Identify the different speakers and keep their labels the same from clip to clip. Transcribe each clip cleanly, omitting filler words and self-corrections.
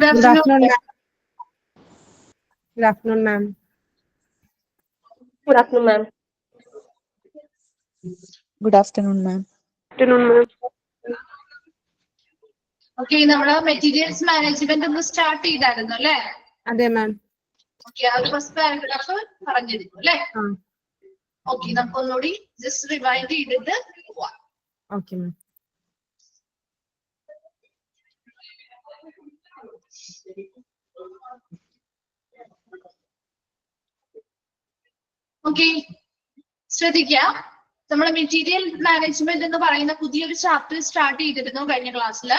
Speaker 1: Good afternoon.
Speaker 2: Good afternoon, ma'am.
Speaker 1: Good afternoon, ma'am.
Speaker 3: Good afternoon, ma'am.
Speaker 1: Afternoon, ma'am.
Speaker 4: Okay, നമ്മള് materials management ഒന്ന് start ചെയ്തായിരുന്നു അല്ലേ?
Speaker 2: അതെ മാം.
Speaker 4: Okay, അത് ഫസ്റ്റ് പാരഗ്രാഫ് പറഞ്ഞിരുന്നു അല്ലേ? ഓക്കെ, നമുക്ക് ഒന്നുകൂടി ജസ്റ്റ് റിവൈൻഡ് ചെയ്തിട്ട് പോവാം.
Speaker 2: Okay ma'am.
Speaker 4: ഓക്കെ, ശ്രദ്ധിക്കാം. നമ്മൾ മെറ്റീരിയൽ മാനേജ്മെന്റ് എന്ന് പറയുന്ന പുതിയൊരു ചാപ്റ്റർ സ്റ്റാർട്ട് ചെയ്തിരുന്നു കഴിഞ്ഞ ക്ലാസ്സിൽ.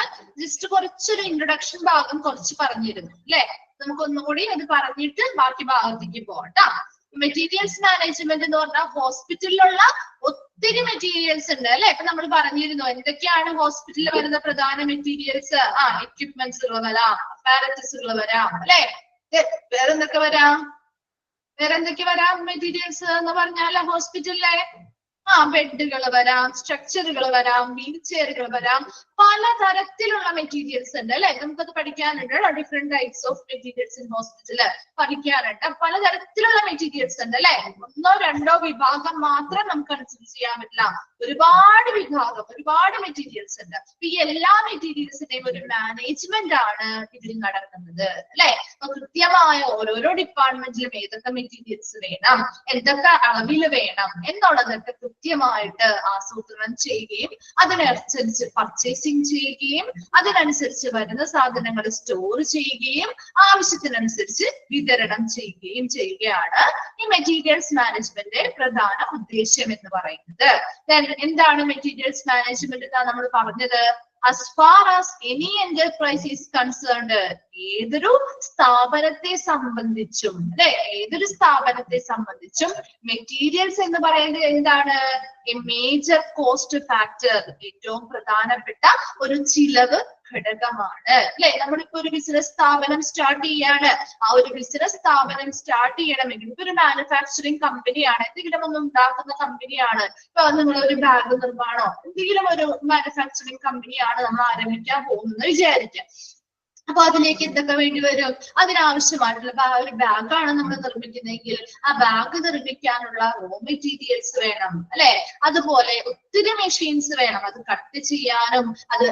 Speaker 4: ജസ്റ്റ് കുറച്ചൊരു ഇൻട്രൊഡക്ഷൻ ഭാഗം കുറച്ച് പറഞ്ഞിരുന്നു അല്ലെ? നമുക്ക് ഒന്നുകൂടി അത് പറഞ്ഞിട്ട് ബാക്കി ഭാഗത്തേക്ക് പോകട്ടോ. മെറ്റീരിയൽസ് മാനേജ്മെന്റ് എന്ന് പറഞ്ഞാൽ ഹോസ്പിറ്റലിലുള്ള ഒത്തിരി മെറ്റീരിയൽസ് ഉണ്ട് അല്ലെ? ഇപ്പൊ നമ്മൾ പറഞ്ഞിരുന്നു എന്തൊക്കെയാണ് ഹോസ്പിറ്റലിൽ വരുന്ന പ്രധാന മെറ്റീരിയൽസ്. എക്യുപ്മെന്റ്സുകൾ വരാം, അപ്പാരറ്റസുകൾ വരാം അല്ലെ? വേറെന്തൊക്കെ വരാം? വേറെന്തൊക്കെ വരാം മെറ്റീരിയൽസ് എന്ന് പറഞ്ഞാൽ ഹോസ്പിറ്റലിലെ? ബെഡുകൾ വരാം, സ്ട്രക്ചറുകൾ വരാം, വീൽ ചെയറുകൾ വരാം, പലതരത്തിലുള്ള മെറ്റീരിയൽസ് ഉണ്ട് അല്ലെ? നമുക്കത് പഠിക്കാനുണ്ട്. Different types of materials in hospital പഠിക്കാനുണ്ട്. പലതരത്തിലുള്ള മെറ്റീരിയൽസ് ഉണ്ട് അല്ലെ? ഒന്നോ രണ്ടോ വിഭാഗം മാത്രം നമുക്ക് കൺസിഡർ ചെയ്യാൻ പറ്റില്ല. ഒരുപാട് വിഭാഗം, ഒരുപാട് മെറ്റീരിയൽസ് ഉണ്ട്. ഈ എല്ലാ മെറ്റീരിയൽസിന്റെയും ഒരു മാനേജ്മെന്റ് ആണ് ഇതിൽ നടക്കുന്നത് അല്ലെ? അപ്പൊ കൃത്യമായ ഓരോരോ ഡിപ്പാർട്ട്മെന്റിലും ഏതൊക്കെ മെറ്റീരിയൽസ് വേണം, എന്തൊക്കെ അളവിൽ വേണം എന്നുള്ളതൊക്കെ കൃത്യമായിട്ട് ആസൂത്രണം ചെയ്യുകയും അതിനനുസരിച്ച് പർച്ചേസിങ് ചെയ്യുകയും അതിനനുസരിച്ച് വരുന്ന സാധനങ്ങൾ സ്റ്റോർ ചെയ്യുകയും ആവശ്യത്തിനനുസരിച്ച് വിതരണം ചെയ്യുകയും ചെയ്യുകയാണ് ഈ മെറ്റീരിയൽസ് മാനേജ്മെന്റ് പ്രധാന ഉദ്ദേശ്യം എന്ന് പറയുന്നത്. എന്താണ് മെറ്റീരിയൽസ് മാനേജ്മെന്റ് എന്നാ നമ്മൾ പറഞ്ഞത്? As far as any enterprise is concerned, ഏതൊരു സ്ഥാപനത്തെ സംബന്ധിച്ചും അല്ലെ, ഏതൊരു സ്ഥാപനത്തെ സംബന്ധിച്ചും മെറ്റീരിയൽസ് എന്ന് പറയുന്നത് എന്താണ്? എ മേജർ കോസ്റ്റ് ഫാക്ടർ, ഏറ്റവും പ്രധാനപ്പെട്ട ഒരു ചിലവ് ഘടകമാണ് അല്ലെ? നമ്മളിപ്പോ ഒരു ബിസിനസ് സ്ഥാപനം സ്റ്റാർട്ട് ചെയ്യാണ്. ആ ഒരു ബിസിനസ് സ്ഥാപനം സ്റ്റാർട്ട് ചെയ്യണമെങ്കിൽ ഇപ്പൊ ഒരു മാനുഫാക്ചറിങ് കമ്പനിയാണ്, എന്തെങ്കിലും ഒന്ന് ഉണ്ടാക്കുന്ന കമ്പനിയാണ്. ഇപ്പൊ നിങ്ങൾ ഒരു ബാഗ് നിർമ്മാണോ എന്തെങ്കിലും ഒരു മാനുഫാക്ചറിങ് കമ്പനിയാണ് നമ്മൾ ആരംഭിക്കാൻ പോകുന്നത് വിചാരിക്കാം. അപ്പൊ അതിലേക്ക് എന്തൊക്കെ വേണ്ടി വരും? അതിനാവശ്യമായിട്ടുള്ള ഒരു ബാഗാണ് നമ്മൾ നിർമ്മിക്കുന്നതെങ്കിൽ ആ ബാഗ് നിർമ്മിക്കാനുള്ള റോ മെറ്റീരിയൽസ് വേണം അല്ലെ? അതുപോലെ ഒത്തിരി മെഷീൻസ് വേണം. അത് കട്ട് ചെയ്യാനും അത്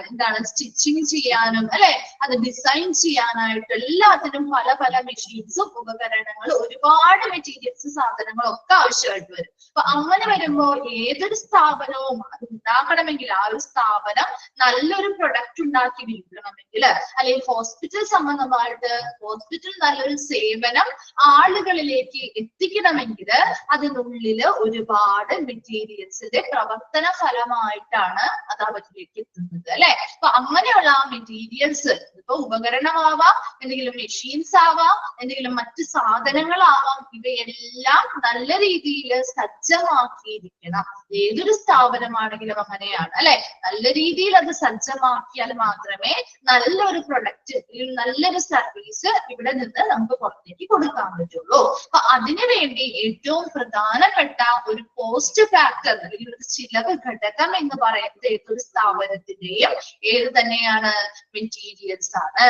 Speaker 4: എന്താണ് സ്റ്റിച്ചിങ് ചെയ്യാനും അല്ലെ, അത് ഡിസൈൻ ചെയ്യാനായിട്ട് എല്ലാത്തിനും പല പല മെഷീൻസും ഉപകരണങ്ങളും ഒരുപാട് മെറ്റീരിയൽസ് സാധനങ്ങളും ഒക്കെ ആവശ്യമായിട്ട് വരും. അപ്പൊ അങ്ങനെ വരുമ്പോൾ ഏതൊരു സ്ഥാപനവും അത് ഉണ്ടാക്കണമെങ്കിൽ ആ ഒരു സ്ഥാപനം നല്ലൊരു പ്രൊഡക്റ്റ് ഉണ്ടാക്കി വിൽക്കണമെങ്കിൽ അല്ലെങ്കിൽ ഹോസ്പിറ്റൽ സംബന്ധമായിട്ട് ഹോസ്പിറ്റൽ നല്ലൊരു സേവനം ആളുകളിലേക്ക് എത്തിക്കണമെങ്കിൽ അതിനുള്ളിൽ ഒരുപാട് മെറ്റീരിയൽസിന്റെ പ്രവർത്തന ഫലമായിട്ടാണ് അത് അവരിലേക്ക് എത്തുന്നത് അല്ലെ? അപ്പൊ അങ്ങനെയുള്ള ആ മെറ്റീരിയൽസ് ഇപ്പൊ ഉപകരണമാവാം, എന്തെങ്കിലും മെഷീൻസ് ആവാം, എന്തെങ്കിലും മറ്റു സാധനങ്ങളാവാം, ഇവയെല്ലാം നല്ല രീതിയിൽ സജ്ജമാക്കിയിരിക്കണം. ഏതൊരു സ്ഥാപനമാണെങ്കിലും അങ്ങനെയാണ് അല്ലെ? നല്ല രീതിയിൽ അത് സജ്ജമാക്കിയാൽ മാത്രമേ നല്ലൊരു പ്രൊഡക്റ്റ്, നല്ലൊരു സർവീസ് ഇവിടെ നിന്ന് നമുക്ക് പുറത്തേക്ക് കൊടുക്കാൻ പറ്റുള്ളൂ. അപ്പൊ അതിനു വേണ്ടി ഏറ്റവും പ്രധാനപ്പെട്ട ഒരു കോസ്റ്റ് ഫാക്ടർ അല്ലെങ്കിൽ ഒരു ചിലവ് ഘടകം എന്ന് പറയുന്നത് ഏതൊരു സ്ഥാപനത്തിന്റെയും ഏത് തന്നെയാണ്? മെറ്റീരിയൽസ് ആണ്.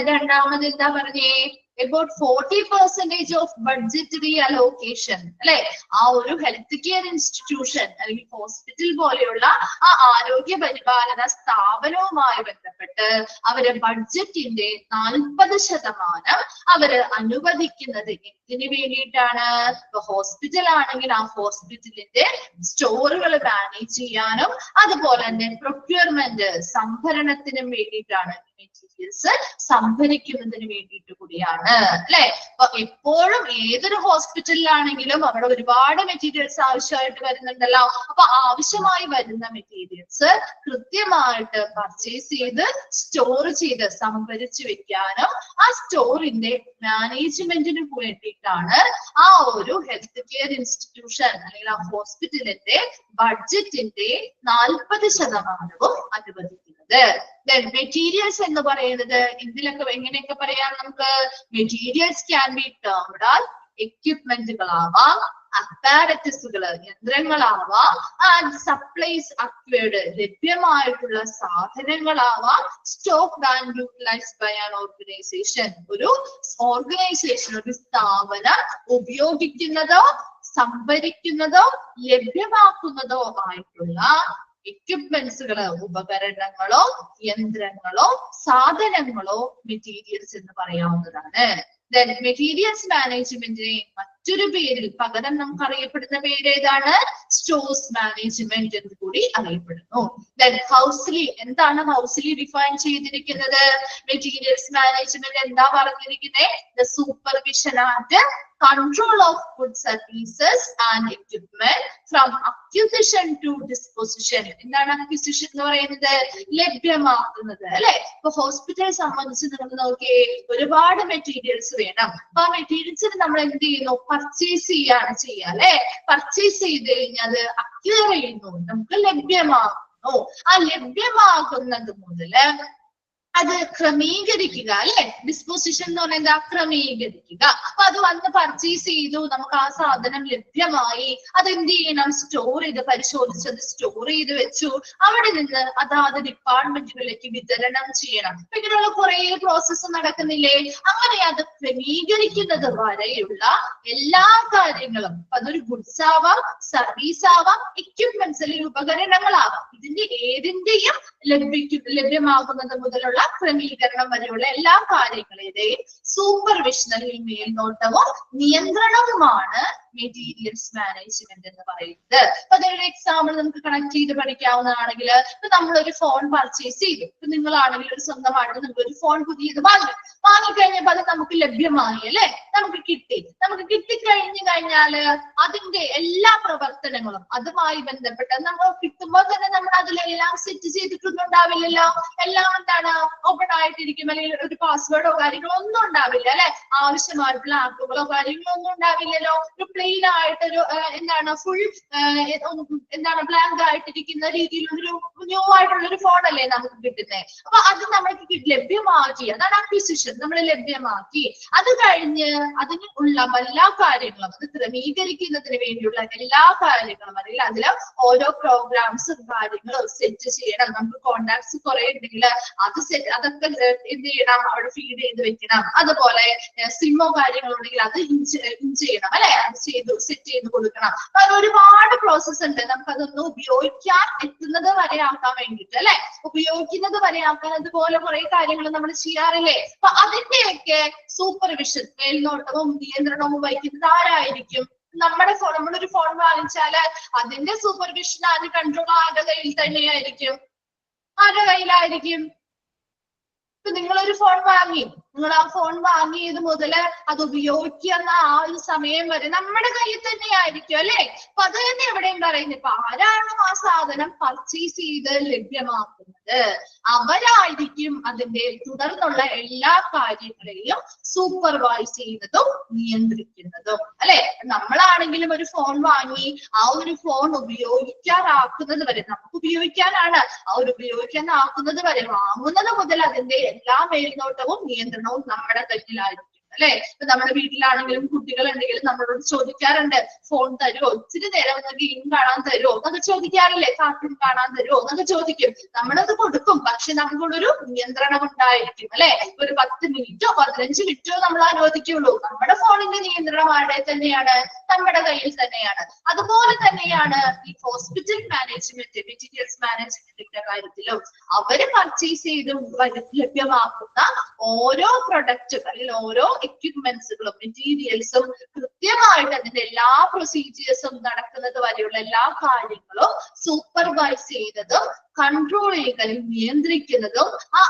Speaker 4: രണ്ടാമത് എന്താ പറഞ്ഞേ? about 40% of budgetary allocation അല്ലെ? ആ ഒരു ഹെൽത്ത് കെയർ ഇൻസ്റ്റിറ്റ്യൂഷൻ അല്ലെങ്കിൽ ഹോസ്പിറ്റൽ പോലെയുള്ള ആ ആരോഗ്യ പരിപാലന സ്ഥാപനവുമായി ബന്ധപ്പെട്ട് അവര് ബഡ്ജറ്റിന്റെ 40% അവര് അനുവദിക്കുന്നത് എന്തിനു വേണ്ടിയിട്ടാണ്? ഹോസ്പിറ്റൽ ആണെങ്കിൽ ആ ഹോസ്പിറ്റലിന്റെ സ്റ്റോറുകൾ മാനേജ് ചെയ്യാനും അതുപോലെ തന്നെ പ്രൊക്യൂർമെന്റ് സംഭരണത്തിനും വേണ്ടിയിട്ടാണ്. മെറ്റീരിയൽസ് സംഭരിക്കുന്നതിന് വേണ്ടിയിട്ട് കൂടിയാണ് അല്ലെ? അപ്പൊ എപ്പോഴും ഏതൊരു ഹോസ്പിറ്റലിലാണെങ്കിലും അവിടെ ഒരുപാട് മെറ്റീരിയൽസ് ആവശ്യമായിട്ട് വരുന്നുണ്ടല്ലോ. അപ്പൊ ആവശ്യമായി വരുന്ന മെറ്റീരിയൽസ് കൃത്യമായിട്ട് പർച്ചേസ് ചെയ്ത് സ്റ്റോർ ചെയ്ത് സംഭരിച്ചു വെക്കാനും ആ സ്റ്റോറിന്റെ മാനേജ്മെന്റിന് വേണ്ടിയിട്ടാണ് ആ ഒരു ഹെൽത്ത് കെയർ ഇൻസ്റ്റിറ്റ്യൂഷൻ അല്ലെങ്കിൽ ആ ഹോസ്പിറ്റലിന്റെ ബഡ്ജറ്റിന്റെ 40% അനുവദിക്കുന്നത്. മെറ്റീരിയൽസ് എന്ന് പറയുന്നത് ഇതിലൊക്കെ എങ്ങനെയൊക്കെ പറയാം നമുക്ക്? Materials can be termed as എക്യുപ്മെന്റുകളാവാം, അപ്പാരറ്റസുകള് യന്ത്രങ്ങളാവാം, ആൻഡ് സപ്ലൈസ് അക്വയർഡ് ലഭ്യമായിട്ടുള്ള സാധനങ്ങളാവാം, stocked and utilised by an organisation ഒരു ഓർഗനൈസേഷൻ ഒരു സ്ഥാപനം ഉപയോഗിക്കുന്നതോ സംഭരിക്കുന്നതോ ലഭ്യമാക്കുന്നതോ ആയിട്ടുള്ള എക്യുപ്മെന്റ്സുകള് ഉപകരണങ്ങളോ യന്ത്രങ്ങളോ സാധനങ്ങളോ മെറ്റീരിയൽസ് എന്ന് പറയാവുന്നതാണ്. Then materials മാനേജ്മെന്റിനെ മറ്റൊരു പേരിൽ പകരം നമുക്ക് അറിയപ്പെടുന്ന പേര് ഏതാണ്? സ്റ്റോഴ്സ് മാനേജ്മെന്റ് എന്ന് കൂടി അറിയപ്പെടുന്നു. Then ഹൗസ്ലി എന്താണ് ഹൗസ്ലി ഡിഫൈൻ ചെയ്തിരിക്കുന്നത്? മെറ്റീരിയൽസ് മാനേജ്മെന്റ് എന്താ പറഞ്ഞിരിക്കുന്നത്? The supervision and control of goods, services and equipment from acquisition to disposition. എന്താണ് acquisition എന്ന് പറയുന്നത്? ലഭ്യമാക്കുന്നത് അല്ലെ. ഇപ്പൊ ഹോസ്പിറ്റൽ സംബന്ധിച്ച് നമ്മൾ നോക്കിയേ ഒരുപാട് മെറ്റീരിയൽസ് വേണം. അപ്പൊ ആ മെറ്റീരിയൽസിന് നമ്മൾ എന്ത് ചെയ്യുന്നു? പർച്ചേസ് ചെയ്യുക അല്ലെ. പർച്ചേസ് ചെയ്ത് കഴിഞ്ഞാൽ അത് അക്വയർ ചെയ്യുന്നു, നമുക്ക് ലഭ്യമാകുന്നു. ആ ലഭ്യമാകുന്നത് മുതല് അത് ക്രമീകരിക്കുക അല്ലെ. ഡിസ്പോസിഷൻ എന്ന് പറഞ്ഞാൽ എന്താ? ക്രമീകരിക്കുക. അപ്പൊ അത് വന്ന് പർച്ചേസ് ചെയ്തു, നമുക്ക് ആ സാധനം ലഭ്യമായി, അതെന്ത് ചെയ്യണം? സ്റ്റോർ ചെയ്ത് പരിശോധിച്ചത് സ്റ്റോർ ചെയ്ത് വെച്ചു. അവിടെ നിന്ന് അതാത് ഡിപ്പാർട്ട്മെന്റുകളിലേക്ക് വിതരണം ചെയ്യണം. ഇങ്ങനെയുള്ള കുറെ പ്രോസസ്സ് നടക്കുന്നില്ലേ? അങ്ങനെ അത് ക്രമീകരിക്കുന്നത് വരെയുള്ള എല്ലാ കാര്യങ്ങളും, അതൊരു ഗുഡ്സ് ആവാം, സർവീസ് ആവാം, എക്യുപ്മെന്റ്സ് അല്ലെങ്കിൽ ഉപകരണങ്ങളാവാം, ഇതിന്റെ ഏതിന്റെയും ലഭ്യമാകുന്നത് മുതലുള്ള ക്രമീകരണം വരെയുള്ള എല്ലാ കാര്യങ്ങളുടെയും സൂപ്പർവിഷൻ അല്ലെങ്കിൽ മേൽനോട്ടവും നിയന്ത്രണവുമാണ് മെറ്റീരിയൽസ് മാനേജ്മെന്റ് എന്ന് പറയുന്നത്. അപ്പൊ അതൊരു എക്സാമ്പിൾ നമുക്ക് കണക്ട് ചെയ്ത് പഠിക്കാവുന്നതാണെങ്കിൽ, ഇപ്പൊ നമ്മളൊരു ഫോൺ പർച്ചേസ് ചെയ്തു. ഇപ്പൊ നിങ്ങളാണെങ്കിൽ ഒരു സ്വന്തമായിട്ട് നിങ്ങളൊരു ഫോൺ പുതിയത് വാങ്ങിക്കഴിഞ്ഞപ്പോ അത് നമുക്ക് ലഭ്യമായി അല്ലെ, നമുക്ക് കിട്ടിക്കഴിഞ്ഞു കഴിഞ്ഞാല് അതിന്റെ എല്ലാ പ്രവർത്തനങ്ങളും അതുമായി ബന്ധപ്പെട്ട് നമ്മൾ കിട്ടുമ്പോൾ തന്നെ നമ്മൾ അതിലെല്ലാം സെറ്റ് ചെയ്തിട്ടൊന്നും ഉണ്ടാവില്ലല്ലോ. എല്ലാം എന്താണ്? ഓപ്പൺ ആയിട്ടിരിക്കും, അല്ലെങ്കിൽ ഒരു പാസ്വേഡോ കാര്യങ്ങളോ ഒന്നും ഉണ്ടാവില്ല അല്ലെ. ആവശ്യമായിട്ടുള്ള ആപ്പുകളോ കാര്യങ്ങളോ ഒന്നും ഉണ്ടാവില്ലല്ലോ. ഒരു പ്ലെയിൻ ആയിട്ടൊരു എന്താണ് ഫുൾ എന്താണ് ബ്ലാങ്ക് ആയിട്ടിരിക്കുന്ന രീതിയിലൊരു ന്യൂ ആയിട്ടുള്ള ഒരു ഫോൺ അല്ലേ നമുക്ക് കിട്ടുന്നത്. അപ്പൊ അത് നമ്മൾക്ക് ലഭ്യമാക്കി, അതാണ് അക്വിസിഷൻ. നമ്മൾ ലഭ്യമാക്കി, അത് കഴിഞ്ഞ് അതിന് ഉള്ള എല്ലാ കാര്യങ്ങളും അത് ക്രമീകരിക്കുന്നതിന് വേണ്ടിയുള്ള എല്ലാ കാര്യങ്ങളും, അല്ലെങ്കിൽ അതില് ഓരോ പ്രോഗ്രാംസും കാര്യങ്ങളും സെറ്റ് ചെയ്യണം. നമുക്ക് കോണ്ടാക്ട്സ് കുറെ ഉണ്ടെങ്കിൽ അതൊക്കെ എന്ത് ചെയ്യണം? അവിടെ ഫീഡ് ചെയ്ത് വെക്കണം. അതുപോലെ സിമ്മോ കാര്യങ്ങളുണ്ടെങ്കിൽ അത് ഇൻ ചെയ്യണം അല്ലെ, അത് സെറ്റ് ചെയ്ത് കൊടുക്കണം. അപ്പൊ അത് ഒരുപാട് പ്രോസസ് ഉണ്ട്. നമുക്ക് അതൊന്ന് ഉപയോഗിക്കാൻ എത്തുന്നത് വരെ ആക്കാൻ വേണ്ടിട്ട് അല്ലെ, ഉപയോഗിക്കുന്നത് വരെ ആക്കാൻ അതുപോലെ കുറെ കാര്യങ്ങൾ നമ്മൾ ചെയ്യാറില്ലേ. അപ്പൊ അതിന്റെയൊക്കെ സൂപ്പർവിഷൻ മേൽനോട്ടവും നിയന്ത്രണവും വഹിക്കുന്നത് ആരായിരിക്കും? നമ്മളൊരു ഫോൺ വാങ്ങിച്ചാല് അതിന്റെ സൂപ്പർവിഷൻ ആദ്യ കൺട്രോൾ ആരുടെ കയ്യിൽ തന്നെയായിരിക്കും? ആരുടെ കയ്യിലായിരിക്കും? ഇപ്പൊ നിങ്ങളൊരു ഫോൺ വാങ്ങി, നിങ്ങൾ ആ ഫോൺ വാങ്ങിയത് മുതല് അത് ഉപയോഗിക്കുന്ന ആ ഒരു സമയം വരെ നമ്മുടെ കയ്യിൽ തന്നെ ആയിരിക്കും അല്ലെ. അപ്പൊ അത് തന്നെ എവിടെയും പറയുന്നത്, ഇപ്പൊ ആരാണോ ആ സാധനം പർച്ചേസ് ചെയ്ത് ലഭ്യമാക്കുന്നത് അവരായിരിക്കും അതിന്റെ തുടർന്നുള്ള എല്ലാ കാര്യങ്ങളെയും സൂപ്പർവൈസ് ചെയ്യുന്നതും നിയന്ത്രിക്കുന്നതും അല്ലെ. നമ്മളാണെങ്കിലും ഒരു ഫോൺ വാങ്ങി ആ ഒരു ഫോൺ ഉപയോഗിക്കാനാക്കുന്നത് വരെ, നമുക്ക് ഉപയോഗിക്കാനാണ്, ആ ഒരു ഉപയോഗിക്കാനാക്കുന്നത് വരെ വാങ്ങുന്നത് മുതൽ അതിന്റെ എല്ലാ മേൽനോട്ടവും നിയന്ത്രണവും നമ്മുടെ കയ്യിലായിരിക്കും അല്ലെ. ഇപ്പൊ നമ്മുടെ വീട്ടിലാണെങ്കിലും കുട്ടികളുണ്ടെങ്കിലും നമ്മളോട് ചോദിക്കാറുണ്ട്, ഫോൺ തരുമോ, ഇച്ചിരി നേരം ഒന്ന് ഗെയിം കാണാൻ തരുമോ എന്നൊക്കെ ചോദിക്കാറില്ലേ, കാർട്ടൂൺ കാണാൻ തരുമോ എന്നൊക്കെ ചോദിക്കും. നമ്മളത് കൊടുക്കും, പക്ഷെ നമ്മളൊരു നിയന്ത്രണം ഉണ്ടായിരിക്കും അല്ലെ. ഒരു 10 മിനിറ്റോ 15 മിനിറ്റോ നമ്മൾ അനുവദിക്കുള്ളൂ. നമ്മുടെ ഫോണിന്റെ നിയന്ത്രണം ആരുടെ തന്നെയാണ്? നമ്മുടെ കയ്യിൽ തന്നെയാണ്. അതുപോലെ തന്നെയാണ് ഈ ഹോസ്പിറ്റൽ മാനേജ്മെന്റ്, മെറ്റീരിയൽസ് മാനേജ്മെന്റിന്റെ കാര്യത്തിലും അവര് പർച്ചേസ് ചെയ്ത് ലഭ്യമാക്കുന്ന ഓരോ പ്രൊഡക്റ്റും അല്ലെങ്കിൽ ഓരോ എക്യുപ്മെന്റ്സുകളും മെറ്റീരിയൽസും കൃത്യമായിട്ട് അതിന്റെ എല്ലാ പ്രൊസീജിയേഴ്സും നടക്കുന്നത് വരെയുള്ള എല്ലാ കാര്യങ്ങളും സൂപ്പർവൈസ് ചെയ്യുന്നതും കൺട്രോൾ ചെയ്യുന്നതും നിയന്ത്രിക്കുന്നതും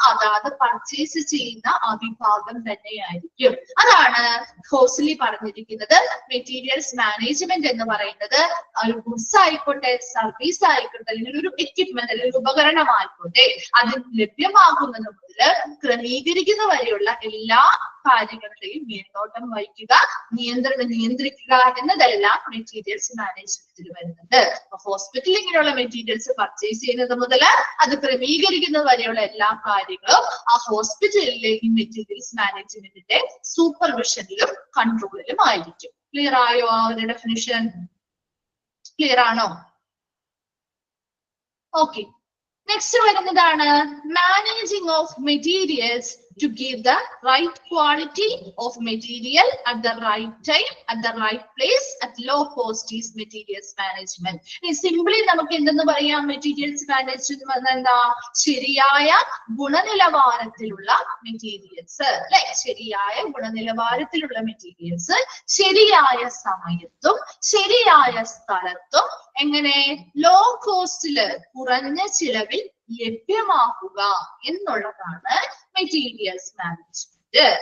Speaker 4: അതാത് പർച്ചേസ് ചെയ്യുന്ന ആ വിഭാഗം തന്നെയായിരിക്കും. അതാണ് ഹോസ്ലി പറഞ്ഞിരിക്കുന്നത്. മെറ്റീരിയൽസ് മാനേജ്മെന്റ് എന്ന് പറയുന്നത് ഒരു ഗുഡ്സ് ആയിക്കോട്ടെ, സർവീസ് ആയിക്കോട്ടെ, അല്ലെങ്കിൽ ഒരു എക്യുപ്മെന്റ് അല്ലെങ്കിൽ ഉപകരണം ആയിക്കോട്ടെ, അത് ലഭ്യമാകുന്നത് മുതൽ ക്രമീകരിക്കുന്ന വരെയുള്ള എല്ലാ കാര്യങ്ങളുടെയും മേൽനോട്ടം വഹിക്കുക, നിയന്ത്രിക്കുക എന്നതെല്ലാം മെറ്റീരിയൽസ് മാനേജ്മെന്റിൽ വരുന്നുണ്ട്. അപ്പൊ ഹോസ്പിറ്റലിൽ ഇങ്ങനെയുള്ള മെറ്റീരിയൽസ് പർച്ചേസ് ചെയ്യുന്നത് മുതൽ അത് ക്രമീകരിക്കുന്നത് വരെയുള്ള എല്ലാ കാര്യങ്ങളും ആ ഹോസ്പിറ്റലിലെ ഈ മെറ്റീരിയൽസ് മാനേജ്മെന്റിന്റെ സൂപ്പർവിഷനിലും കൺട്രോളിലും ആയിരിക്കും. ക്ലിയർ ആയോ ആ ഒരു ഡെഫിനിഷൻ? ക്ലിയർ ആണോ? ഓക്കെ. നെക്സ്റ്റ് വരുന്നതാണ് managing of materials to give the right quality of material at the right time, at the right place, at low cost is materials management. Simply നമുക്ക് എന്തെന്ന് പറയാം? മെറ്റീരിയൽസ് മാനേജ്മെന്റ് എന്താ? ശരിയായ ഗുണനിലവാരത്തിലുള്ള materials അല്ലെ, ശരിയായ ഗുണനിലവാരത്തിലുള്ള materials ശരിയായ സമയത്തും ശരിയായ സ്ഥലത്തും എങ്ങനെ ലോ കോസ്റ്റില് കുറഞ്ഞ ചിലവിൽ ലഭ്യമാക്കുക എന്നുള്ളതാണ് മെറ്റീരിയൽസ് മാനേജ്മെന്റ്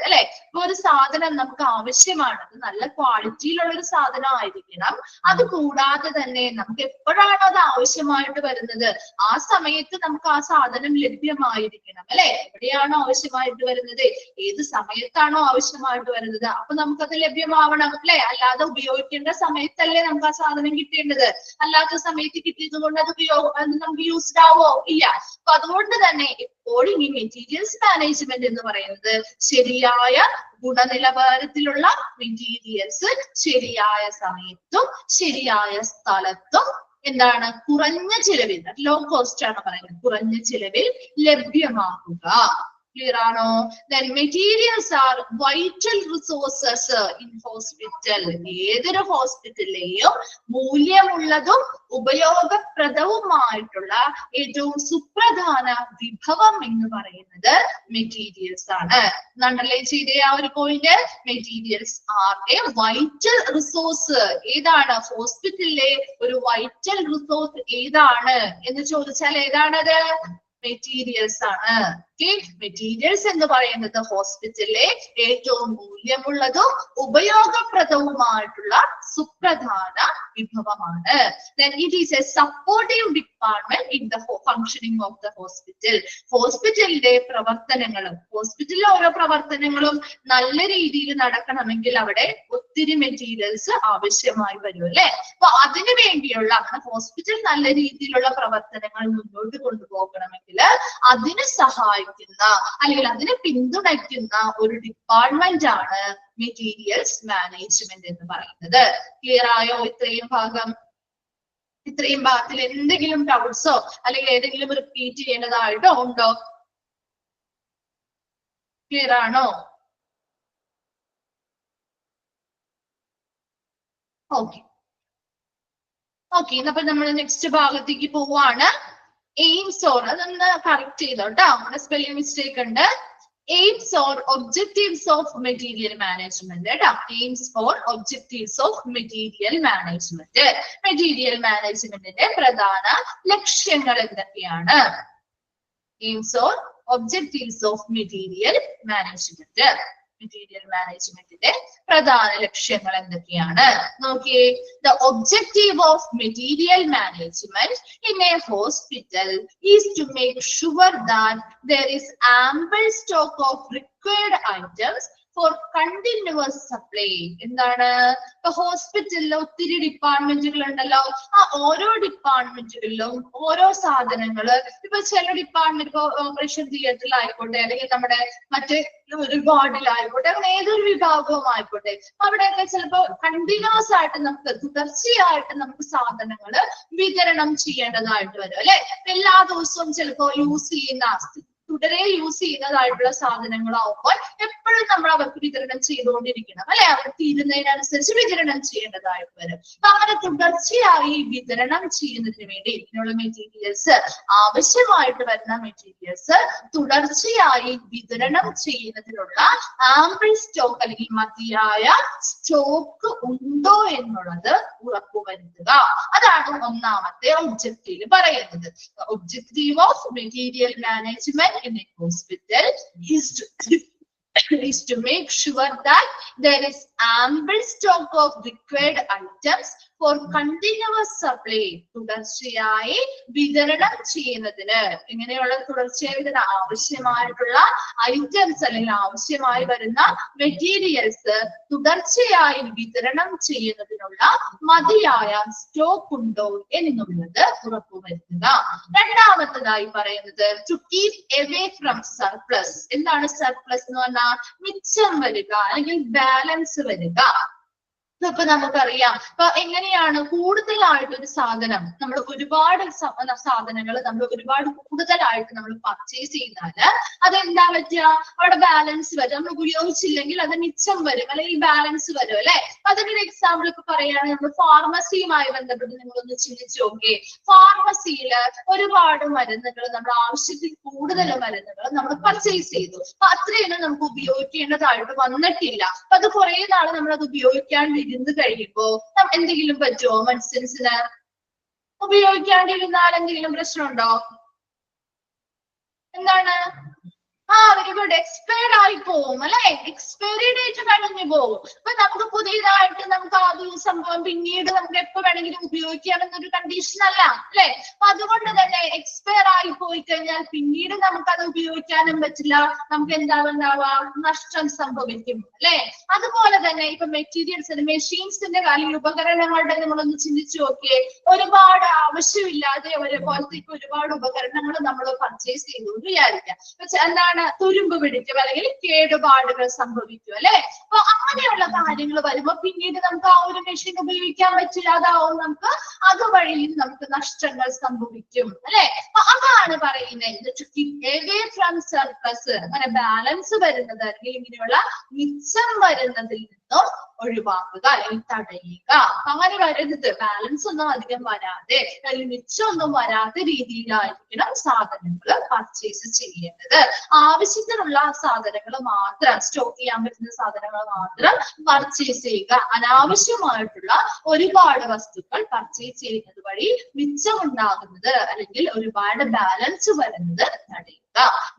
Speaker 4: അല്ലെ. ഇപ്പൊ ഒരു സാധനം നമുക്ക് ആവശ്യമാണ്, നല്ല ക്വാളിറ്റിയിലുള്ള ഒരു സാധനം ആയിരിക്കണം. അത് കൂടാതെ തന്നെ നമുക്ക് എപ്പോഴാണോ അത് ആവശ്യമായിട്ട് വരുന്നത് ആ സമയത്ത് നമുക്ക് ആ സാധനം ലഭ്യമായിരിക്കണം അല്ലെ. എവിടെയാണോ ആവശ്യമായിട്ട് വരുന്നത്, ഏത് സമയത്താണോ ആവശ്യമായിട്ട് വരുന്നത്, അപ്പൊ നമുക്കത് ലഭ്യമാവണം അല്ലെ. അല്ലാതെ ഉപയോഗിക്കേണ്ട സമയത്തല്ലേ നമുക്ക് ആ സാധനം കിട്ടേണ്ടത്. അല്ലാത്ത സമയത്ത് കിട്ടിയത് കൊണ്ട് അത് നമുക്ക് യൂസ്ഡ് ആവോ? ഇല്ല. അപ്പൊ അതുകൊണ്ട് തന്നെ എപ്പോഴും ഈ മെറ്റീരിയൽസ് മാനേജ്മെന്റ് എന്ന് പറയുന്നത് ശരിയായ ഗുണനിലവാരത്തിലുള്ള മെറ്റീരിയൽസ് ശരിയായ സമയത്തും ശരിയായ സ്ഥലത്തും എന്താണ് കുറഞ്ഞ ചിലവിൽ, ലോ കോസ്റ്റ് ആണ് പറയുന്നത്, കുറഞ്ഞ ചിലവിൽ ലഭ്യമാക്കുക. ക്ലിയർ ആണോ? Then materials are vital resources in hospital. ഏതൊരു ഹോസ്പിറ്റലിലെയും മൂല്യമുള്ളതും ഉപയോഗപ്രദവുമായിട്ടുള്ള ഏറ്റവും സുപ്രധാന വിഭവം എന്ന് പറയുന്നത് മെറ്റീരിയൽസ് ആണ്. അണ്ടർലൈൻ ചെയ്ത ആ ഒരു point, materials are A vital resource. ഏതാണ് ഹോസ്പിറ്റലിലെ ഒരു വൈറ്റൽ റിസോഴ്സ് ഏതാണ് എന്ന് ചോദിച്ചാൽ ഏതാണത്? മെറ്റീരിയൽസ് ആണ്. മെറ്റീരിയൽസ് എന്ന് പറയുന്നത് ഹോസ്പിറ്റലിലെ ഏറ്റവും മൂല്യമുള്ളതും ഉപയോഗപ്രദവുമായിട്ടുള്ള സുപ്രധാന വിഭവമാണ്. Then it is a supportive department in the functioning of the hospital. ഹോസ്പിറ്റലിലെ പ്രവർത്തനങ്ങളും, ഹോസ്പിറ്റലിലെ ഓരോ പ്രവർത്തനങ്ങളും നല്ല രീതിയിൽ നടക്കണമെങ്കിൽ അവിടെ ഒത്തിരി മെറ്റീരിയൽസ് ആവശ്യമായി വരും അല്ലെ. അപ്പൊ അതിനു വേണ്ടിയുള്ള ഹോസ്പിറ്റൽ നല്ല രീതിയിലുള്ള പ്രവർത്തനങ്ങൾ മുന്നോട്ട് കൊണ്ടുപോകണമെങ്കിൽ അതിന് സഹായിക്കുന്ന അല്ലെങ്കിൽ അതിനെ പിന്തുണയ്ക്കുന്ന ഒരു ഡിപ്പാർട്ട്മെന്റ് ആണ് മെറ്റീരിയൽസ് മാനേജ്മെന്റ് എന്ന് പറയുന്നത്. ക്ലിയർ ആയോ ഇത്രയും ഭാഗം? ഇത്രയും ഭാഗത്തിൽ എന്തെങ്കിലും ഡൗട്ട്സോ അല്ലെങ്കിൽ ഏതെങ്കിലും റിപ്പീറ്റ് ചെയ്യേണ്ടതായിട്ടോ ഉണ്ടോ? ക്ലിയർ ആണോ? Okay okay. അപ്പൊ നമ്മൾ നെക്സ്റ്റ് ഭാഗത്തേക്ക് പോവാണ്. എയിംസ് ഓർ, അതൊന്ന് കറക്റ്റ് ചെയ്തോട്ടോ, നമ്മുടെ സ്പെല്ലിംഗ് മിസ്റ്റേക്ക് ഉണ്ട്. Aims or objectives of material management കേട്ടോ. Aims or objectives of material management. Material മാനേജ്മെന്റിന്റെ പ്രധാന ലക്ഷ്യങ്ങൾ എന്തൊക്കെയാണ്? Aims or objectives of material management. Material മാനേജ്മെന്റിന്റെ പ്രധാന ലക്ഷ്യങ്ങൾ എന്തൊക്കെയാണ് നോക്കിയേ. The objective of material management in a hospital is to make sure that there is ample stock of required items for continuous supply. എന്താണ്? ഇപ്പൊ ഹോസ്പിറ്റലിൽ ഒത്തിരി ഡിപ്പാർട്ട്മെന്റുകൾ ഉണ്ടല്ലോ. ആ ഓരോ ഡിപ്പാർട്ട്മെന്റുകളിലും ഓരോ സാധനങ്ങള്, ഇപ്പൊ ചില ഡിപ്പാർട്ട്മെന്റ്, ഇപ്പൊ ഓപ്പറേഷൻ തിയേറ്ററിലായിക്കോട്ടെ അല്ലെങ്കിൽ നമ്മുടെ മറ്റേ ഒരു വാർഡിലായിക്കോട്ടെ, അങ്ങനെ ഏതൊരു വിഭാഗവും ആയിക്കോട്ടെ, അവിടെയൊക്കെ ചിലപ്പോ കണ്ടിന്യൂസ് ആയിട്ട് നമുക്ക് തുടർച്ചയായിട്ട് നമുക്ക് സാധനങ്ങള് വിതരണം ചെയ്യേണ്ടതായിട്ട് വരും അല്ലെ. എല്ലാ ദിവസവും ചിലപ്പോ യൂസ് ചെയ്യുന്ന, തുടരെ യൂസ് ചെയ്യുന്നതായിട്ടുള്ള സാധനങ്ങളാവുമ്പോൾ എപ്പോഴും നമ്മൾ അവർക്ക് വിതരണം ചെയ്തുകൊണ്ടിരിക്കണം അല്ലെ. അവർ തീരുന്നതിനനുസരിച്ച് വിതരണം ചെയ്യേണ്ടതായിട്ട് വരും. അപ്പൊ അങ്ങനെ തുടർച്ചയായി വിതരണം ചെയ്യുന്നതിന് വേണ്ടി ഇതിനുള്ള മെറ്റീരിയൽസ്, ആവശ്യമായിട്ട് വരുന്ന മെറ്റീരിയൽസ് തുടർച്ചയായി വിതരണം ചെയ്യുന്നതിനുള്ള ആംപിൾ സ്റ്റോക്ക് അല്ലെങ്കിൽ മതിയായ സ്റ്റോക്ക് ഉണ്ടോ എന്നുള്ളത് ഉറപ്പുവരുത്തുക. അതാണ് ഒന്നാമത്തെ ഒബ്ജക്റ്റീവ് പറയുന്നത്. Objective of material management in a hospital is to make sure that there is ample stock of required items for continuous supply. തുടർച്ചയായി വിതരണം ചെയ്യുന്നതിന്, ഇങ്ങനെയുള്ള തുടർച്ചയായി വിതരണം ആവശ്യമായിട്ടുള്ള ഐറ്റംസ് അല്ലെങ്കിൽ ആവശ്യമായി വരുന്ന മെറ്റീരിയൽസ് തുടർച്ചയായി വിതരണം ചെയ്യുന്നതിനുള്ള മതിയായ സ്റ്റോക്ക് ഉണ്ടോ എന്നുള്ളത് ഉറപ്പുവരുത്തുക. രണ്ടാമത്തതായി പറയുന്നത് to keep away from surplus. എന്താണ് സർപ്ലസ് എന്ന് പറഞ്ഞാൽ? മിച്ചം വരിക അല്ലെങ്കിൽ ബാലൻസ് വരിക. ഇപ്പൊ നമുക്കറിയാം ഇപ്പൊ എങ്ങനെയാണ് കൂടുതലായിട്ട് ഒരു സാധനം നമ്മൾ ഒരുപാട് സാധനങ്ങൾ നമ്മൾ ഒരുപാട് കൂടുതലായിട്ട് നമ്മൾ പർച്ചേസ് ചെയ്താല് അതെന്താ പറ്റുക, അവിടെ ബാലൻസ് വരും. നമ്മൾ ഉപയോഗിച്ചില്ലെങ്കിൽ അത് മിച്ചം വരും അല്ലെങ്കിൽ ബാലൻസ് വരും അല്ലെ. അതിനൊരു എക്സാമ്പിൾ ഇപ്പൊ പറയുകയാണെങ്കിൽ നമ്മൾ ഫാർമസിയുമായി ബന്ധപ്പെട്ട് നിങ്ങളൊന്ന് ചിന്തിച്ചു നോക്കിയേ. ഫാർമസിയില് ഒരുപാട് മരുന്നുകൾ, നമ്മുടെ ആവശ്യത്തിൽ കൂടുതൽ മരുന്നുകൾ നമ്മൾ പർച്ചേസ് ചെയ്തു. അപ്പൊ അത്രയൊന്നും നമുക്ക് ഉപയോഗിക്കേണ്ടതായിട്ട് വന്നിട്ടില്ല. അപ്പൊ അത് കുറെ നാൾ നമ്മൾ അത് ഉപയോഗിക്കാണ്ടിരുന്ന് കഴിയുമ്പോ എന്തെങ്കിലും പറ്റുമോ? മെഡിസിൻസിന് ഉപയോഗിക്കാണ്ടിരുന്നാൽ എന്തെങ്കിലും പ്രശ്നമുണ്ടോ? എന്താണ്? Very good. എക്സ്പയർഡ് ആയി പോവും അല്ലെ, എക്സ്പയറി ഡേറ്റ് കഴിഞ്ഞു പോകും. അപ്പൊ നമുക്ക് പുതിയതായിട്ട് നമുക്ക് ആ ഒരു സംഭവം പിന്നീട് നമുക്ക് എപ്പോ വേണമെങ്കിലും ഉപയോഗിക്കാമെന്നൊരു കണ്ടീഷൻ അല്ല അല്ലെ. അപ്പൊ അതുകൊണ്ട് തന്നെ എക്സ്പയർ ആയി പോയി കഴിഞ്ഞാൽ പിന്നീട് നമുക്ക് അത് ഉപയോഗിക്കാനും പറ്റില്ല. നമുക്ക് എന്താവുക, നഷ്ടം സംഭവിക്കും അല്ലെ. അതുപോലെ തന്നെ ഇപ്പൊ മെറ്റീരിയൽസ്, മെഷീൻസിന്റെ കാര്യം, ഉപകരണങ്ങളുടെ നിങ്ങളൊന്ന് ചിന്തിച്ചു നോക്കിയേ. ഒരുപാട് ആവശ്യമില്ലാതെ പോലത്തേക്ക് ഒരുപാട് ഉപകരണങ്ങൾ നമ്മൾ പർച്ചേസ് ചെയ്തു വിചാരിക്കാം. എന്താണ്, തുരുമ്പ് പിടിക്കും അല്ലെങ്കിൽ കേടുപാടുകൾ സംഭവിക്കും അല്ലെ. അപ്പൊ അങ്ങനെയുള്ള കാര്യങ്ങൾ വരുമ്പോ പിന്നീട് നമുക്ക് ആ ഒരു മെഷീൻ ഉപയോഗിക്കാൻ പറ്റില്ല. അതാവും നമുക്ക് അതുവഴി നമുക്ക് നഷ്ടങ്ങൾ സംഭവിക്കും അല്ലെ. അപ്പൊ അതാണ് പറയുന്നത് ഫ്രം സർപ്ലസ്, അങ്ങനെ ബാലൻസ് വരുന്നത് അല്ലെങ്കിൽ ഇങ്ങനെയുള്ള മിച്ചം വരുന്നതിൽ നിന്നും ഒഴിവാക്കുക അല്ലെങ്കിൽ തടയുക. അങ്ങനെ വരരുത്. ബാലൻസ് ഒന്നും അധികം വരാതെ അല്ലെങ്കിൽ മിച്ചമൊന്നും വരാത്ത രീതിയിലായിരിക്കണം സാധനങ്ങൾ പർച്ചേസ് ചെയ്യേണ്ടത്. ആവശ്യത്തിനുള്ള സാധനങ്ങൾ മാത്രം, സ്റ്റോക്ക് ചെയ്യാൻ പറ്റുന്ന സാധനങ്ങൾ മാത്രം പർച്ചേസ് ചെയ്യുക. അനാവശ്യമായിട്ടുള്ള ഒരുപാട് വസ്തുക്കൾ പർച്ചേസ് ചെയ്യുന്നത് വഴി മിച്ചമുണ്ടാകുന്നത് അല്ലെങ്കിൽ ഒരുപാട് ബാലൻസ് വരുന്നത് തടയുക.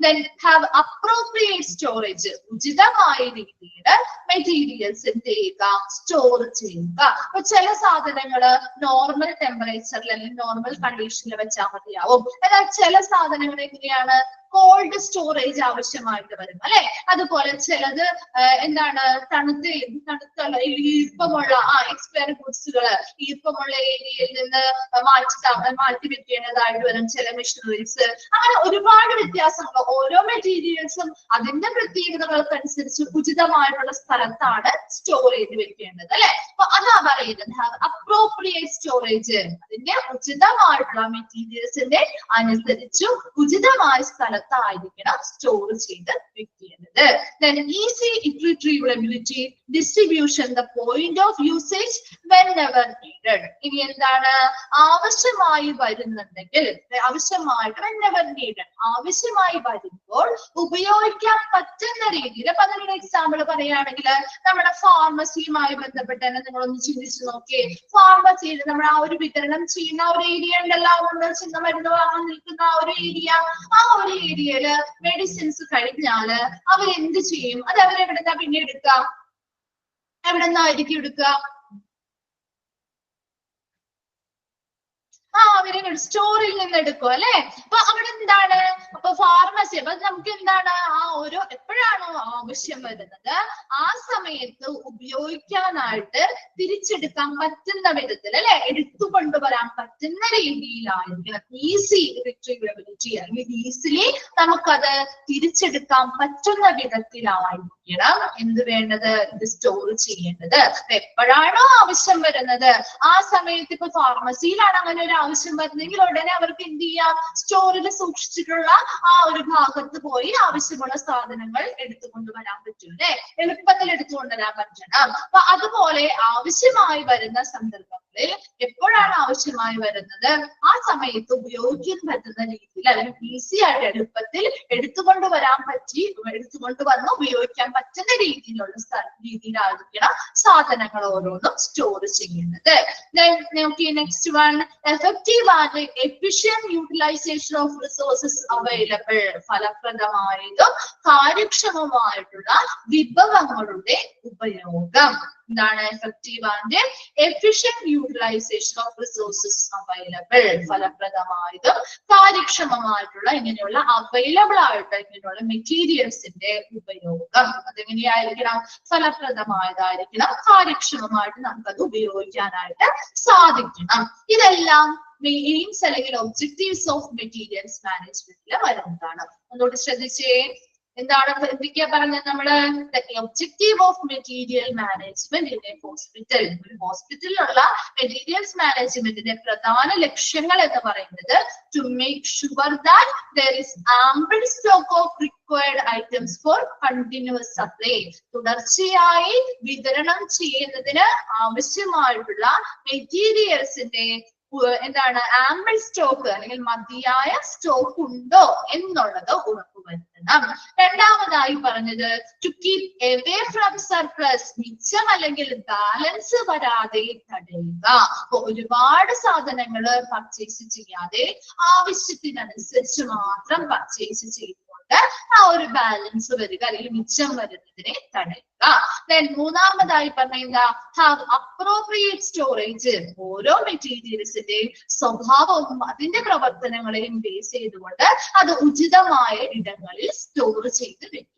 Speaker 4: Then have appropriate storage. ഉചിതമായ രീതിയിൽ മെറ്റീരിയൽസ് എന്ത് ചെയ്യുക, സ്റ്റോർ ചെയ്യുക. അപ്പൊ ചില സാധനങ്ങള് നോർമൽ ടെമ്പറേച്ചറിൽ അല്ലെങ്കിൽ നോർമൽ കണ്ടീഷനിൽ വെച്ചാൽ മതിയാവും. എന്നാൽ ചില സാധനങ്ങൾ എങ്ങനെയാണ്, കോൾഡ് സ്റ്റോറേജ് ആവശ്യമായിട്ട് വരും അല്ലെ. അതുപോലെ ചിലത് എന്താണ്, തണുത്തുള്ള ഈർപ്പമുള്ള എക്സ്പയറി ഗുഡ്സുകള് ഈർപ്പമുള്ള ഏരിയയിൽ നിന്ന് മാറ്റി വെക്കേണ്ടതായിട്ട് വരും ചില മെഷീനറീസ്. അങ്ങനെ ഒരുപാട് വ്യത്യാസങ്ങൾ. ഓരോ മെറ്റീരിയൽസും അതിന്റെ പ്രത്യേകതകൾക്കനുസരിച്ച് ഉചിതമായിട്ടുള്ള സ്ഥലത്താണ് സ്റ്റോർ ചെയ്ത് വെക്കേണ്ടത് അല്ലെ. അപ്പൊ അതാ പറയുന്നത് അപ്രോപ്രിയേറ്റ് സ്റ്റോറേജ്. അതിന്റെ ഉചിതമായിട്ടുള്ള മെറ്റീരിയൽസിന്റെ അനുസരിച്ചും ഉചിതമായ സ്ഥലത്തായിരിക്കണം സ്റ്റോർ ചെയ്ത് വെക്കേണ്ടത്. Then easy retrievability, distribution, the point of usage whenever needed. ഇനി എന്താണ്, ആവശ്യമായി വരുന്നുണ്ടെങ്കിൽ, ആവശ്യമായിട്ട് whenever needed, ആവശ്യമായി വരുമ്പോൾ ഉപയോഗിക്കാൻ പറ്റുന്ന രീതിയിൽ. അപ്പൊ അതിനൊരു എക്സാമ്പിൾ പറയുകയാണെങ്കിൽ നമ്മുടെ ഫാർമസിയുമായി ബന്ധപ്പെട്ട് തന്നെ നിങ്ങളൊന്ന് ചിന്തിച്ചു നോക്കിയേ. ഫാർമസിയിൽ നമ്മൾ ആ ഒരു വിതരണം ചെയ്യുന്ന ഒരു ഏരിയ ഉണ്ടല്ലോ, നമ്മൾ ചിന്ന മരുന്ന് വാങ്ങാൻ നിൽക്കുന്ന ആ ഒരു ഏരിയ, ആ ഒരു ഏരിയയില് മെഡിസിൻസ് കഴിഞ്ഞാല് അവരെന്ത് ചെയ്യും? അത് അവരെവിടുന്നാ പിന്നെ എടുക്കുക? എവിടെന്നായിരിക്കും എടുക്കുക? സ്റ്റോറിൽ നിന്ന് എടുക്കും അല്ലെ. അപ്പൊ അവിടെ എന്താണ്, അപ്പൊ ഫാർമസി, അപ്പൊ നമുക്ക് എന്താണ്, എപ്പോഴാണോ ആവശ്യം വരുന്നത് ആ സമയത്ത് ഉപയോഗിക്കാനായിട്ട് തിരിച്ചെടുക്കാൻ പറ്റുന്ന വിധത്തിൽ അല്ലെ, എടുത്തുകൊണ്ടുവരാൻ പറ്റുന്ന രീതിയിലായിരിക്കണം ഈസി റിട്രീവബിലിറ്റി, അല്ലെങ്കിൽ ഈസിലി നമുക്കത് തിരിച്ചെടുക്കാൻ പറ്റുന്ന വിധത്തിലായിരിക്കണം എന്ത് വേണ്ടത്, ഇത് സ്റ്റോർ ചെയ്യേണ്ടത്. എപ്പോഴാണോ ആവശ്യം വരുന്നത് ആ സമയത്ത്, ഇപ്പൊ ഫാർമസിയിലാണ് അങ്ങനെ ഒരു ആവശ്യം വരുന്നെങ്കിൽ ഉടനെ അവർക്ക് എന്ത് ചെയ്യാം, സ്റ്റോറിൽ സൂക്ഷിച്ചിട്ടുള്ള ആ ഒരു ഭാഗത്ത് പോയി ആവശ്യമുള്ള സാധനങ്ങൾ എടുത്തുകൊണ്ടുവരാൻ പറ്റും അല്ലെ, എളുപ്പത്തിൽ എടുത്തുകൊണ്ടുവരാൻ പറ്റണം. അപ്പൊ അതുപോലെ ആവശ്യമായി വരുന്ന സന്ദർഭങ്ങളിൽ എപ്പോഴാണ് ആവശ്യമായി വരുന്നത് ആ സമയത്ത് ഉപയോഗിക്കാൻ പറ്റുന്ന രീതിയിൽ അല്ലെങ്കിൽ ഈസി ആയിട്ട് എളുപ്പത്തിൽ എടുത്തുകൊണ്ടുവരാൻ എടുത്തുകൊണ്ടുവന്ന് ഉപയോഗിക്കാൻ പറ്റുന്ന രീതിയിലായിരിക്കണം സാധനങ്ങൾ ഓരോന്നും സ്റ്റോർ ചെയ്യുന്നത്. Next one, effective and efficient utilization of resources available. ഫലപ്രദമായതും കാര്യക്ഷമമായിട്ടുള്ള വിഭവങ്ങളുടെ ഉപയോഗം. എന്താണ് effective and efficient utilization of resources available. ഫലപ്രദമായതും കാര്യക്ഷമമായിട്ടുള്ള ഇങ്ങനെയുള്ള അവൈലബിൾ ആയിട്ട് ഇങ്ങനെയുള്ള മെറ്റീരിയൽസിന്റെ ഉപയോഗം. അതെങ്ങനെയായിരിക്കണം, ഫലപ്രദമായതായിരിക്കണം, കാര്യക്ഷമമായിട്ട് നമുക്കത് ഉപയോഗിക്കാനായിട്ട് സാധിക്കണം. ഇതെല്ലാം എയിംസ് അല്ലെങ്കിൽ ഒബ്ജക്റ്റീവ്സ് ഓഫ് മെറ്റീരിയൽസ് മാനേജ്മെന്റിൽ വരുന്നതാണ്. ഒന്നുകൂടി ശ്രദ്ധിച്ചേ. എന്താണ് എന്തൊക്കെയാ പറഞ്ഞത് നമ്മള്? Objective of material management in a hospital. ഒരു ഹോസ്പിറ്റലിലുള്ള മെറ്റീരിയൽസ് മാനേജ്മെന്റിന്റെ പ്രധാന ലക്ഷ്യങ്ങൾ എന്ന് പറയുന്നത് to make sure that there is ample stock of required items for continuous supply. തുടർച്ചയായി വിതരണം ചെയ്യുന്നതിന് ആവശ്യമായിട്ടുള്ള മെറ്റീരിയൽസിന്റെ എന്താണ് ആംപിൾ സ്റ്റോക്ക് അല്ലെങ്കിൽ മതിയായ സ്റ്റോക്ക് ഉണ്ടോ എന്നുള്ളത് ഉറപ്പുവരുത്തണം. രണ്ടാമതായി പറഞ്ഞത് to keep away from surplus. മിച്ചം അല്ലെങ്കിൽ ബാലൻസ് വരാതെ തടയുക. ഒരുപാട് സാധനങ്ങൾ പർച്ചേസ് ചെയ്യാതെ ആവശ്യത്തിനനുസരിച്ച് മാത്രം പർച്ചേസ് ചെയ്യുക, ആ ഒരു ബാലൻസ് വരിക അല്ലെങ്കിൽ മിച്ചം വരുന്നതിനെ തടയുക. മൂന്നാമതായി പറഞ്ഞ ഹാവ് അപ്രോപ്രിയേറ്റ് സ്റ്റോറേജ്. ഓരോ മെറ്റീരിയൽസിന്റെയും സ്വഭാവവും അതിന്റെ പ്രവർത്തനങ്ങളെയും ബേസ് ചെയ്തുകൊണ്ട് അത് ഉചിതമായ ഇടങ്ങളിൽ സ്റ്റോർ ചെയ്ത് വെക്കുക.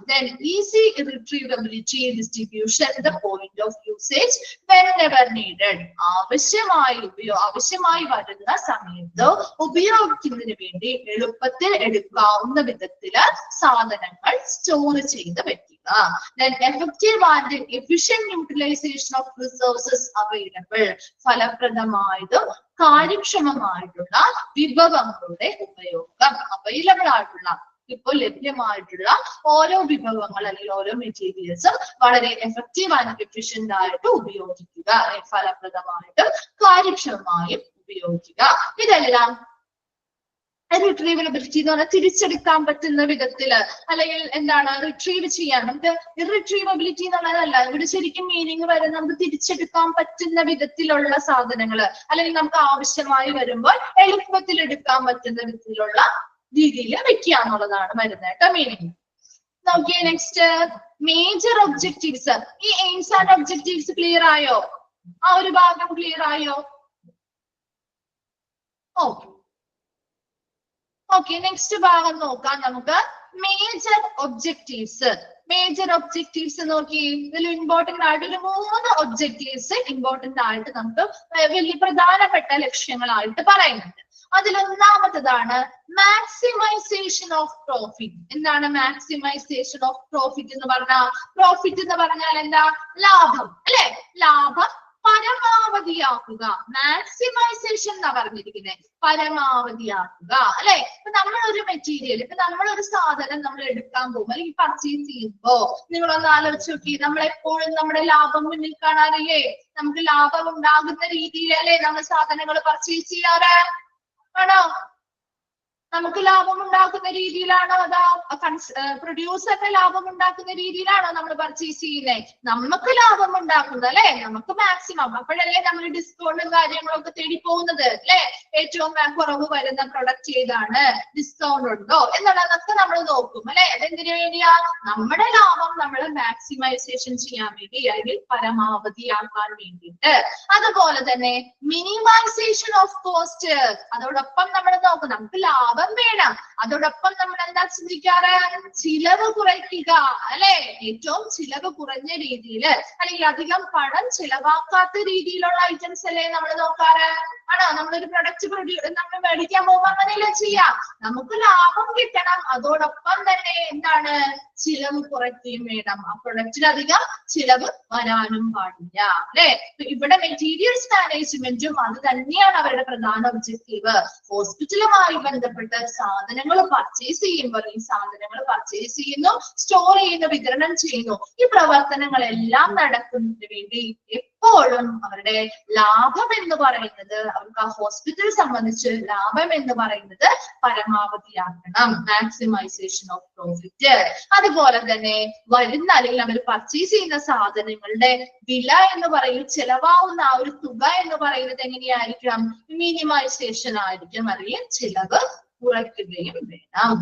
Speaker 4: Then easy retrievability and distribution at the point of usage whenever needed. ആവശ്യമായി വരുന്ന സമയത്ത് ഉപയോഗിക്കുന്നതിന് വേണ്ടി എളുപ്പത്തിൽ എടുക്കാവുന്ന വിധത്തില് സാധനങ്ങൾ സ്റ്റോർ ചെയ്ത് വെക്കുക. Then effective and efficient utilization of resources available. ഫലപ്രദമായതും കാര്യക്ഷമമായിട്ടുള്ള വിഭവങ്ങളുടെ ഉപയോഗം. അവൈലബിൾ ആയിട്ടുള്ള ഇപ്പോൾ ലഭ്യമായിട്ടുള്ള ഓരോ വിഭവങ്ങൾ അല്ലെങ്കിൽ ഓരോ മെറ്റീരിയൽസും വളരെ എഫക്റ്റീവ് ആൻഡ് എഫിഷ്യന്റ് ആയിട്ട് ഉപയോഗിക്കുക, ഫലപ്രദമായിട്ടും കാര്യക്ഷമമായും ഉപയോഗിക്കുക. ഇതെല്ലാം റിട്രീവബിലിറ്റി എന്ന് പറഞ്ഞാൽ തിരിച്ചെടുക്കാൻ പറ്റുന്ന വിധത്തില് അല്ലെങ്കിൽ എന്താണ് റിട്രീവ് ചെയ്യാൻ. നമുക്ക് ഇറിട്രീവബിലിറ്റി എന്നുള്ളതല്ല ഇവിടെ ശരിക്കും മീനിങ് വരുന്നത് നമുക്ക് തിരിച്ചെടുക്കാൻ പറ്റുന്ന വിധത്തിലുള്ള സാധനങ്ങൾ അല്ലെങ്കിൽ നമുക്ക് ആവശ്യമായി വരുമ്പോൾ എളുപ്പത്തിൽ എടുക്കാൻ പറ്റുന്ന വിധത്തിലുള്ള രീതിയിൽ വെക്കുക എന്നുള്ളതാണ് വരുന്നത് കേട്ടോ മീനിങ്. നോക്കിയേ നെക്സ്റ്റ് മേജർ ഒബ്ജക്റ്റീവ്സ്. ഈ എയിംസ് ആൻഡ് ഒബ്ജക്റ്റീവ്സ് ക്ലിയർ ആയോ? ആ ഒരു ഭാഗം ക്ലിയർ ആയോ? ഓക്കെ നെക്സ്റ്റ് ഭാഗം നോക്കാം നമുക്ക്. Major objectives. മേജർ ഒബ്ജക്റ്റീവ്സ് നോക്കി, ഇതിൽ ഇമ്പോർട്ടന്റ് ആയിട്ട് ഒരു 3 ഒബ്ജക്റ്റീവ്സ് ഇമ്പോർട്ടന്റ് ആയിട്ട് നമുക്ക് വലിയ പ്രധാനപ്പെട്ട ലക്ഷ്യങ്ങളായിട്ട് പറയുന്നുണ്ട്. അതിലൊന്നാമത്തതാണ് മാക്സിമൈസേഷൻ ഓഫ് പ്രോഫിറ്റ്. എന്താണ് മാക്സിമൈസേഷൻ ഓഫ് പ്രോഫിറ്റ് എന്ന് പറഞ്ഞാൽ? പ്രോഫിറ്റ് എന്ന് പറഞ്ഞാൽ എന്താ? ലാഭം അല്ലെ? ലാഭം പരമാവധിയാക്കുക. മാക്സിമൈസേഷൻ എന്നാ പറഞ്ഞിരിക്കുന്നത്, പരമാവധിയാക്കുക അല്ലെ? ഇപ്പൊ നമ്മളൊരു മെറ്റീരിയൽ, ഇപ്പൊ നമ്മളൊരു സാധനം നമ്മൾ എടുക്കാൻ പോകും അല്ലെങ്കിൽ പർച്ചേസ് ചെയ്യുമ്പോ നിങ്ങളൊന്ന് ആലോചിച്ച് നോക്കി, നമ്മളെപ്പോഴും നമ്മുടെ ലാഭം മുന്നിൽ കാണാറില്ലേ? നമുക്ക് ലാഭം ഉണ്ടാകുന്ന രീതിയിലല്ലേ നമ്മൾ സാധനങ്ങൾ പർച്ചേസ് ചെയ്യാറ്? ആണോ? നമുക്ക് ലാഭം ഉണ്ടാക്കുന്ന രീതിയിലാണോ അതാ പ്രൊഡ്യൂസറിന് ലാഭം ഉണ്ടാക്കുന്ന രീതിയിലാണോ നമ്മൾ പർച്ചേസ് ചെയ്യുന്നത്? നമുക്ക് ലാഭം ഉണ്ടാക്കുന്നത് അല്ലെ? നമുക്ക് മാക്സിമം. അപ്പോഴല്ലേ നമ്മൾ ഡിസ്കൗണ്ടും കാര്യങ്ങളൊക്കെ തേടി പോകുന്നത് അല്ലെ? ഏറ്റവും കുറവ് വരുന്ന പ്രൊഡക്റ്റ് ഏതാണ്, ഡിസ്കൗണ്ട് ഉണ്ടോ എന്നുള്ളതൊക്കെ നമ്മൾ നോക്കും അല്ലെ? അതെന്തിനു വേണ്ടിയാ? നമ്മുടെ ലാഭം നമ്മൾ മാക്സിമൈസേഷൻ ചെയ്യാൻ വേണ്ടി അല്ലെങ്കിൽ പരമാവധിയാക്കാൻ വേണ്ടിയിട്ട്. അതുപോലെ തന്നെ മിനിമൈസേഷൻ ഓഫ് കോസ്റ്റ്. അതോടൊപ്പം നമ്മൾ നോക്കും, നമുക്ക് ലാഭം വേണം, അതോടൊപ്പം നമ്മൾ എന്താ ചിന്തിക്കാറ്? ചിലവ് കുറയ്ക്കുക അല്ലെ? ഏറ്റവും ചിലവ് കുറഞ്ഞ രീതിയിൽ അല്ലെങ്കിൽ അധികം പണം ചിലവാക്കാത്ത രീതിയിലുള്ള ഐറ്റംസ് അല്ലേ നമ്മൾ നോക്കാറ്? ആണോ? നമ്മളൊരു പ്രൊഡക്റ്റ് നമ്മൾ മേടിക്കാൻ പോകുമ്പോൾ അങ്ങനെയല്ലേ ചെയ്യാം? നമുക്ക് ലാഭം കിട്ടണം, അതോടൊപ്പം തന്നെ എന്താണ്? ചിലവ് കുറയ്ക്കുകയും വേണം. ആ പ്രൊഡക്റ്റിന് അധികം ചിലവ് വരാനും പാടില്ല അല്ലെ? ഇവിടെ മെറ്റീരിയൽസ് മാനേജ്മെന്റും അത് തന്നെയാണ് അവരുടെ പ്രധാന ഒബ്ജക്റ്റീവ്. ഹോസ്പിറ്റലുമായി ബന്ധപ്പെട്ട സാധനങ്ങൾ പർച്ചേസ് ചെയ്യുമ്പോൾ ഈ സാധനങ്ങൾ പർച്ചേസ് ചെയ്യുന്നു, സ്റ്റോർ ചെയ്യുന്നു, വിതരണം ചെയ്യുന്നു. ഈ പ്രവർത്തനങ്ങളെല്ലാം നടക്കുന്നതിന് വേണ്ടി എപ്പോഴും അവരുടെ ലാഭം എന്ന് പറയുന്നത്, അവർക്ക് ആ ഹോസ്പിറ്റൽ സംബന്ധിച്ച് ലാഭം എന്ന് പറയുന്നത് പരമാവധിയാക്കണം. Maximisation of profit. അതുപോലെ തന്നെ വരുന്ന അല്ലെങ്കിൽ അവർ പർച്ചേസ് ചെയ്യുന്ന സാധനങ്ങളുടെ വില എന്ന് പറയുന്നത്, ചെലവാകുന്ന ആ ഒരു തുക എന്ന് പറയുന്നത് എങ്ങനെയായിരിക്കണം? മിനിമൈസേഷൻ ആയിരിക്കും, അല്ലെങ്കിൽ ചിലവ് കുറയ്ക്കുകയും വേണം.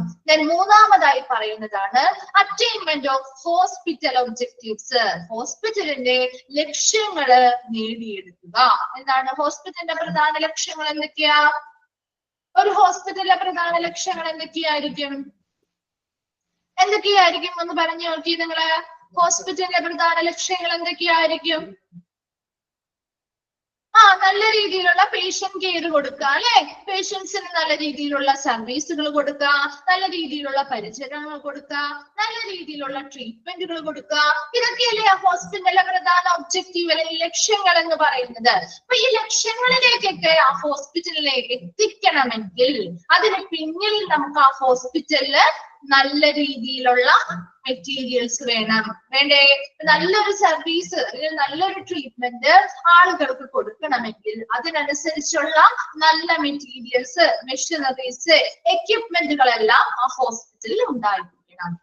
Speaker 4: മൂന്നാമതായി പറയുന്നതാണ് അറ്റൈൻമെന്റ് ഓഫ് ഹോസ്പിറ്റൽ ഒബ്ജക്റ്റീവ്സ്. ഹോസ്പിറ്റലിന്റെ ലക്ഷ്യങ്ങള് നേടിയെടുക്കുക. എന്താണ് ഹോസ്പിറ്റലിന്റെ പ്രധാന ലക്ഷ്യങ്ങൾ? എന്തൊക്കെയാ? ഒരു ഹോസ്പിറ്റലിലെ പ്രധാന ലക്ഷ്യങ്ങൾ എന്തൊക്കെയായിരിക്കും? ഒന്ന് പറഞ്ഞു നോക്കി നിങ്ങള്. ഹോസ്പിറ്റലിലെ പ്രധാന ലക്ഷ്യങ്ങൾ എന്തൊക്കെയായിരിക്കും? നല്ല രീതിയിലുള്ള പേഷ്യന്റ് കെയർ കൊടുക്കുക അല്ലെ, പേഷ്യൻസിന് നല്ല രീതിയിലുള്ള സർവീസുകൾ കൊടുക്കുക, നല്ല രീതിയിലുള്ള പരിചരണങ്ങൾ കൊടുക്കുക, നല്ല രീതിയിലുള്ള ട്രീറ്റ്മെന്റുകൾ കൊടുക്കുക. ഇതൊക്കെയല്ലേ ആ ഹോസ്പിറ്റലിലെ പ്രധാന ഒബ്ജക്റ്റീവ് അല്ലെങ്കിൽ ലക്ഷ്യങ്ങൾ എന്ന് പറയുന്നത്. അപ്പൊ ഈ ലക്ഷ്യങ്ങളിലേക്കൊക്കെ ആ ഹോസ്പിറ്റലിനെ എത്തിക്കണമെങ്കിൽ അതിന് പിന്നിൽ നമുക്ക് ആ ഹോസ്പിറ്റലില് നല്ല രീതിയിലുള്ള മെറ്റീരിയൽസ് വേണം, വേണ്ടേ? നല്ലൊരു സർവീസ് അല്ലെങ്കിൽ നല്ലൊരു ട്രീറ്റ്മെന്റ് ആളുകൾക്ക് കൊടുക്കണമെങ്കിൽ അതിനനുസരിച്ചുള്ള നല്ല മെറ്റീരിയൽസ്, മെഷീനറീസ്, എക്യുപ്മെന്റുകളെല്ലാം ആ ഹോസ്പിറ്റലിൽ ഉണ്ടായിരിക്കും,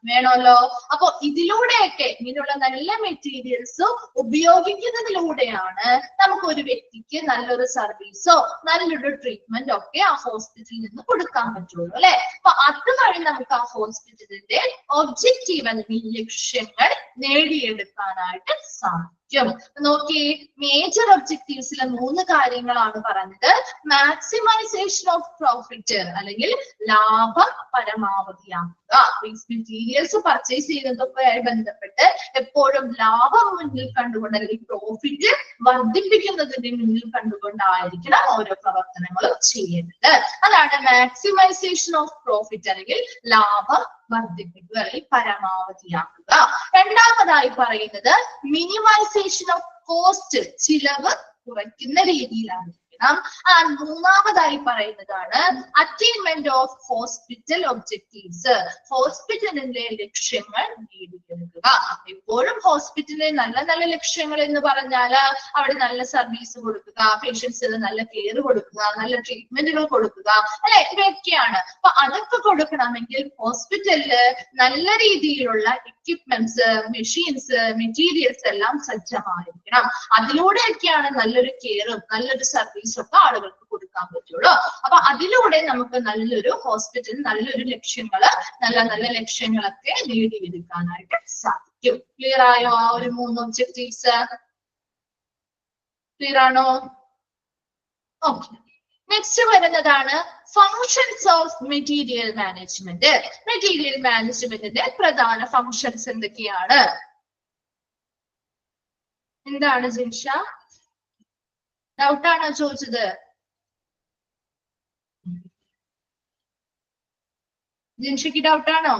Speaker 4: വേണമല്ലോ. അപ്പൊ ഇതിലൂടെയൊക്കെ ഇങ്ങനെയുള്ള നല്ല മെറ്റീരിയൽസ് ഉപയോഗിക്കുന്നതിലൂടെയാണ് നമുക്ക് ഒരു വ്യക്തിക്ക് നല്ലൊരു സർവീസോ നല്ലൊരു ട്രീറ്റ്മെന്റ് ഒക്കെ ആ ഹോസ്പിറ്റലിൽ നിന്ന് കൊടുക്കാൻ പറ്റുള്ളൂ അല്ലെ. അപ്പൊ അതുവഴി നമുക്ക് ആ ഹോസ്പിറ്റലിന്റെ ഒബ്ജക്റ്റീവ് അല്ലെങ്കിൽ ലക്ഷ്യങ്ങൾ നേടിയെടുക്കാനായിട്ട് സാധിക്കും. നോക്കി, മേജർ ഒബ്ജക്റ്റീവ്സിലെ 3 കാര്യങ്ങളാണ് പറഞ്ഞത്. മാക്സിമൈസേഷൻ ഓഫ് പ്രോഫിറ്റ് അല്ലെങ്കിൽ ലാഭം പരമാവധിയാക്കുക. മെറ്റീരിയൽസ് പർച്ചേസ് ചെയ്യുന്നതൊക്കെയായി ബന്ധപ്പെട്ട് എപ്പോഴും ലാഭം മുന്നിൽ കണ്ടുകൊണ്ട് അല്ലെങ്കിൽ പ്രോഫിറ്റ് വർദ്ധിപ്പിക്കുന്നതിന്റെ മുന്നിൽ കണ്ടുകൊണ്ടായിരിക്കണം ഓരോ പ്രവർത്തനങ്ങളും ചെയ്യേണ്ടത്. അതാണ് മാക്സിമൈസേഷൻ ഓഫ് പ്രോഫിറ്റ് അല്ലെങ്കിൽ ലാഭം വർദ്ധിപ്പിക്കുക അല്ലെങ്കിൽ പരമാവധിയാക്കുക. രണ്ടാമതായി പറയുന്നത് മിനിമൈസേഷൻ ഓഫ് കോസ്റ്റ്, ചിലവ് കുറയ്ക്കുന്ന രീതിയിലാണ്. മൂന്നാമതായി പറയുന്നതാണ് അറ്റൈൻമെന്റ് ഓഫ് ഹോസ്പിറ്റൽ ഒബ്ജക്റ്റീവ്സ്, ഹോസ്പിറ്റലിന്റെ ലക്ഷ്യങ്ങൾ നേടിയെടുക്കുക. എപ്പോഴും ഹോസ്പിറ്റലിലെ നല്ല നല്ല ലക്ഷ്യങ്ങൾ എന്ന് പറഞ്ഞാൽ അവിടെ നല്ല സർവീസ് കൊടുക്കുക, പേഷ്യൻസിന് നല്ല കെയർ കൊടുക്കുക, നല്ല ട്രീറ്റ്മെന്റുകൾ കൊടുക്കുക അല്ലെ, ഇവയൊക്കെയാണ്. അപ്പൊ അതൊക്കെ കൊടുക്കണമെങ്കിൽ ഹോസ്പിറ്റലില് നല്ല രീതിയിലുള്ള എക്യുപ്മെന്റ്സ്, മെഷീൻസ്, മെറ്റീരിയൽസ് എല്ലാം സജ്ജമായിരിക്കണം. അതിലൂടെയൊക്കെയാണ് നല്ലൊരു കെയറും നല്ലൊരു സർവീസും ഒക്കെ ആളുകൾക്ക് കൊടുക്കാൻ പറ്റുള്ളൂ. അപ്പൊ അതിലൂടെ നമുക്ക് നല്ലൊരു ഹോസ്പിറ്റൽ, നല്ലൊരു ലക്ഷ്യങ്ങള്, നല്ല നല്ല ലക്ഷ്യങ്ങളൊക്കെ നേടിയെടുക്കാനായിട്ട് സാധിക്കും. ക്ലിയർ ആയോ? ആ ഒരു 3 ഒബ്ജക്റ്റീവ്സ് ക്ലിയർ ആണോ? ഓക്കെ. നെക്സ്റ്റ് വരുന്നതാണ് functions of material management. Material മാനേജ്മെന്റിന്റെ പ്രധാന ഫങ്ഷൻസ് എന്തൊക്കെയാണ്? എന്താണ് ജിൻഷ? ഡൗട്ടാണോ ചോദിച്ചത്? ജിൻഷയ്ക്ക് ഡൗട്ടാണോ?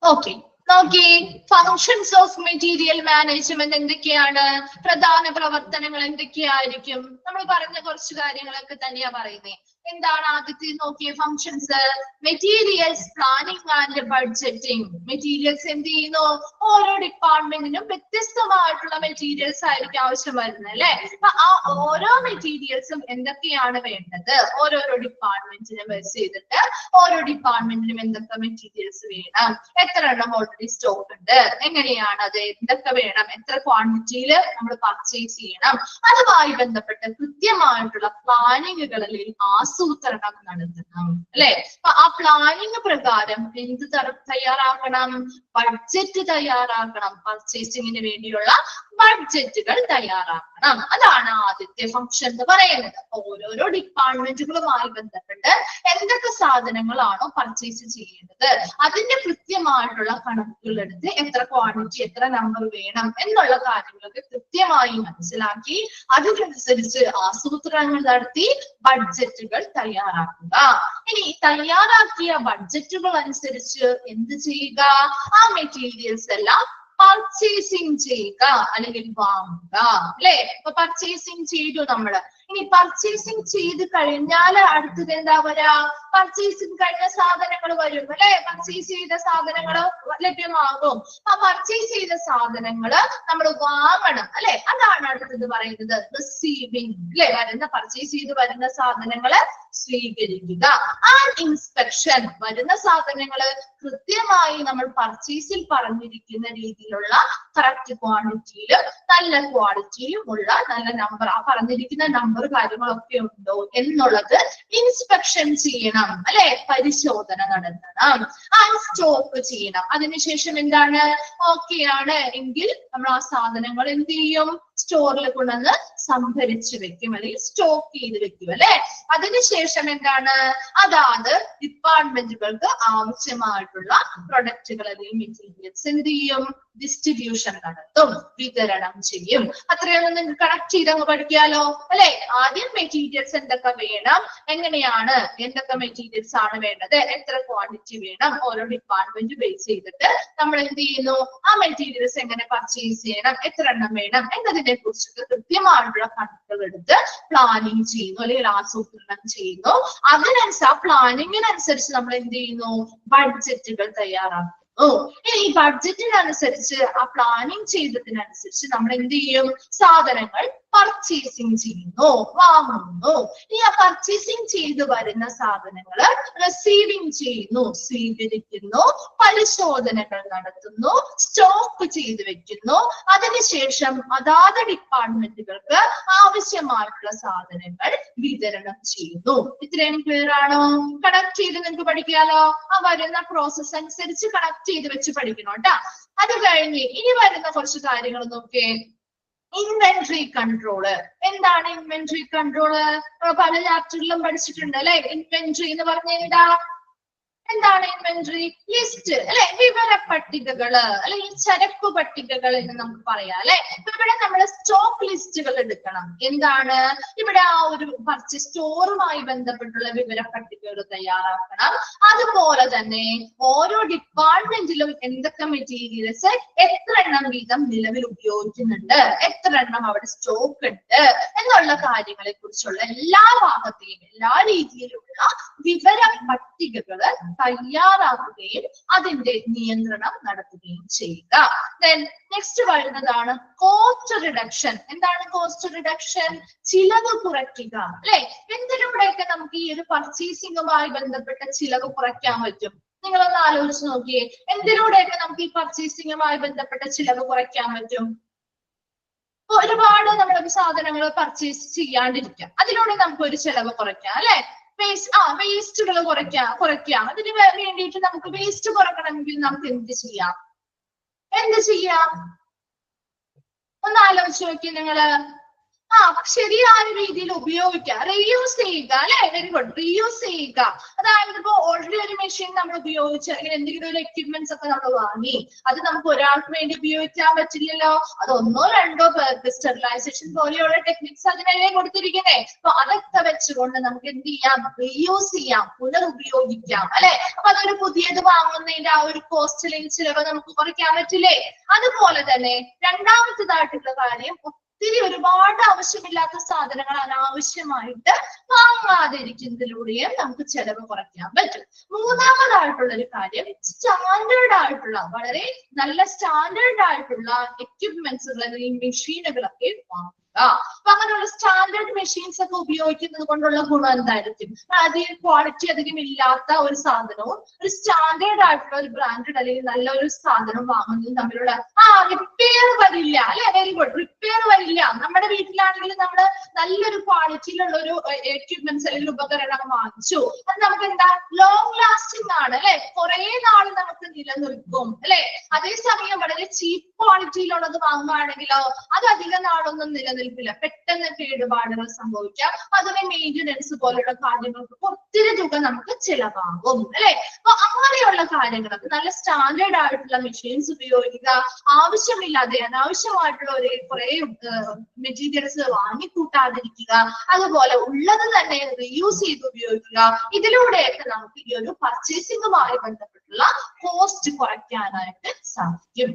Speaker 4: ഓക്കെ, നോക്കി, ഫങ്ഷൻസ് ഓഫ് മെറ്റീരിയൽ മാനേജ്മെന്റ് എന്തൊക്കെയാണ്? പ്രധാന പ്രവർത്തനങ്ങൾ എന്തൊക്കെയായിരിക്കും? നമ്മൾ പറഞ്ഞ കുറച്ച് കാര്യങ്ങളൊക്കെ തന്നെയാ പറയുന്നത്. എന്താണ് ആദ്യത്തെ നോക്കിയ functions? Materials planning and budgeting. Materials എന്ത് ചെയ്യുന്നു? ഓരോ ഡിപ്പാർട്ട്മെന്റിനും വ്യത്യസ്തമായിട്ടുള്ള മെറ്റീരിയൽസ് ആയിരിക്കും ആവശ്യം വരുന്നത് അല്ലെ. അപ്പൊ ആ ഓരോ മെറ്റീരിയൽസും എന്തൊക്കെയാണ് വേണ്ടത്, ഓരോരോ ഡിപ്പാർട്ട്മെന്റിനെ ബേസ് ചെയ്തിട്ട് ഓരോ ഡിപ്പാർട്ട്മെന്റിനും എന്തൊക്കെ മെറ്റീരിയൽസ് വേണം, എത്ര എണ്ണം ഓൾറെഡി സ്റ്റോക്ക് ഉണ്ട്, എങ്ങനെയാണ് അത്, എന്തൊക്കെ വേണം, എത്ര ക്വാണ്ടിറ്റിയിൽ നമ്മൾ പർച്ചേസ് ചെയ്യണം, അതുമായി ബന്ധപ്പെട്ട് കൃത്യമായിട്ടുള്ള പ്ലാനിങ്ങുകൾ അല്ലെങ്കിൽ ആസൂത്രണം നടത്തണം അല്ലെ. അപ്പൊ ആ പ്ലാനിങ് പ്രകാരം എന്ത് തയ്യാറാക്കണം? ബഡ്ജറ്റ് തയ്യാറാക്കണം. പർച്ചേസിങ്ങിന് വേണ്ടിയുള്ള ബഡ്ജറ്റുകൾ തയ്യാറാക്കണം. അതാണ് ആദ്യത്തെ ഫംഗ്ഷൻ എന്ന് പറയുന്നത്. ഓരോരോ ഡിപ്പാർട്ട്മെന്റുകളുമായി ബന്ധപ്പെട്ട് എന്തൊക്കെ സാധനങ്ങളാണോ പർച്ചേസ് ചെയ്യേണ്ടത് അതിന്റെ കൃത്യമായിട്ടുള്ള കണക്കുകൾ എടുത്ത് എത്ര ക്വാണ്ടിറ്റി, എത്ര നമ്പർ വേണം എന്നുള്ള കാര്യങ്ങളൊക്കെ കൃത്യമായി മനസ്സിലാക്കി അതിനനുസരിച്ച് ആസൂത്രണങ്ങൾ നടത്തി ബഡ്ജറ്റുകൾ തയ്യാറാക്കുക. ഇനി തയ്യാറാക്കിയ ബഡ്ജറ്റുകൾ അനുസരിച്ച് എന്ത് ചെയ്യുക? ആ മെറ്റീരിയൽസ് എല്ലാം പർച്ചേസിങ് ചെയ്യുക അല്ലെങ്കിൽ വാങ്ങുക അല്ലെ. അപ്പൊ പർച്ചേസിങ് ചെയ്തു നമ്മള്. ഇനി പർച്ചേസിങ് ചെയ്ത് കഴിഞ്ഞാൽ അടുത്തത് എന്താ വരാ? പർച്ചേസിങ് കഴിഞ്ഞ സാധനങ്ങൾ വരും അല്ലെ. പർച്ചേസ് ചെയ്ത സാധനങ്ങൾ ലഭ്യമാകും. ആ പർച്ചേസ് ചെയ്ത സാധനങ്ങള് നമ്മൾ വാങ്ങണം അല്ലെ. അതാണ് അടുത്തത് പറയുന്നത് റിസീവിങ് അല്ലെ. പർച്ചേസ് ചെയ്ത് വരുന്ന സാധനങ്ങള് സ്വീകരിക്കുക. ആൻഡ് ഇൻസ്പെക്ഷൻ, വരുന്ന സാധനങ്ങള് കൃത്യമായി നമ്മൾ പർച്ചേസിൽ പറഞ്ഞിരിക്കുന്ന രീതിയിലുള്ള കറക്റ്റ് ക്വാണ്ടിറ്റിയിലും നല്ല ക്വാളിറ്റിയും ഉള്ള നല്ല നമ്പർ, ആ പറഞ്ഞിരിക്കുന്ന നമ്പർ കാര്യങ്ങളൊക്കെ ഉണ്ടോ എന്നുള്ളത് ഇൻസ്പെക്ഷൻ ചെയ്യണം അല്ലെ. പരിശോധന നടത്തണം. ആൻഡ് സ്റ്റോക്ക് ചെയ്യണം. അതിനുശേഷം എന്താണ്? ഓക്കെ ആണ് എങ്കിൽ നമ്മൾ ആ സാധനങ്ങൾ എന്ത് ചെയ്യും? സ്റ്റോറിൽ കൊണ്ടുവന്ന് സംഭരിച്ചു വെക്കും അല്ലെങ്കിൽ സ്റ്റോക്ക് ചെയ്ത് വെക്കും അല്ലെ. അതിനുശേഷം എന്താണ് അതാത് ഡിപ്പാർട്ട്മെന്റുകൾക്ക് ആവശ്യമായിട്ടുള്ള പ്രൊഡക്റ്റുകൾ അല്ലെങ്കിൽ മെറ്റീരിയൽസ് എന്ത് ചെയ്യും ഡിസ്ട്രിബ്യൂഷൻ നടത്തും, വിതരണം ചെയ്യും. അത്രയൊന്നും നിങ്ങൾക്ക് കണക്ട് ചെയ്ത് അങ്ങ് പഠിക്കാലോ അല്ലെ. ആദ്യം മെറ്റീരിയൽസ് എന്തൊക്കെ വേണം, എങ്ങനെയാണ്, എന്തൊക്കെ മെറ്റീരിയൽസ് ആണ് വേണ്ടത്, എത്ര ക്വാണ്ടിറ്റി വേണം, ഓരോ ഡിപ്പാർട്ട്മെന്റ് ബേസ് ചെയ്തിട്ട് നമ്മൾ എന്ത് ചെയ്യുന്നു ആ മെറ്റീരിയൽസ് എങ്ങനെ പർച്ചേസ് ചെയ്യണം, എത്ര എണ്ണം വേണം എന്നതിനെ കുറിച്ചൊക്കെ കൃത്യമായിട്ടുള്ള കണക്കുകൾ എടുത്ത് പ്ലാനിങ് ചെയ്യുന്നു അല്ലെങ്കിൽ ആസൂത്രണം ചെയ്യുന്നു. ആ പ്ലാനിങ്ങിനനുസരിച്ച് നമ്മൾ എന്ത് ചെയ്യുന്നു ബഡ്ജറ്റുകൾ തയ്യാറാക്കുന്നു. ഈ ബഡ്ജറ്റിനനുസരിച്ച് ആ പ്ലാനിങ് ചെയ്തതിനനുസരിച്ച് നമ്മൾ എന്ത് ചെയ്യും സാധനങ്ങൾ പർച്ചേസിങ് ചെയ്യുന്നു, വാങ്ങുന്നു. ഈ ആ പർച്ചേസിങ് ചെയ്ത് വരുന്ന സാധനങ്ങൾ റിസീവിങ് ചെയ്യുന്നു, സ്വീകരിക്കുന്നു, പരിശോധനകൾ നടത്തുന്നു, സ്റ്റോക്ക് ചെയ്ത് വെക്കുന്നു. അതിനുശേഷം അതാത് ഡിപ്പാർട്ട്മെന്റുകൾക്ക് ആവശ്യമായിട്ടുള്ള സാധനങ്ങൾ വിതരണം ചെയ്യുന്നു. ഇത്രയും ക്ലിയർ ആണോ? കണക്ട് ചെയ്ത് നിങ്ങൾക്ക് പഠിക്കാലോ. ആ വരുന്ന പ്രോസസ് അനുസരിച്ച് കണക്ട് ചെയ്ത് വെച്ച് പഠിക്കണം കേട്ടാ. അത് കഴിഞ്ഞ് ഇനി വരുന്ന കുറച്ച് കാര്യങ്ങൾ നോക്കിയേ. Inventory control. എന്താണ് ഇൻവെന്ററി കൺട്രോള്? പല ചാപ്റ്ററിലും പഠിച്ചിട്ടുണ്ട് അല്ലെ. ഇൻവെന്ററി എന്ന് പറഞ്ഞാൽ എന്താണ് ഇൻവെന്ററി? ലിസ്റ്റ് അല്ലെ, വിവര പട്ടികകള് അല്ലെങ്കിൽ ചരക്കു പട്ടികകൾ എന്ന് നമുക്ക് പറയാം അല്ലെ. ഇവിടെ നമ്മൾ സ്റ്റോക്ക് ലിസ്റ്റുകൾ എടുക്കണം. എന്താണ് ഇവിടെ ആ ഒരു പർച്ചേസ് സ്റ്റോറുമായി ബന്ധപ്പെട്ടുള്ള വിവര പട്ടികകൾ തയ്യാറാക്കണം. അതുപോലെ തന്നെ ഓരോ ഡിപ്പാർട്ട്മെന്റിലും എന്തൊക്കെ മെറ്റീരിയൽസ് എത്ര എണ്ണം വീതം നിലവിൽ ഉപയോഗിക്കുന്നുണ്ട്, എത്ര എണ്ണം അവിടെ സ്റ്റോക്ക് ഉണ്ട് എന്നുള്ള കാര്യങ്ങളെ കുറിച്ചുള്ള എല്ലാ ഭാഗത്തെയും എല്ലാ രീതിയിലുള്ള വിവര പട്ടികകള് തയ്യാറാക്കുകയും അതിന്റെ നിയന്ത്രണം നടത്തുകയും ചെയ്യുക. നെക്സ്റ്റ് വരുന്നതാണ് കോസ്റ്റ് റിഡക്ഷൻ. എന്താണ് കോസ്റ്റ് റിഡക്ഷൻ? ചിലവ് കുറയ്ക്കുക അല്ലെ. എന്തിലൂടെയൊക്കെ നമുക്ക് ഈ ഒരു പർച്ചേസിംഗുമായി ബന്ധപ്പെട്ട ചിലവ് കുറയ്ക്കാൻ പറ്റും? നിങ്ങളൊന്ന് ആലോചിച്ച് നോക്കിയേ. എന്തിലൂടെയൊക്കെ നമുക്ക് ഈ പർച്ചേസിംഗുമായി ബന്ധപ്പെട്ട ചിലവ് കുറയ്ക്കാൻ പറ്റും? ഒരുപാട് നമ്മളൊരു സാധനങ്ങൾ പർച്ചേസ് ചെയ്യാണ്ടിരിക്കാം, അതിലൂടെ നമുക്ക് ഒരു ചിലവ് കുറയ്ക്കാം അല്ലെ. വേസ്റ്റുകൾ കുറയ്ക്കാം. അതിന് വേണ്ടിയിട്ട് നമുക്ക് വേസ്റ്റ് കുറയ്ക്കണമെങ്കിൽ നമുക്ക് എന്ത് ചെയ്യാം? ഒന്ന് ആലോചിച്ച് നോക്കി നിങ്ങള്. ശരിയായ രീതിയിൽ ഉപയോഗിക്കുക, റീയൂസ് ചെയ്യുക അല്ലെ. വെരി ഗുഡ്, റീയൂസ് ചെയ്യുക. അതായത് ഇപ്പൊ ഓൾറെഡി ഒരു മെഷീൻ നമ്മൾ ഉപയോഗിച്ച് അല്ലെങ്കിൽ എന്തെങ്കിലും ഒരു എക്യുപ്മെന്റ്സ് ഒക്കെ നമ്മൾ വാങ്ങി, അത് നമുക്ക് ഒരാൾക്ക് വേണ്ടി ഉപയോഗിക്കാൻ പറ്റില്ലല്ലോ. അത് ഒന്നോ രണ്ടോ പേർക്ക് സ്റ്റെറിലൈസേഷൻ പോലെയുള്ള ടെക്നിക്സ് അതിനെ കൊടുത്തിരിക്കുന്നേ. അപ്പൊ അതൊക്കെ വെച്ചുകൊണ്ട് നമുക്ക് എന്ത് ചെയ്യാം? റീയൂസ് ചെയ്യാം, പുനരുപയോഗിക്കാം അല്ലെ. അപ്പൊ അതൊരു പുതിയത് വാങ്ങുന്നതിന്റെ ആ ഒരു കോസ്റ്റിലേക്ക് ചിലവ് നമുക്ക് കുറയ്ക്കാൻ പറ്റില്ലേ? അതുപോലെ തന്നെ രണ്ടാമത്തേതായിട്ടുള്ള കാര്യം, ഒത്തിരി ഒരുപാട് ആവശ്യമില്ലാത്ത സാധനങ്ങൾ അനാവശ്യമായിട്ട് വാങ്ങാതിരിക്കുന്നതിലൂടെയും നമുക്ക് ചെലവ് കുറയ്ക്കാൻ പറ്റും. മൂന്നാമതായിട്ടുള്ള ഒരു കാര്യം, സ്റ്റാൻഡേർഡ് ആയിട്ടുള്ള വളരെ നല്ല സ്റ്റാൻഡേർഡ് ആയിട്ടുള്ള എക്യുപ്മെന്റ്സുകൾ അല്ലെങ്കിൽ മെഷീനുകളൊക്കെ വാങ്ങുക. അപ്പൊ അങ്ങനെയുള്ള സ്റ്റാൻഡേർഡ് മെഷീൻസ് ഒക്കെ ഉപയോഗിക്കുന്നത് കൊണ്ടുള്ള ഗുണം എന്തായിരിക്കും? അധികം ക്വാളിറ്റി അധികം ഇല്ലാത്ത ഒരു സാധനവും ഒരു സ്റ്റാൻഡേർഡ് ആയിട്ടുള്ള ഒരു ബ്രാൻഡഡ് അല്ലെങ്കിൽ നല്ലൊരു സാധനം വാങ്ങുന്നതും തമ്മിലുള്ള റിപ്പയർ വരില്ല അല്ലെ. വെരി ഗുഡ്, റിപ്പയർ വരില്ല. നമ്മുടെ വീട്ടിലാണെങ്കിൽ നമ്മൾ നല്ലൊരു ക്വാളിറ്റിയിലുള്ള ഒരു എക്യുപ്മെന്റ്സ് അല്ലെങ്കിൽ ഉപകരണം വാങ്ങിച്ചു, അത് നമുക്ക് എന്താ ലോങ് ലാസ്റ്റിംഗ് ആണ് അല്ലെ. കുറെ നാൾ നമുക്ക് നിലനിൽക്കും അല്ലെ. അതേസമയം വളരെ ചീപ്പ് ക്വാളിറ്റിയിലുള്ളത് വാങ്ങുകയാണെങ്കിലോ അത് അധിക നാളൊന്നും നിലനിൽക്കില്ല, പെട്ടെന്ന് കേടുപാടുകൾ സംഭവിക്കാം. അതിനെ മെയിൻ്റനൻസ് പോലുള്ള കാര്യങ്ങൾക്ക് ഒത്തിരി തുക നമുക്ക് ചിലവാകും അല്ലെ. അപ്പൊ അങ്ങനെയുള്ള കാര്യങ്ങളൊക്കെ നല്ല സ്റ്റാൻഡേർഡ് ആയിട്ടുള്ള മെഷീൻസ് ഉപയോഗിക്കുക, ആവശ്യമില്ലാതെ അനാവശ്യമായിട്ടുള്ള ഒരു കുറെ മെറ്റീരിയൽസ് വാങ്ങിക്കൂട്ടാതിരിക്കുക, അതുപോലെ ഉള്ളത് തന്നെ റീയൂസ് ചെയ്ത് ഉപയോഗിക്കുക. ഇതിലൂടെയൊക്കെ നമുക്ക് ഈ ഒരു പർച്ചേസിംഗുമായി ബന്ധപ്പെട്ടുള്ള കോസ്റ്റ് കുറയ്ക്കാനായിട്ട് സാധിക്കും.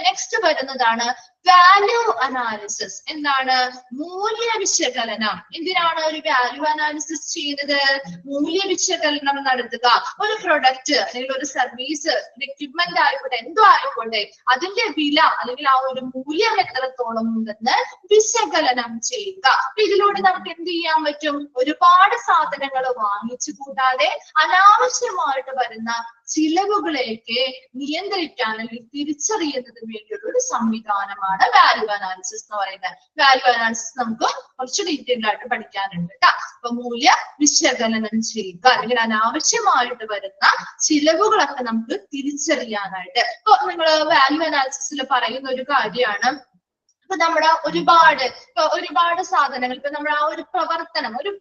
Speaker 4: നെക്സ്റ്റ് വരുന്നതാണ് വാല്യൂ അനാലിസിസ്. എന്താണ്? മൂല്യ വിശകലനം. എന്തിനാണ് ഒരു വാല്യൂ അനാലിസിസ് ചെയ്യുന്നത്? മൂല്യ വിശകലനം നടത്തുക. ഒരു പ്രൊഡക്റ്റ് അല്ലെങ്കിൽ ഒരു സർവീസ്, എക്യുപ്മെന്റ് ആയിക്കോട്ടെ, എന്തോ ആയിക്കോട്ടെ, അതിന്റെ വില അല്ലെങ്കിൽ ആ ഒരു മൂല്യം എത്രത്തോളം ഉണ്ടെന്ന് വിശകലനം ചെയ്യുക. ഇതിലൂടെ നമുക്ക് എന്ത് ചെയ്യാൻ പറ്റും? ഒരുപാട് സാധനങ്ങൾ വാങ്ങിച്ചു കൂടാതെ അനാവശ്യമായിട്ട് വരുന്ന ചിലവുകളെയൊക്കെ നിയന്ത്രിക്കാൻ അല്ലെങ്കിൽ തിരിച്ചറിയുന്നതിന് വേണ്ടിയുള്ള ഒരു സംവിധാനമാണ് വാല്യൂ അനാലിസിസ് എന്ന് പറയുന്നത്. വാല്യൂ അനാലിസിസ് നമുക്ക് കുറച്ച് ഡീറ്റെയിൽ ആയിട്ട് പഠിക്കാനുണ്ട് കേട്ടോ. അപ്പൊ മൂല്യ വിശകലനം ചെയ്യുക അല്ലെങ്കിൽ അനാവശ്യമായിട്ട് വരുന്ന ചിലവുകളൊക്കെ നമുക്ക് തിരിച്ചറിയാനായിട്ട്. ഇപ്പൊ നിങ്ങൾ വാല്യൂ അനാലിസിസിൽ പറയുന്ന ഒരു കാര്യമാണ് ഇപ്പൊ നമ്മുടെ ഒരുപാട് സാധനങ്ങൾ ഇപ്പൊ നമ്മൾ ആ ഒരു പ്രവർത്തനം ഒരു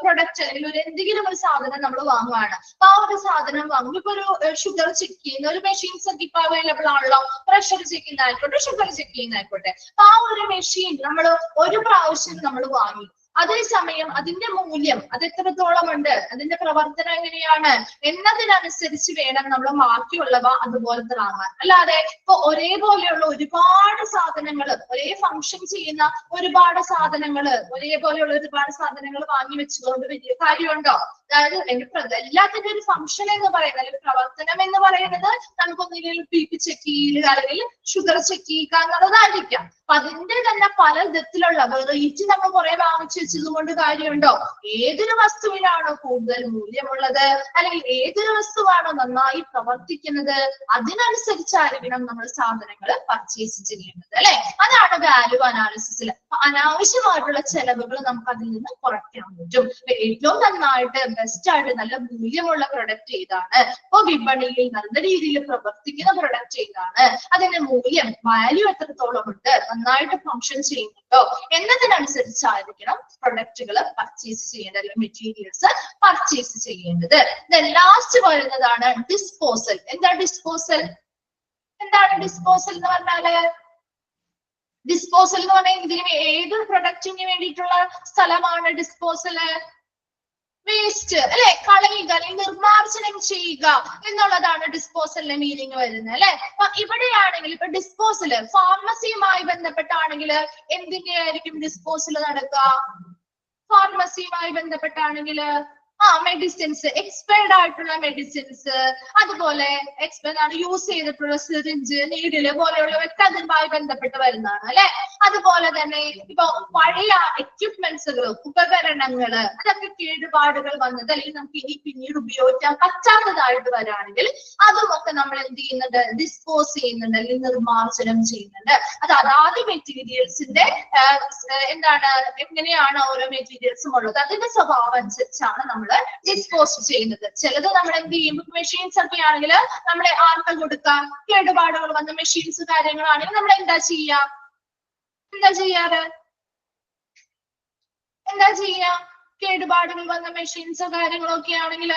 Speaker 4: പ്രൊഡക്റ്റ് അല്ലെങ്കിൽ ഒരു എന്തെങ്കിലും ഒരു സാധനം നമ്മൾ വാങ്ങുവാണ്. അപ്പൊ ആ ഒരു സാധനം വാങ്ങും. ഇപ്പൊ ഒരു ഷുഗർ ചെക്ക് ചെയ്യുന്ന ഒരു മെഷീൻസ് ഒക്കെ ഇപ്പൊ അവൈലബിൾ ആണല്ലോ. പ്രഷർ ചെക്ക് ചെയ്യുന്ന ആയിക്കോട്ടെ, ഷുഗർ ചെക്ക് ചെയ്യുന്ന ആയിക്കോട്ടെ. അപ്പൊ ആ ഒരു മെഷീൻ നമ്മൾ ഒരു പ്രാവശ്യം നമ്മൾ വാങ്ങി. അതേസമയം അതിന്റെ മൂല്യം അത് എത്രത്തോളം ഉണ്ട്, അതിന്റെ പ്രവർത്തനം എങ്ങനെയാണ് എന്നതിനനുസരിച്ച് വേണം നമ്മൾ ബാക്കിയുള്ളവ അതുപോലത്തെ വാങ്ങാൻ. അല്ലാതെ ഇപ്പൊ ഒരേപോലെയുള്ള ഒരുപാട് സാധനങ്ങൾ, ഒരേ ഫംഗ്ഷൻ ചെയ്യുന്ന ഒരുപാട് സാധനങ്ങൾ, ഒരേപോലെയുള്ള ഒരുപാട് സാധനങ്ങൾ വാങ്ങി വെച്ചുകൊണ്ട് വലിയ കാര്യമുണ്ടോ? അതായത് എല്ലാത്തിന്റെ ഒരു ഫംഗ്ഷൻ എന്ന് പറയുന്നത് അല്ലെങ്കിൽ പ്രവർത്തനം എന്ന് പറയുന്നത് നമുക്കൊന്നില്ലെങ്കിൽ BP ചെക്ക് ചെയ്യുക അല്ലെങ്കിൽ ഷുഗർ ചെക്ക് ചെയ്യുക എന്നുള്ളതായിരിക്കാം. അപ്പൊ അതിന്റെ തന്നെ പല വിധത്തിലുള്ള വെറൈറ്റി നമ്മൾ കുറെ വാങ്ങിച്ചു വെച്ചത് കൊണ്ട് കാര്യമുണ്ടോ? ഏതൊരു വസ്തുവിനാണോ കൂടുതൽ മൂല്യമുള്ളത് അല്ലെങ്കിൽ ഏതൊരു വസ്തുവാണോ നന്നായി പ്രവർത്തിക്കുന്നത് അതിനനുസരിച്ചായിരിക്കണം നമ്മൾ സാധനങ്ങൾ പർച്ചേസ് ചെയ്യേണ്ടത്, അല്ലെ? അതാണ് വാല്യൂ അനാലിസിസിൽ. അനാവശ്യമായിട്ടുള്ള ചെലവുകൾ നമുക്ക് അതിൽ നിന്ന് കുറയ്ക്കാൻ പറ്റും. ഏറ്റവും നന്നായിട്ട് ബെസ്റ്റ് ആയിട്ട് നല്ല മൂല്യമുള്ള പ്രൊഡക്റ്റ് ഏതാണ്, ഇപ്പൊ വിപണിയിൽ നല്ല രീതിയിൽ പ്രവർത്തിക്കുന്ന പ്രൊഡക്റ്റ് ഏതാണ്, അതിന്റെ മൂല്യം വാല്യൂ എത്രത്തോളം ഉണ്ട്, നന്നായിട്ട് ഫംഗ്ഷൻ ചെയ്യുന്നുണ്ടോ എന്നതിനനുസരിച്ചായിരിക്കണം പ്രൊഡക്റ്റുകൾ പർച്ചേസ് ചെയ്യേണ്ടത് അല്ലെങ്കിൽ മെറ്റീരിയൽസ് പർച്ചേസ് ചെയ്യേണ്ടത്. ലാസ്റ്റ് വരുന്നതാണ് ഡിസ്പോസൽ. എന്താണ് ഡിസ്പോസൽ? എന്താണ് ഡിസ്പോസൽ എന്ന് പറഞ്ഞാല്? ഡിസ്പോസൽ എന്ന് പറഞ്ഞാൽ ഇതിന് ഏത് പ്രൊഡക്റ്റിന് വേണ്ടിയിട്ടുള്ള സ്ഥലമാണ് ഡിസ്പോസല്? വേസ്റ്റ് അല്ലെ, കളയുക അല്ലെങ്കിൽ നിർമ്മാർജ്ജനം ചെയ്യുക എന്നുള്ളതാണ് ഡിസ്പോസലിന്റെ മീനിങ് വരുന്നത്, അല്ലെ? അപ്പൊ ഇവിടെയാണെങ്കിൽ ഇപ്പൊ ഡിസ്പോസല് ഫാർമസിയുമായി ബന്ധപ്പെട്ടാണെങ്കിൽ എന്തിന്റെ ആയിരിക്കും ഡിസ്പോസൽ നടക്കുക? ഫാർമസിയുമായി ബന്ധപ്പെട്ടാണെങ്കിൽ മെഡിസിൻസ്, എക്സ്പയർഡ് ആയിട്ടുള്ള മെഡിസിൻസ്, അതുപോലെ യൂസ് ചെയ്തിട്ടുള്ള സിറിഞ്ച്, നീഡില് പോലെയുള്ളവയൊക്കെ അതുമായി ബന്ധപ്പെട്ട് വരുന്നതാണ്, അല്ലെ? അതുപോലെ തന്നെ ഇപ്പൊ പഴയ എക്യുപ്മെന്റ്സുകൾ, ഉപകരണങ്ങള്, അതൊക്കെ കേടുപാടുകൾ വന്നത് അല്ലെങ്കിൽ നമുക്ക് ഇനി പിന്നീട് ഉപയോഗിക്കാൻ പറ്റാത്തതായിട്ട് വരാണെങ്കിൽ അതുമൊക്കെ നമ്മൾ എന്ത് ചെയ്യുന്നുണ്ട്? ഡിസ്പോസ് ചെയ്യുന്നുണ്ട് അല്ലെങ്കിൽ നിർമ്മാർജ്ജനം ചെയ്യുന്നുണ്ട്. അത് അതാത് മെറ്റീരിയൽസിന്റെ എന്താണ്, എങ്ങനെയാണ് ഓരോ മെറ്റീരിയൽസും ഉള്ളത് അതിന്റെ സ്വഭാവം അനുസരിച്ചാണ് നമ്മൾ ഡിസ്പോസ് ചെയ്യുന്നത്. ചിലത് നമ്മൾ എന്ത് ചെയ്യും? മെഷീൻസ് ഒക്കെ ആണെങ്കിൽ നമ്മളെ ആർക്ക് കൊടുക്കാം? കേടുപാടുകൾ വന്ന മെഷീൻസ് കാര്യങ്ങളാണെങ്കിൽ നമ്മൾ എന്താ ചെയ്യാ? എന്താ ചെയ്യാറ്? കേടുപാടുകൾ വന്ന മെഷീൻസോ കാര്യങ്ങളൊക്കെ ആണെങ്കിൽ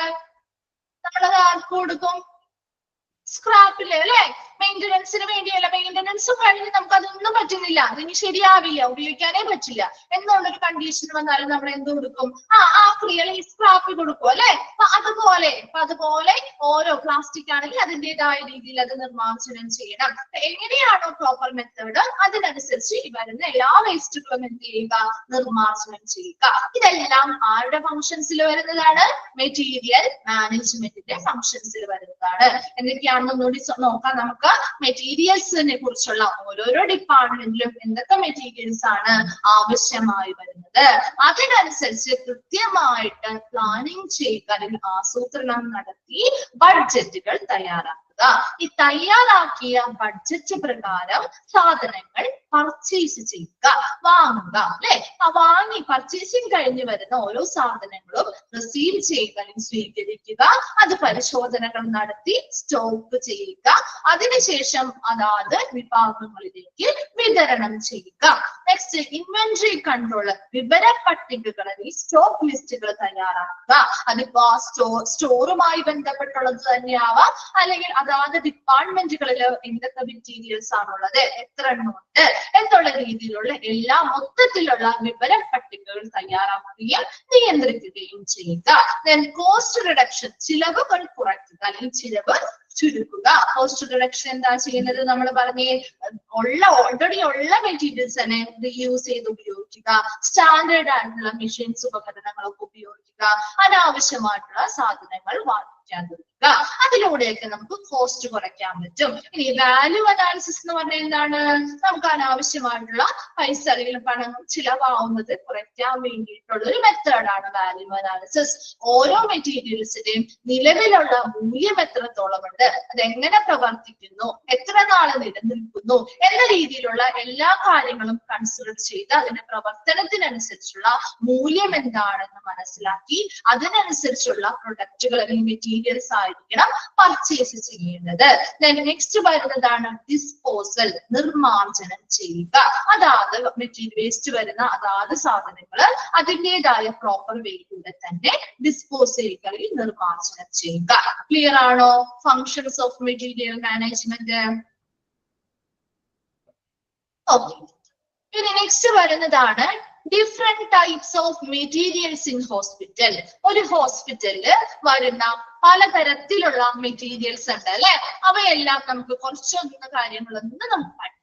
Speaker 4: നമ്മളത് ആർക്ക് കൊടുക്കും? സ്ക്രാപ്പില്, അല്ലെ? മെയിന്റനൻസിന് വേണ്ടിയല്ല. മെയിന്റനൻസ് കഴിഞ്ഞ് നമുക്ക് അതൊന്നും പറ്റുന്നില്ല, അതിന് ശരിയാവില്ല, ഉപയോഗിക്കാനേ പറ്റില്ല എന്നുള്ളൊരു കണ്ടീഷൻ വന്നാലും നമ്മൾ എന്ത് കൊടുക്കും? ഫ്രീ അല്ലെങ്കിൽ സ്ക്രാപ്പ് കൊടുക്കും, അല്ലെ? അതുപോലെ ഓരോ പ്ലാസ്റ്റിക് ആണെങ്കിൽ അതിൻ്റെതായ രീതിയിൽ അത് നിർമ്മാർജ്ജനം ചെയ്യണം. എങ്ങനെയാണോ പ്രോപ്പർ മെത്തേഡ് അതിനനുസരിച്ച് ഈ വരുന്ന എല്ലാ വേസ്റ്റുകളും എന്ത് ചെയ്യുക? നിർമ്മാർജ്ജനം ചെയ്യുക. ഇതെല്ലാം ആരുടെ ഫംഗ്ഷൻസിൽ വരുന്നതാണ്? മെറ്റീരിയൽ മാനേജ്മെന്റിന്റെ ഫംഗ്ഷൻസിൽ വരുന്നതാണ്. എന്തൊക്കെയാണെന്ന് ഒന്നുകൂടി നോക്കാം നമുക്ക്. മെറ്റീരിയൽസിനെ കുറിച്ചുള്ള ഓരോരോ ഡിപ്പാർട്ട്മെന്റിലും എന്തൊക്കെ മെറ്റീരിയൽസ് ആണ് ആവശ്യമായി വരുന്നത് അതിനനുസരിച്ച് കൃത്യമായിട്ട് പ്ലാനിങ് ചെയ്യുക അല്ലെങ്കിൽ ആസൂത്രണം നടത്തി ബഡ്ജറ്റുകൾ തയ്യാറാക്കുക. ഈ തയ്യാറാക്കിയ ബഡ്ജറ്റ് പ്രകാരം സാധനങ്ങൾ പർച്ചേസ് ചെയ്യുക, വാങ്ങുക, അല്ലെ? വാങ്ങി പർച്ചേസിങ് കഴിഞ്ഞ് വരുന്ന ഓരോ സാധനങ്ങളും റിസീവ് ചെയ്യുക അല്ലെങ്കിൽ സ്വീകരിക്കുക, അത് പരിശോധനകൾ നടത്തി സ്റ്റോക്ക് ചെയ്യുക, അതിനുശേഷം അതാത് വിഭാഗങ്ങളിലേക്ക് വിതരണം ചെയ്യുക. നെക്സ്റ്റ് ഇൻവെന്ററി കൺട്രോള്, വിവര പട്ടികകൾ അല്ലെങ്കിൽ സ്റ്റോക്ക് ലിസ്റ്റുകൾ തയ്യാറാക്കുക. അതിപ്പോ സ്റ്റോറുമായി ബന്ധപ്പെട്ടുള്ളത് തന്നെയാവാം, അല്ലെങ്കിൽ അതാത് ഡിപ്പാർട്ട്മെന്റുകളിൽ എന്തൊക്കെ മെറ്റീരിയൽസ് ആണുള്ളത്, എത്ര എണ്ണമുണ്ട് എന്നുള്ള രീതിയിലുള്ള എല്ലാ മൊത്തത്തിലുള്ള വിവര പട്ടികകൾ തയ്യാറാക്കുകയും നിയന്ത്രിക്കുകയും ചെയ്യുക. ദെൻ കോസ്റ്റ് റിഡക്ഷൻ, ചിലവുകൾ കുറയ്ക്കുക അല്ലെങ്കിൽ ചിലവ് ചുരുക്കുക. കോസ്റ്റ് റിഡക്ഷൻ എന്താ ചെയ്യുന്നത്? നമ്മൾ പറഞ്ഞേ ഓൾറെഡി ഉള്ള മെറ്റീരിയൽസ് തന്നെ റീയൂസ് ചെയ്ത് ഉപയോഗിക്കുക, സ്റ്റാൻഡേർഡ് ആയിട്ടുള്ള മെഷീൻസ് ഉപകരണങ്ങളൊക്കെ ഉപയോഗിക്കുക, അനാവശ്യമായിട്ടുള്ള സാധനങ്ങൾ വാങ്ങിക്കാതിരിക്കുക. അതിലൂടെയൊക്കെ നമുക്ക് കോസ്റ്റ് കുറയ്ക്കാൻ പറ്റും. ഇനി വാല്യൂ അനാലിസിസ് എന്ന് പറഞ്ഞാൽ എന്താണ്? നമുക്ക് അനാവശ്യമായിട്ടുള്ള പൈസ അല്ലെങ്കിൽ പണം ചിലവാവുന്നത് കുറയ്ക്കാൻ വേണ്ടിയിട്ടുള്ള ഒരു മെത്തേഡാണ് വാല്യൂ അനാലിസിസ്. ഓരോ മെറ്റീരിയൽസിന്റെയും നിലവിലുള്ള മൂല്യം എത്രത്തോളം ഉണ്ട്, അതെങ്ങനെ പ്രവർത്തിക്കുന്നു, എത്ര നാള് നിലനിൽക്കുന്നു എന്ന രീതിയിലുള്ള എല്ലാ കാര്യങ്ങളും കൺസിഡർ ചെയ്ത് അതിന്റെ പ്രവർത്തനത്തിനനുസരിച്ചുള്ള മൂല്യം എന്താണെന്ന് മനസ്സിലാക്കി അതിനനുസരിച്ചുള്ള പ്രൊഡക്റ്റുകൾ അല്ലെങ്കിൽ മെറ്റീരിയൽസ് ആയിരിക്കണം പർച്ചേസ് ചെയ്യേണ്ടത്. നെക്സ്റ്റ് വരുന്നതാണ് ഡിസ്പോസൽ, നിർമ്മാർജ്ജനം ചെയ്യുക. അതാത് മെറ്റീരിയൽ വേസ്റ്റ് വരുന്ന അതാത് സാധനങ്ങൾ അതിൻ്റെതായ പ്രോപ്പർ വേയിലൂടെ തന്നെ ഡിസ്പോസലുകളിൽ നിർമ്മാർജ്ജനം ചെയ്യുക. ക്ലിയർ ആണോ? Functions of material management. Okay, പിന്നെ നെക്സ്റ്റ് വരുന്നതാണ് different types of materials in hospital. ഒരു ഹോസ്പിറ്റലില് വരുന്ന പലതരത്തിലുള്ള മെറ്റീരിയൽസ് ഉണ്ട് അല്ലെ. അവയെല്ലാം നമുക്ക് കുറച്ചൊന്ന് കാര്യങ്ങളൊന്നും നമുക്ക് പഠിക്കാം.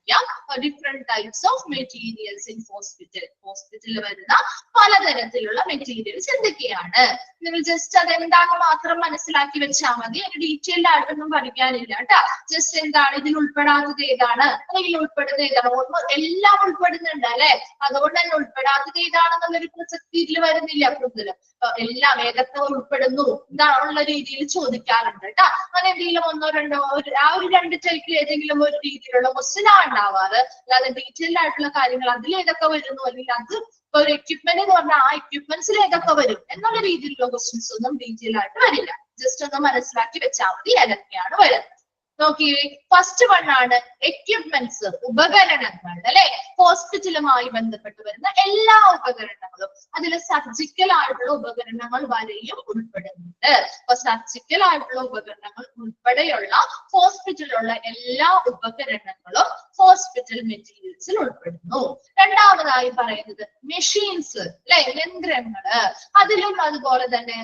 Speaker 4: Different types of materials in hospital. ഹോസ്പിറ്റലിൽ വരുന്ന പലതരത്തിലുള്ള മെറ്റീരിയൽസ് എന്തൊക്കെയാണ്? നിങ്ങൾ ജസ്റ്റ് അതെന്താണെന്ന് മാത്രം മനസ്സിലാക്കി വെച്ചാൽ മതി. അതിന് ഡീറ്റെയിൽഡ് ആയിട്ടൊന്നും പഠിക്കാനില്ല കേട്ടോ. ജസ്റ്റ് എന്താണ് ഇതിൽ ഉൾപ്പെടാത്തത് ഏതാണ് അല്ലെങ്കിൽ ഉൾപ്പെടുന്ന ഏതാണ്, എല്ലാം ഉൾപ്പെടുന്നുണ്ട് അല്ലെ. അതുകൊണ്ട് തന്നെ ഉൾപ്പെടാത്തത് ഏതാണെന്നുള്ളൊരു പ്രസക്തി ഇതിൽ വരുന്നില്ല. കൂടുതലും എല്ലാം ഏതൊക്കെ ഉൾപ്പെടുന്നു എന്താണുള്ള രീതിയിൽ ചോദിക്കാറുണ്ട് കേട്ടോ. അങ്ങനെ എന്തെങ്കിലും ഒന്നോ രണ്ടോ ആ ഒരു രണ്ട് ടൈപ്പിൽ ഏതെങ്കിലും ഒരു രീതിയിലുള്ള ക്വസ്റ്റ്യൻ ആണ് ഉണ്ടാവാറ്. അല്ലാതെ ഡീറ്റെയിൽഡ് ആയിട്ടുള്ള കാര്യങ്ങൾ അതിൽ ഏതൊക്കെ വരുന്നു അല്ലെങ്കിൽ അത് ഒരു എക്യുപ്മെന്റ് എന്ന് പറഞ്ഞാൽ ആ എക്യുപ്മെന്റ്സിൽ ഏതൊക്കെ വരും എന്നുള്ള രീതിയിലുള്ള ക്വസ്റ്റ്യൻസ് ഒന്നും ഡീറ്റെയിൽ ആയിട്ട് വരില്ല. ജസ്റ്റ് ഒന്ന് മനസ്സിലാക്കി വെച്ചാൽ മതി ഏതൊക്കെയാണ് വരുന്നത്. നോക്കിയേ, ഫസ്റ്റ് വൺ ആണ് എക്യുപ്മെന്റ്സ്, ഉപകരണങ്ങൾ അല്ലെ. ഹോസ്പിറ്റലുമായി ബന്ധപ്പെട്ട് വരുന്ന എല്ലാ ഉപകരണങ്ങളും, അതിൽ സർജിക്കൽ ആയിട്ടുള്ള ഉപകരണങ്ങൾ വരെയും ഉൾപ്പെടുന്നുണ്ട്. അപ്പൊ സർജിക്കൽ ആയിട്ടുള്ള ഉപകരണങ്ങൾ ഉൾപ്പെടെയുള്ള ഹോസ്പിറ്റലിലുള്ള എല്ലാ ഉപകരണങ്ങളും ഹോസ്പിറ്റൽ മെറ്റീരിയൽസിൽ ഉൾപ്പെടുന്നു. രണ്ടാമതായി പറയുന്നത് മെഷീൻസ് അല്ലെ, യന്ത്രങ്ങള്. അതിലും അതുപോലെ തന്നെ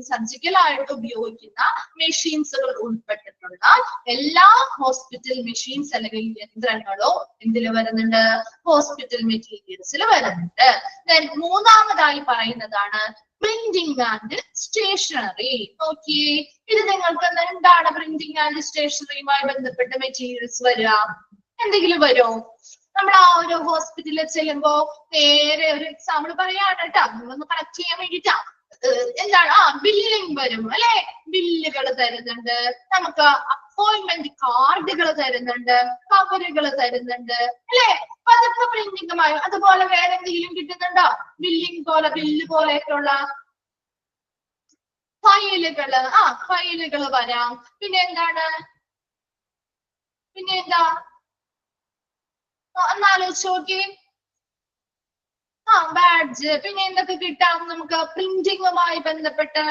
Speaker 4: സർജിക്കൽ ആയിട്ട് ഉപയോഗിക്കുന്ന മെഷീൻസുകൾ ഉൾപ്പെട്ടിട്ടുള്ള എല്ലാ ഹോസ്പിറ്റൽ മെഷീൻസ് അല്ലെങ്കിൽ യന്ത്രങ്ങളോ എന്തിൽ വരുന്നുണ്ട്? ഹോസ്പിറ്റൽ മെറ്റീരിയൽസിൽ വരുന്നുണ്ട്. മൂന്നാമതായി പറയുന്നതാണ് പ്രിന്റിംഗ് ആൻഡ് സ്റ്റേഷനറി. നോക്കിയേ, ഇത് നിങ്ങൾക്ക് എന്താണ് പ്രിന്റിംഗ് ആൻഡ് സ്റ്റേഷനറിയുമായി ബന്ധപ്പെട്ട മെറ്റീരിയൽസ് വരിക? എന്തെങ്കിലും വരുമോ? നമ്മൾ ആ ഒരു ഹോസ്പിറ്റലിൽ ചെല്ലുമ്പോ നേരെ ഒരു എക്സാമ്പിൾ പറയാണ് കേട്ടോ, നിങ്ങളൊന്ന് കണക്ട് ചെയ്യാൻ വേണ്ടിട്ടാ. എന്താണ്? ബില്ലിംഗ് വരും അല്ലെ. ബില്ലുകൾ തരുന്നുണ്ട് നമുക്ക്, അപ്പോയിന്റ്മെന്റ് കാർഡുകൾ തരുന്നുണ്ട്, കവറുകൾ തരുന്നുണ്ട് അല്ലെ. അപ്പൊ അതൊക്കെ പ്രിന്റിംഗുമായി. അതുപോലെ വേറെ എന്തെങ്കിലും കിട്ടുന്നുണ്ടോ? ബില്ലിംഗ് പോലെ, ബില്ല് പോലെയൊക്കെയുള്ള ഫയലുകള്. ഫയലുകൾ വരാം. പിന്നെ എന്താണ്? പിന്നെ എന്താ ഒന്നാലോചിച്ച് നോക്കി. ബാഡ്ജ്. പിന്നെ എന്തൊക്കെ കിട്ടാം നമുക്ക് പ്രിന്റിങ്ങുമായി ബന്ധപ്പെട്ട്?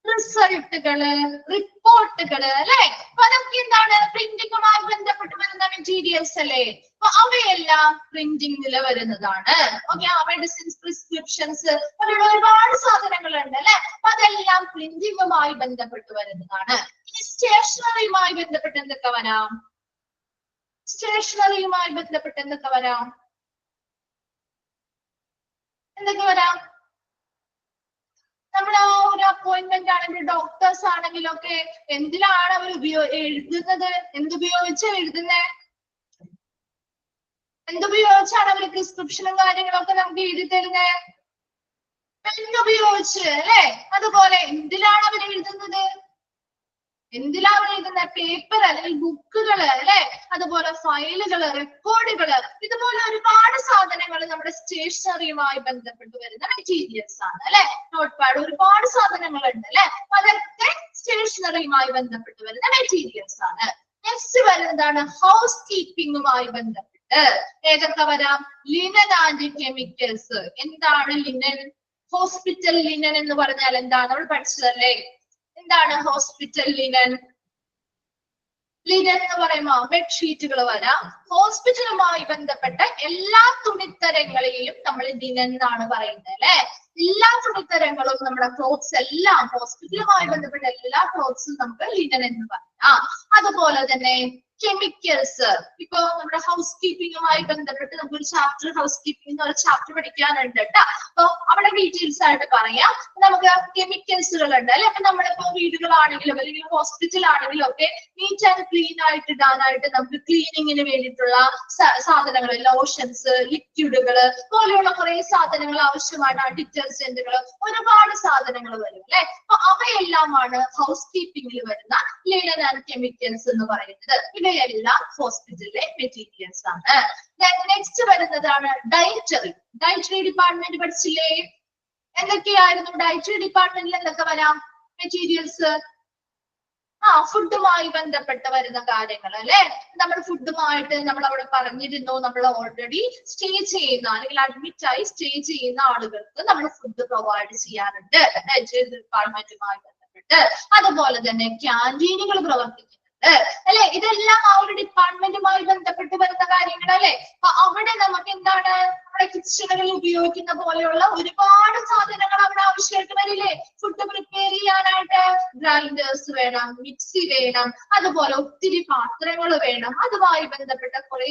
Speaker 4: റിസൾട്ടുകള്, റിപ്പോർട്ടുകള് അല്ലെ. അപ്പൊ അതൊക്കെ എന്താണ്? പ്രിന്റിങ്ങുമായി ബന്ധപ്പെട്ട് വരുന്ന മെറ്റീരിയൽസ് അല്ലേ. അപ്പൊ അവയെല്ലാം പ്രിന്റിംഗില് വരുന്നതാണ്. ഓക്കെ, മെഡിസിൻസ്, പ്രിസ്ക്രിപ്ഷൻസ് പോലുള്ള ഒരുപാട് സാധനങ്ങളുണ്ട് അല്ലെ. അപ്പൊ അതെല്ലാം പ്രിന്റിങ്ങുമായി ബന്ധപ്പെട്ട് വരുന്നതാണ്. ഇനി സ്റ്റേഷനറിയുമായി ബന്ധപ്പെട്ട് എന്തൊക്കെ വരാം? സ്റ്റേഷനറിയുമായി ബന്ധപ്പെട്ട് എന്തൊക്കെ വരാം? എന്തൊക്കെ വരാം? നമ്മൾ ആ ഒരു അപ്പോയിന്റ്മെന്റ് ആണെങ്കിൽ ഡോക്ടേഴ്സ് ആണെങ്കിലും ഒക്കെ എന്തിലാണ് അവർ എഴുതുന്നത്? എന്തുപയോഗിച്ചാണ് എഴുതുന്നത്? എന്തുപയോഗിച്ചാണ് അവർ പ്രിസ്ക്രിപ്ഷനും കാര്യങ്ങളൊക്കെ നമുക്ക് എഴുതി തരുന്നത്? പെന്നുപയോഗിച്ച് അല്ലെ. അതുപോലെ എന്തിലാണ് അവർ എഴുതുന്നത്? എന്തിലാണ് എഴുതുന്ന? പേപ്പർ അല്ലെങ്കിൽ ബുക്കുകള് അല്ലെ. അതുപോലെ ഫയലുകള്, റെക്കോർഡുകള്, ഇതുപോലെ ഒരുപാട് സാധനങ്ങൾ നമ്മുടെ സ്റ്റേഷനറിയുമായി ബന്ധപ്പെട്ട് വരുന്ന മെറ്റീരിയൽസ് ആണ് അല്ലെ. നോട്ട് പാഡ്, ഒരുപാട് സാധനങ്ങൾ ഉണ്ട് അല്ലെ. അതൊക്കെ സ്റ്റേഷനറിയുമായി ബന്ധപ്പെട്ട് വരുന്ന മെറ്റീരിയൽസ് ആണ്. നെക്സ്റ്റ് വരുന്നതാണ് ഹൗസ് കീപ്പിംഗുമായി ബന്ധപ്പെട്ട് ഏതൊക്കെ വരാം? Linen and chemicals. എന്താണ് ലിനൻ? ഹോസ്പിറ്റൽ ലിനൻ എന്ന് പറഞ്ഞാൽ എന്താണ്? നമ്മൾ പഠിച്ചതല്ലേ. എന്താണ് ഹോസ്പിറ്റൽ ലിനൻ? ലിനൻ എന്ന് പറയുമ്പോ ബെഡ്ഷീറ്റുകൾ വരാം. ഹോസ്പിറ്റലുമായി ബന്ധപ്പെട്ട എല്ലാ തുണിത്തരങ്ങളെയും നമ്മൾ ലിനൻ എന്നാണ് പറയുന്നത് അല്ലെ. എല്ലാ തുണിത്തരങ്ങളും, നമ്മുടെ ക്ലോത്ത്സ് എല്ലാം, ഹോസ്പിറ്റലുമായി ബന്ധപ്പെട്ട എല്ലാ ക്ലോത്ത്സും നമുക്ക് ലിനൻ എന്ന് പറയാം. അതുപോലെ തന്നെ കെമിക്കൽസ്. ഇപ്പൊ നമ്മുടെ ഹൗസ് കീപ്പിംഗുമായി ബന്ധപ്പെട്ട് നമുക്കൊരു ചാപ്റ്റർ ഹൗസ് കീപ്പിംഗ് എന്ന് പറഞ്ഞ ചാപ്റ്റർ പഠിക്കാനുണ്ട് കേട്ടോ. അപ്പൊ അവിടെ ഡീറ്റെയിൽസ് ആയിട്ട് പറയാം. നമുക്ക് കെമിക്കൽസുകൾ ഉണ്ട് അല്ലെ. അപ്പൊ നമ്മളിപ്പോ വീടുകളാണെങ്കിലും അല്ലെങ്കിൽ ഹോസ്പിറ്റൽ ആണെങ്കിലും ഒക്കെ നീറ്റ് ആൻഡ് ക്ലീൻ ആയിട്ട് ഇടാനായിട്ട് നമുക്ക് ക്ലീനിങ്ങിന് വേണ്ടിയിട്ടുള്ള സാധനങ്ങൾ, ലോഷൻസ്, ലിക്വിഡുകള് പോലെയുള്ള കുറെ സാധനങ്ങൾ ആവശ്യമാണ്. ഡിറ്റർജന്റുകൾ, ഒരുപാട് സാധനങ്ങൾ വരും അല്ലെ. അപ്പൊ അവയെല്ലാമാണ് ഹൗസ് കീപ്പിംഗിൽ വരുന്ന ലിനൻ ആൻഡ് കെമിക്കൽസ് എന്ന് പറയുന്നത്. ഇവയെല്ലാം ഹോസ്പിറ്റലിലെ മെറ്റീരിയൽസ് ആണ്. നെക്സ്റ്റ് വരുന്നതാണ് ഡയറ്ററി. ഡയറ്ററി ഡിപ്പാർട്ട്മെന്റ് പഠിച്ചില്ലേ? എന്തൊക്കെയായിരുന്നു ഡയറ്ററി ഡിപ്പാർട്ട്മെന്റിൽ? എന്തൊക്കെ വരാം മെറ്റീരിയൽസ്? ഫുഡുമായി ബന്ധപ്പെട്ട് വരുന്ന കാര്യങ്ങൾ അല്ലെ. നമ്മൾ ഫുഡുമായിട്ട് നമ്മൾ അവിടെ പറഞ്ഞിരുന്നു, നമ്മൾ ഓൾറെഡി സ്റ്റേ ചെയ്യുന്ന അല്ലെങ്കിൽ അഡ്മിറ്റ് ആയി സ്റ്റേ ചെയ്യുന്ന ആളുകൾക്ക് നമ്മൾ ഫുഡ് പ്രൊവൈഡ് ചെയ്യാറുണ്ട് ഡിപ്പാർട്ട്മെന്റുമായി ബന്ധപ്പെട്ട്. അതുപോലെ തന്നെ ക്യാൻറ്റീനുകൾ പ്രവർത്തിക്കുന്നുണ്ട് അല്ലെ. ഇതെല്ലാം ആ ഒരു ഡിപ്പാർട്ട്മെന്റുമായി ബന്ധപ്പെട്ട് വരുന്ന കാര്യങ്ങൾ അല്ലെ. അപ്പൊ അവിടെ നമുക്ക് എന്താണ് നമ്മുടെ കിച്ചണുകളിൽ ഉപയോഗിക്കുന്ന പോലെയുള്ള ഒരുപാട് സാധനങ്ങൾ അവിടെ ആവശ്യമായിട്ട് വരില്ലേ. ഫുഡ് പ്രിപ്പയർ ചെയ്യാനായിട്ട് ഗ്രൈൻഡേഴ്സ് വേണം, മിക്സി വേണം, അതുപോലെ ഒത്തിരി പാത്രങ്ങൾ വേണം, അതുമായി ബന്ധപ്പെട്ട കുറെ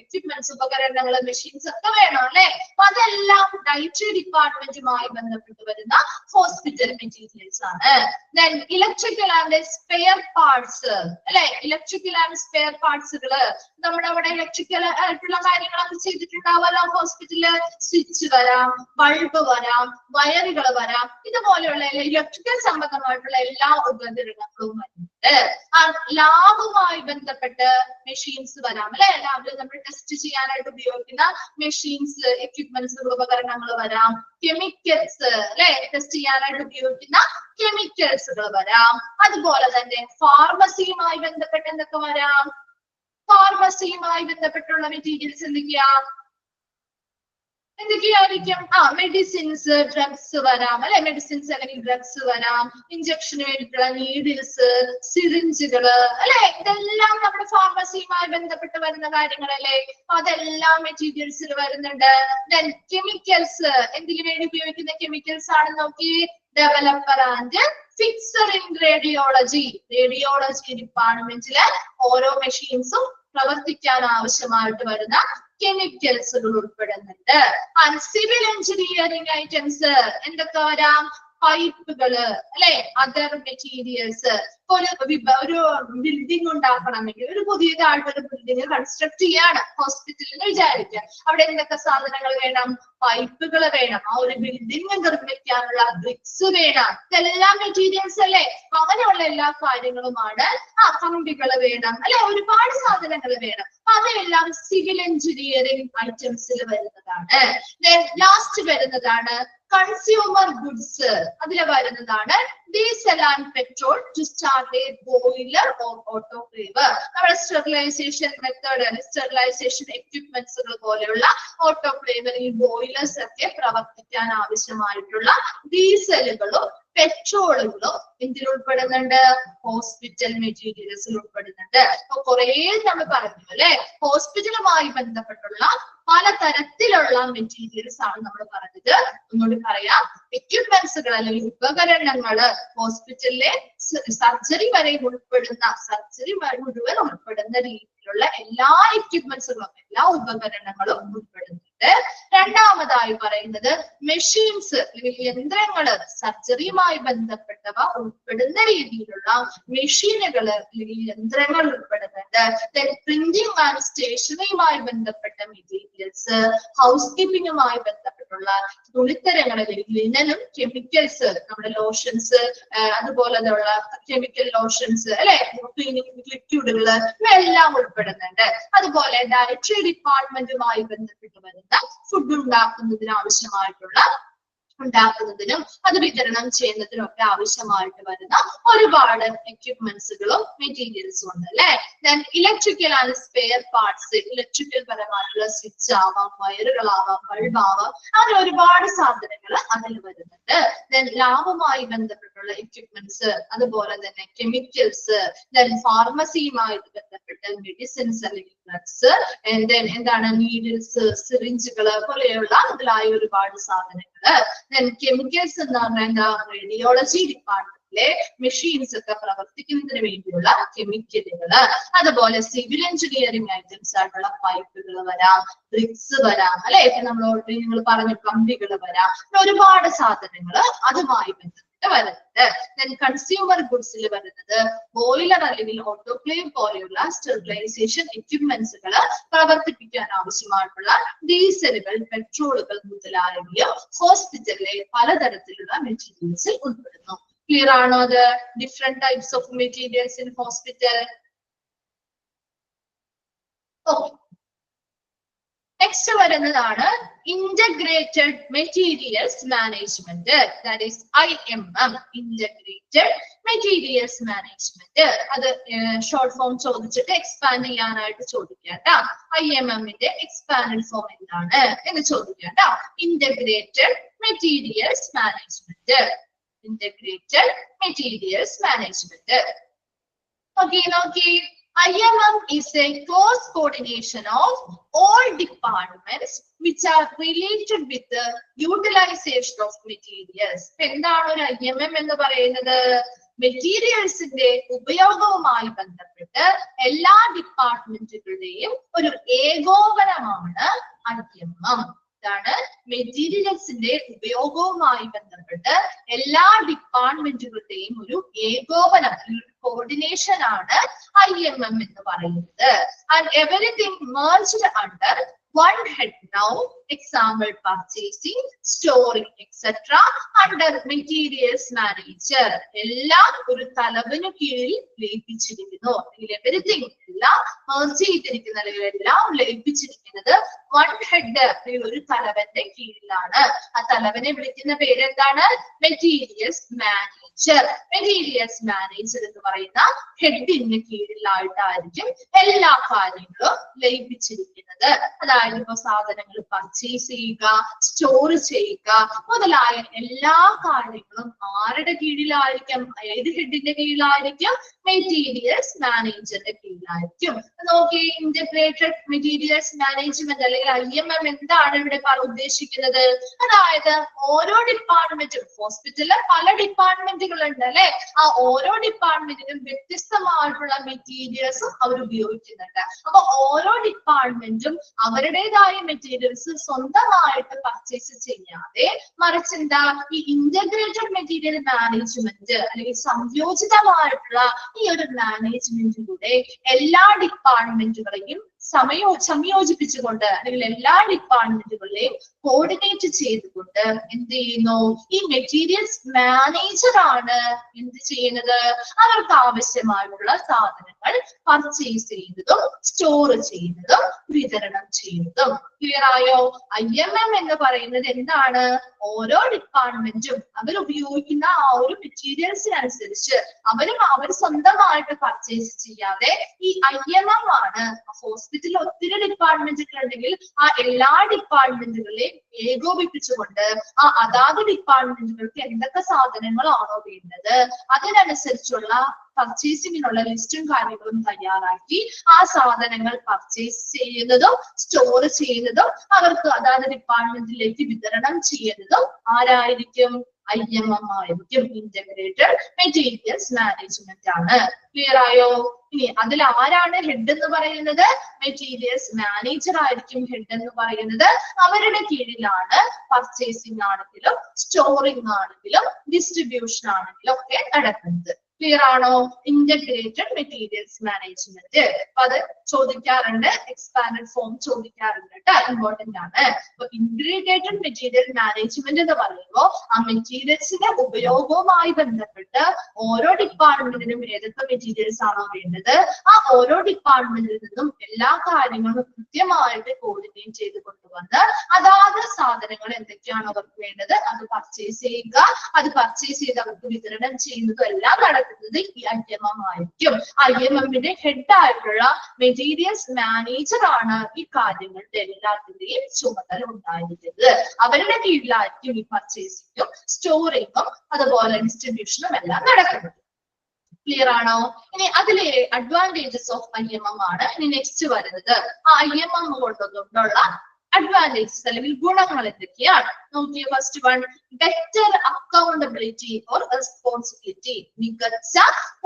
Speaker 4: എക്യുപ്മെന്റ്സ്, ഉപകരണങ്ങൾ, മെഷീൻസ് ഒക്കെ വേണം അല്ലെ. അപ്പൊ അതെല്ലാം ഡയറ്ററി ഡിപ്പാർട്ട്മെന്റുമായി ബന്ധപ്പെട്ട് വരുന്ന ഹോസ്പിറ്റൽ മെറ്റീരിയൽസ് ആണ്. Then electrical and spare parts അല്ലെ. ഇലക്ട്രിക്കൽ ആൻഡ് സ്പെയർ പാർട്സുകള് നമ്മുടെ അവിടെ ഇലക്ട്രിക്കൽ ആയിട്ടുള്ള കാര്യങ്ങളൊക്കെ ചെയ്തിട്ടുണ്ടാവാലോ ഹോസ്പിറ്റലില്. സ്വിച്ച് വരാം, ബൾബ് വരാം, വയറുകൾ വരാം, ഇതുപോലെയുള്ള ഇലക്ട്രിക്കൽ സംബന്ധമായിട്ടുള്ള എല്ലാ ഉപകരണങ്ങളും വരുന്നുണ്ട്. ലാബുമായി ബന്ധപ്പെട്ട് മെഷീൻസ് വരാം അല്ലെ. ലാബിൽ നമ്മൾ ടെസ്റ്റ് ചെയ്യാനായിട്ട് ഉപയോഗിക്കുന്ന മെഷീൻസ്, എക്യുപ്മെന്റ്സ്, ഉപകരണങ്ങൾ വരാം. കെമിക്കൽസ് അല്ലെ, ടെസ്റ്റ് ചെയ്യാനായിട്ട് ഉപയോഗിക്കുന്ന കെമിക്കൽസുകൾ വരാം. അതുപോലെ തന്നെ ഫാർമസിയുമായി ബന്ധപ്പെട്ട് എന്തൊക്കെ വരാം? ഫാർമസിയുമായി ബന്ധപ്പെട്ടുള്ള മെറ്റീരിയൽസ് എന്തൊക്കെയായിരിക്കും? മെഡിസിൻസ്, ഡ്രഗ്സ് വരാം അല്ലെ. മെഡിസിൻസ് അല്ലെങ്കിൽ ഡ്രഗ്സ് വരാം. ഇഞ്ചക്ഷന് വേണ്ടിയിട്ടുള്ള നീഡിൽസ്, സിറിഞ്ചുകള് അല്ലെ. ഇതെല്ലാം നമ്മുടെ ഫാർമസിയുമായി ബന്ധപ്പെട്ട് വരുന്ന കാര്യങ്ങളല്ലേ. അതെല്ലാം മെറ്റീരിയൽസിൽ വരുന്നുണ്ട്. ദെൻ കെമിക്കൽസ്, എന്തിനു വേണ്ടി ഉപയോഗിക്കുന്ന കെമിക്കൽസ് ആണെന്ന് നോക്കി. Developer and fixer in radiology. Radiology ഡിപ്പാർട്ട്മെന്റിലെ ഓരോ മെഷീൻസും പ്രവർത്തിക്കാൻ ആവശ്യമായിട്ട് വരുന്ന കെമിക്കൽസുകൾ ഉൾപ്പെടുന്നുണ്ട്. സിവിൽ എഞ്ചിനീയറിംഗ് ഐറ്റംസ് എന്തൊക്കെ വരാം? പൈപ്പുകള് അല്ലെ, അതർ മെറ്റീരിയൽസ്. ഒരു ബിൽഡിംഗ് ഉണ്ടാക്കണമെങ്കിൽ, ഒരു പുതിയതായിട്ടൊരു ബിൽഡിംഗ് കൺസ്ട്രക്ട് ചെയ്യാണ് ഹോസ്പിറ്റലിൽ വിചാരിക്കുക. അവിടെ എന്തൊക്കെ സാധനങ്ങൾ വേണം? പൈപ്പുകൾ വേണം. ആ ഒരു ബിൽഡിംഗ് നിർമ്മിക്കാനുള്ള ബ്രിക്സ് വേണം. ഇതെല്ലാം മെറ്റീരിയൽസ് അല്ലെ. അങ്ങനെയുള്ള എല്ലാ കാര്യങ്ങളുമാണ്. കമ്പികൾ വേണം അല്ലെ. ഒരുപാട് സാധനങ്ങൾ വേണം. അതെല്ലാം സിവിൽ എഞ്ചിനീയറിംഗ് ഐറ്റംസിൽ വരുന്നതാണ്. ലാസ്റ്റ് വരുന്നതാണ് കൺസ്യൂമർ ഗുഡ്സ്. അതിൽ വരുന്നതാണ് diesel and petrol to start a boiler or autoclave. നമ്മുടെ സ്റ്റെറിലൈസേഷൻ മെത്തേഡ്, സ്റ്റെറിലൈസേഷൻ എക്യുപ്മെന്റ്സുകൾ പോലെയുള്ള ഓട്ടോക്ലേവ് അല്ലെങ്കിൽ ബോയിലേഴ്സ് ഒക്കെ പ്രവർത്തിക്കാൻ ആവശ്യമായിട്ടുള്ള ഡീസലുകളും പെട്രോളുകളോ എന്തിൽ ഉൾപ്പെടുന്നുണ്ട്? ഹോസ്പിറ്റൽ മെറ്റീരിയൽസിൽ ഉൾപ്പെടുന്നുണ്ട്. അപ്പൊ കുറെ നമ്മൾ പറഞ്ഞു അല്ലെ. ഹോസ്പിറ്റലുമായി ബന്ധപ്പെട്ടുള്ള പലതരത്തിലുള്ള മെറ്റീരിയൽസ് ആണ് നമ്മൾ പറഞ്ഞത്. ഒന്നുകൂടി പറയാം. എക്യുപ്മെന്റ്സുകൾ അല്ലെങ്കിൽ ഉപകരണങ്ങള് ഹോസ്പിറ്റലിലെ സർജറി വരെ ഉൾപ്പെടുന്ന, സർജറി മുഴുവൻ ഉൾപ്പെടുന്ന രീതിയിലുള്ള എല്ലാ എക്യുപ്മെന്റ്സുകളും, എല്ലാ ഉപകരണങ്ങളും ഉൾപ്പെടുന്നുണ്ട്. രണ്ടാമതായി പറയുന്നത് മെഷീൻസ് അല്ലെങ്കിൽ യന്ത്രങ്ങള്, സർജറിയുമായി ബന്ധപ്പെട്ടവ ഉൾപ്പെടുന്ന രീതിയിലുള്ള മെഷീനുകള് അല്ലെങ്കിൽ യന്ത്രങ്ങൾ ഉൾപ്പെടുന്നുണ്ട്. പ്രിന്റിംഗ് ആൻഡ് സ്റ്റേഷനറിയുമായി ബന്ധപ്പെട്ട മെറ്റീരിയൽസ്, ഹൗസ് കീപ്പിംഗുമായി ബന്ധപ്പെട്ടുള്ള തുണിത്തരങ്ങൾ അല്ലെങ്കിൽ ലിനനും കെമിക്കൽസ്, നമ്മുടെ ലോഷൻസ്, അതുപോലെയുള്ള കെമിക്കൽ ലോഷൻസ് അല്ലെ, ക്ലീനിങ് ലിക്വിഡുകള്, ഇവയെല്ലാം ഉൾപ്പെടുന്നുണ്ട്. അതുപോലെ ഡയറ്ററി ഡിപ്പാർട്ട്മെന്റുമായി ബന്ധപ്പെട്ട് വരുന്ന ഫുഡ് ഉണ്ടാക്കുന്നതിനും അത് വിതരണം ചെയ്യുന്നതിനും ഒക്കെ ആവശ്യമായിട്ട് വരുന്ന ഒരുപാട് എക്യുപ്മെന്റ്സുകളും മെറ്റീരിയൽസും ഉണ്ട് അല്ലെ. Then electrical and spare parts. Electrical പരമായിട്ടുള്ള സ്വിച്ച് ആവാം, വയറുകളാവാം, ബൾബ് ആവാം, അങ്ങനെ ഒരുപാട് സാധനങ്ങൾ അതിൽ വരുന്നുണ്ട്. ദെൻ ലാബുമായി ബന്ധപ്പെട്ടുള്ള എക്യുപ്മെന്റ്സ്, അതുപോലെ തന്നെ കെമിക്കൽസ്, ദെൻ ഫാർമസിയുമായി ബന്ധപ്പെട്ട മെഡിസിൻസ് അല്ലെങ്കിൽ ഡ്രഗ്സ്, എന്താണ് നീഡിൽസ്, സിറിഞ്ചുകള് പോലെയുള്ള അതിലായ ഒരുപാട് സാധനങ്ങള്. കെമിക്കൽസ് എന്ന് പറഞ്ഞാൽ റേഡിയോളജി ഡിപ്പാർട്ട്മെന്റിലെ മെഷീൻസ് ഒക്കെ പ്രവർത്തിക്കുന്നതിന് വേണ്ടിയുള്ള കെമിക്കലുകള്. അതുപോലെ സിവിൽ എഞ്ചിനീയറിംഗ് ഐറ്റംസ് ആയിട്ടുള്ള പൈപ്പുകൾ വരാം, ബ്രിക്സ് വരാം അല്ലെ. ഇപ്പൊ നമ്മൾ ഓൾറെഡി നിങ്ങൾ പറഞ്ഞു കമ്പികൾ വരാം. ഒരുപാട് സാധനങ്ങൾ അതുമായി ബന്ധപ്പെട്ട് വരുന്നുണ്ട്. ദെൻ കൺസ്യൂമർ ഗുഡ്സിൽ വരുന്നത് ബോയിലർ അല്ലെങ്കിൽ ഓട്ടോക്ലേവ് പോലെയുള്ള സ്റ്റെറിലൈസേഷൻ എക്യുപ്മെന്റ്സുകൾ പ്രവർത്തിപ്പിക്കാൻ ആവശ്യമായിട്ടുള്ള ഡീസലുകൾ, പെട്രോളുകൾ മുതലായവ ഹോസ്പിറ്റലിലെ പലതരത്തിലുള്ള മെറ്റീരിയൽസിൽ ഉൾപ്പെടുന്നു. ക്ലിയർ ആണോ? അത് different types of materials in hospital. Okay. Next വരുന്നതാണ് integrated materials management, that is IMM, integrated materials management. അത് ഷോർട്ട് ഫോം ചോദിച്ചിട്ട് എക്സ്പാൻഡ് ചെയ്യാനായിട്ട് ചോദിക്കാട്ടോ. IMM-ന്റെ എക്സ്പാൻഡ് ഫോം എന്താണ് എന്ന് ചോദിക്കാട്ടോ. Integrated materials management, integrated materials management. Okay, നോക്കി. IMM is a close coordination of all departments which are related with the utilization of materials. എന്താണ് ഒരു IMM എന്ന് പറയുന്നത്? മെറ്റീരിയൽസിന്റെ ഉപയോഗവുമായി ബന്ധപ്പെട്ട് എല്ലാ ഡിപ്പാർട്ട്മെന്റുകളുടെയും ഒരു ഏകോപനമാണ് IMM. ഇതാണ് മെറ്റീരിയൽസിന്റെ ഉപയോഗവുമായി ബന്ധപ്പെട്ട് എല്ലാ ഡിപ്പാർട്ട്മെന്റുകളുടെയും ഒരു ഏകോപനം, കോർഡിനേഷൻ ആണ് IMM എന്ന് പറയുന്നത്. And everything merged under one head now, example purchasing, storing, etc. under materials manager. എല്ലാം ഒരു തലവന് കീഴിൽ ലയിപ്പിച്ചിരിക്കുന്നു. എവരിതിങ് എല്ലാം മെർജ് ചെയ്തിരിക്കുന്ന എല്ലാം ലയിപ്പിച്ചിരിക്കുന്നത് വൺ ഹെഡ്, ഒരു തലവന്റെ കീഴിലാണ്. ആ തലവനെ വിളിക്കുന്ന പേരെന്താണ്? Materials manager. മെറ്റീരിയൽസ് മാനേജർ എന്ന് പറയുന്ന ഹെഡിന് കീഴിലായിട്ടായിരിക്കും എല്ലാ കാര്യങ്ങളും ലയിപ്പിച്ചിരിക്കുന്നത്. അതായത് ഇപ്പൊ സാധനങ്ങൾ പർച്ചേസ് ചെയ്യുക, സ്റ്റോർ ചെയ്യുക മുതലായ എല്ലാ കാര്യങ്ങളും ആരുടെ കീഴിലായിരിക്കും? ഏത് ഹെഡിന്റെ കീഴിലായിരിക്കും? മെറ്റീരിയൽസ് മാനേജറിന്റെ കീഴിലായിരിക്കും. നോക്കി, ഇന്റഗ്രേറ്റഡ് മെറ്റീരിയൽസ് മാനേജ്മെന്റ് അല്ലെങ്കിൽ IMM എന്താണ് ഇവിടെ ഉദ്ദേശിക്കുന്നത്? അതായത് ഓരോ ഡിപ്പാർട്ട്മെന്റും, ഹോസ്പിറ്റലിൽ പല ഡിപ്പാർട്ട്മെന്റുകൾ ഉണ്ട് അല്ലെ, ആ ഓരോ ഡിപ്പാർട്ട്മെന്റിനും വ്യത്യസ്തമായിട്ടുള്ള മെറ്റീരിയൽസും അവർ ഉപയോഗിക്കുന്നുണ്ട്. അപ്പൊ ഓരോ ഡിപ്പാർട്ട്മെന്റും അവരുടേതായ മെറ്റീരിയൽസ് സ്വന്തമായിട്ട് പർച്ചേസ് ചെയ്യാതെ മറിച്ച് എന്താ, ഈ ഇന്റഗ്രേറ്റഡ് മെറ്റീരിയൽ മാനേജ്മെന്റ് അല്ലെങ്കിൽ സംയോജിതമായിട്ടുള്ള ഈ ഒരു മാനേജ്മെന്റിലൂടെ എല്ലാ ഡിപ്പാർട്ട്മെന്റുകളെയും സംയോജിപ്പിച്ചുകൊണ്ട് അല്ലെങ്കിൽ എല്ലാ ഡിപ്പാർട്ട്മെന്റുകളെയും കോർഡിനേറ്റ് ചെയ്തുകൊണ്ട് എന്ത് ചെയ്യുന്നു? ഈ മെറ്റീരിയൽസ് മാനേജർ ആണ് എന്ത് ചെയ്യുന്നത്? അവർക്ക് ആവശ്യമായിട്ടുള്ള സാധനങ്ങൾ പർച്ചേസ് ചെയ്യുന്നതും സ്റ്റോർ ചെയ്യുന്നതും വിതരണം ചെയ്യുന്നതും. ക്ലിയർ ആയോ? IMM എന്ന് പറയുന്നത് എന്താണ്? ഓരോ ഡിപ്പാർട്ട്മെന്റും അവർ ഉപയോഗിക്കുന്ന ആ ഒരു മെറ്റീരിയൽസിനനുസരിച്ച് അവർ സ്വന്തമായിട്ട് പർച്ചേസ് ചെയ്യാതെ ഈ IMM ആണ് ഹോസ്പിറ്റലിൽ ഒത്തിരി ഡിപ്പാർട്ട്മെന്റുകൾ ഉണ്ടെങ്കിൽ ആ എല്ലാ ഡിപ്പാർട്ട്മെന്റുകളെയും ഏകോപിപ്പിച്ചുകൊണ്ട് ആ അതാത് ഡിപ്പാർട്ട്മെന്റുകൾക്ക് എന്തൊക്കെ സാധനങ്ങളാണോ വേണ്ടത് അതിനനുസരിച്ചുള്ള പർച്ചേസിങ്ങിനുള്ള ലിസ്റ്റും കാര്യങ്ങളും തയ്യാറാക്കി ആ സാധനങ്ങൾ പർച്ചേസ് ചെയ്യുന്നതും സ്റ്റോർ ചെയ്യുന്നതും അവർക്ക് അതാത് ഡിപ്പാർട്ട്മെന്റിലേക്ക് വിതരണം ചെയ്യുന്നതും ആരായിരിക്കും? IMM ആയിരിക്കും. ഇന്റഗ്രേറ്റഡ് മെറ്റീരിയൽസ് മാനേജ്മെന്റ് ആണ്. ക്ലിയർ ആയോ? ഇനി അതിൽ ആരാണ് ഹെഡ് എന്ന് പറയുന്നത്? മെറ്റീരിയൽസ് മാനേജർ ആയിരിക്കും ഹെഡ് എന്ന് പറയുന്നത്. അവരുടെ കീഴിലാണ് പർച്ചേസിംഗ് ആണെങ്കിലും സ്റ്റോറിംഗ് ആണെങ്കിലും ഡിസ്ട്രിബ്യൂഷൻ ആണെങ്കിലും ഒക്കെ നടക്കുന്നത്. ക്ലിയർ ആണോ? Integrated materials management. അപ്പൊ അത് ചോദിക്കാറുണ്ട്, എക്സ്പാൻഡഡ് ഫോം ചോദിക്കാറുണ്ട് കേട്ടോ, ഇമ്പോർട്ടന്റ് ആണ്. അപ്പൊ ഇന്റഗ്രേറ്റഡ് മെറ്റീരിയൽ മാനേജ്മെന്റ് എന്ന് പറയുമ്പോൾ ആ മെറ്റീരിയൽസിന്റെ ഉപയോഗവുമായി ബന്ധപ്പെട്ട് ഓരോ ഡിപ്പാർട്ട്മെന്റിനും ഏതൊക്കെ മെറ്റീരിയൽസ് ആണോ വേണ്ടത് ആ ഓരോ ഡിപ്പാർട്ട്മെന്റിൽ നിന്നും എല്ലാ കാര്യങ്ങളും കൃത്യമായിട്ട് കോർഡിനേറ്റ് ചെയ്ത് കൊണ്ടുവന്ന് അതാത് സാധനങ്ങൾ എന്തൊക്കെയാണോ അവർക്ക് വേണ്ടത് അത് പർച്ചേസ് ചെയ്യുക, അത് പർച്ചേസ് ചെയ്ത് അവർക്ക് വിതരണം ചെയ്യുന്നതും എല്ലാം നടക്കുന്നത് ഈ IMM ആയിരിക്കും. IMM-ന്റെ ഹെഡ് ആയിട്ടുള്ള മെറ്റീരിയൽസ് മാനേജർ ആണ് ഈ കാര്യങ്ങളുടെ എല്ലാത്തിന്റെയും ചുമതല ഉണ്ടായിരിക്കുന്നത്. അവരുടെ കീഴിലായിരിക്കും ഈ പർച്ചേസിങ്ങും സ്റ്റോറിങ്ങും അതുപോലെ ഡിസ്ട്രിബ്യൂഷനും എല്ലാം നടക്കുന്നത്. ക്ലിയർ ആണോ? ഇനി അതിലെ അഡ്വാൻറ്റേജസ് ഓഫ് IMM ആണ് ഇനി നെക്സ്റ്റ് വരുന്നത്. ആ IMM കൊണ്ടുള്ള അഡ്വാൻറ്റേജസ് അല്ലെങ്കിൽ ഗുണങ്ങൾ എന്തൊക്കെയാണ് നോക്കിയ. First one, better accountability or responsibility. മികച്ച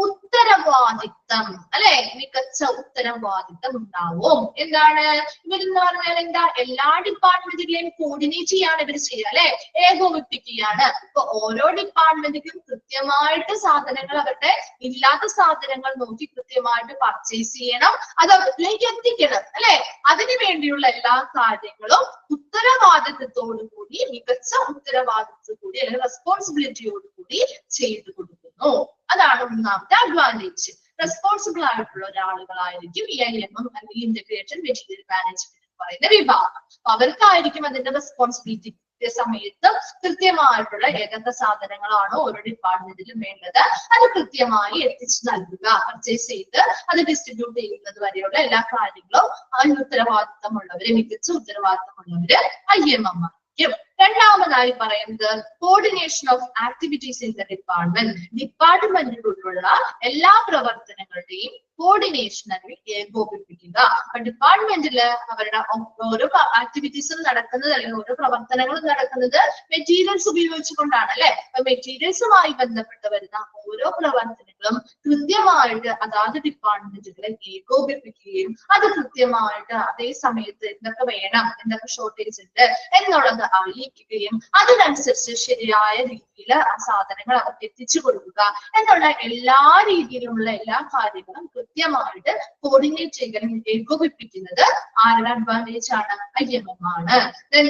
Speaker 4: ഉത്തരവാദിത്തം അല്ലെ, മികച്ച ഉത്തരവാദിത്തം ഉണ്ടാവും. എന്താണ് ഇവരെന്ന് പറഞ്ഞാൽ എന്താ? എല്ലാ ഡിപ്പാർട്ട്മെന്റുകളെയും കോർഡിനേറ്റ് ചെയ്യാണ് ഇവർ ചെയ്യുക അല്ലെ, ഏകോപിപ്പിക്കുകയാണ്. ഇപ്പൊ ഓരോ ഡിപ്പാർട്ട്മെന്റിനും കൃത്യമായിട്ട് സാധനങ്ങൾ അവരുടെ ഇല്ലാത്ത സാധനങ്ങൾ നോക്കി കൃത്യമായിട്ട് പർച്ചേസ് ചെയ്യണം, അത് അതിലേക്ക് എത്തിക്കണം അല്ലെ. അതിനു വേണ്ടിയുള്ള എല്ലാ കാര്യങ്ങളും ഉത്തരവാദിത്തത്തോടു കൂടി, മികച്ച ഉത്തരവാദിത്തത്തോടുകൂടി അല്ലെങ്കിൽ റെസ്പോൺസിബിലിറ്റിയോട് കൂടി ചെയ്തു കൊടുക്കുന്നു. അതാണ് ഒന്നാമത്തെ അഡ്വാൻറ്റേജ്. റെസ്പോൺസിബിൾ ആയിട്ടുള്ള ഒരാളുകളായിരിക്കും ഈ IMM അല്ലെങ്കിൽ ഇന്റഗ്രേറ്റഡ് മെറ്റീരിയൽ മാനേജ്മെന്റ് പറയുന്ന വിഭാഗം. അവർക്കായിരിക്കും അതിന്റെ റെസ്പോൺസിബിലിറ്റി സമയത്ത് കൃത്യമായിട്ടുള്ള ഏതൊക്കെ സാധനങ്ങളാണോ ഓരോ ഡിപ്പാർട്ട്മെന്റിലും വേണ്ടത് അത് കൃത്യമായി എത്തിച്ചു നൽകുക, പർച്ചേസ് ചെയ്ത് അത് ഡിസ്ട്രിബ്യൂട്ട് ചെയ്യുന്നത് വരെയുള്ള എല്ലാ കാര്യങ്ങളും അതിന് ഉത്തരവാദിത്തമുള്ളവര്, മികച്ച ഉത്തരവാദിത്തമുള്ളവര് IMM ആയിരിക്കും. രണ്ടാമതായി പറയുന്നത് coordination of activities in the department. ഡിപ്പാർട്ട്മെന്റിലുള്ള എല്ലാ പ്രവർത്തനങ്ങളുടെയും കോർഡിനേഷനെ ഏകോപിപ്പിക്കുക. അപ്പൊ ഡിപ്പാർട്ട്മെന്റില് അവരുടെ ഓരോ ആക്ടിവിറ്റീസും നടക്കുന്നത് അല്ലെങ്കിൽ ഓരോ പ്രവർത്തനങ്ങളും നടക്കുന്നത് മെറ്റീരിയൽസ് ഉപയോഗിച്ചുകൊണ്ടാണ് അല്ലെ. അപ്പൊ മെറ്റീരിയൽസുമായി ബന്ധപ്പെട്ട് വരുന്ന ഓരോ പ്രവർത്തനങ്ങളും കൃത്യമായിട്ട് അതാത് ഡിപ്പാർട്ട്മെന്റുകളെ ഏകോപിപ്പിക്കുകയും അത് കൃത്യമായിട്ട് അതേ സമയത്ത് എന്തൊക്കെ വേണം, എന്തൊക്കെ ഷോർട്ടേജ് ഉണ്ട് എന്നുള്ളത് അറിയിക്കുകയും അതിനനുസരിച്ച് ശരിയായ രീതിയിൽ ആ സാധനങ്ങൾ അവർക്ക് എത്തിച്ചു കൊടുക്കുക എന്നുള്ള എല്ലാ രീതിയിലുള്ള എല്ലാ കാര്യങ്ങളും കൃത്യമായിട്ട് കോർഡിനേറ്റ് ചെയ്യാൻ ഏകോപിപ്പിക്കുന്നത് ആരുടെ അഡ്വാൻറ്റേജ് ആണ്? IMM ആണ്.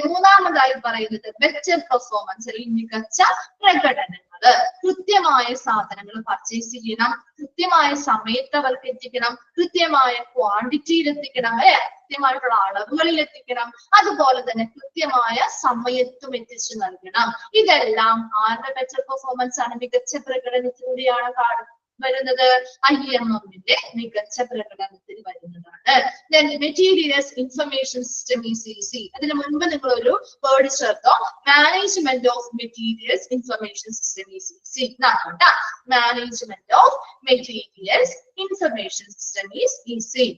Speaker 4: മൂന്നാമതായി പറയുന്നത് ബെറ്റർ പെർഫോമൻസ് അല്ലെങ്കിൽ മികച്ച പ്രകടനങ്ങള്. കൃത്യമായ സാധനങ്ങൾ പർച്ചേസ് ചെയ്യണം, കൃത്യമായ സമയത്ത് അവർക്ക് എത്തിക്കണം, കൃത്യമായ ക്വാണ്ടിറ്റിയിൽ എത്തിക്കണം, കൃത്യമായിട്ടുള്ള അളവുകളിൽ എത്തിക്കണം, അതുപോലെ തന്നെ കൃത്യമായ സമയത്തും എത്തിച്ചു നൽകണം. ഇതെല്ലാം ആരുടെ ബെറ്റർ പെർഫോമൻസ് ആണ്? മികച്ച പ്രകടനത്തിലൂടെയാണ് വരുന്നത്. IMM-ന്റെ മികച്ച പ്രകടനത്തിൽ വരുന്നതാണ്. Then materials information system is easy. അതിന് മുൻപ് നിങ്ങൾ ഒരു വേർഡ് ചേർത്തോ, management of materials information system is easy. Management of materials information system is easy.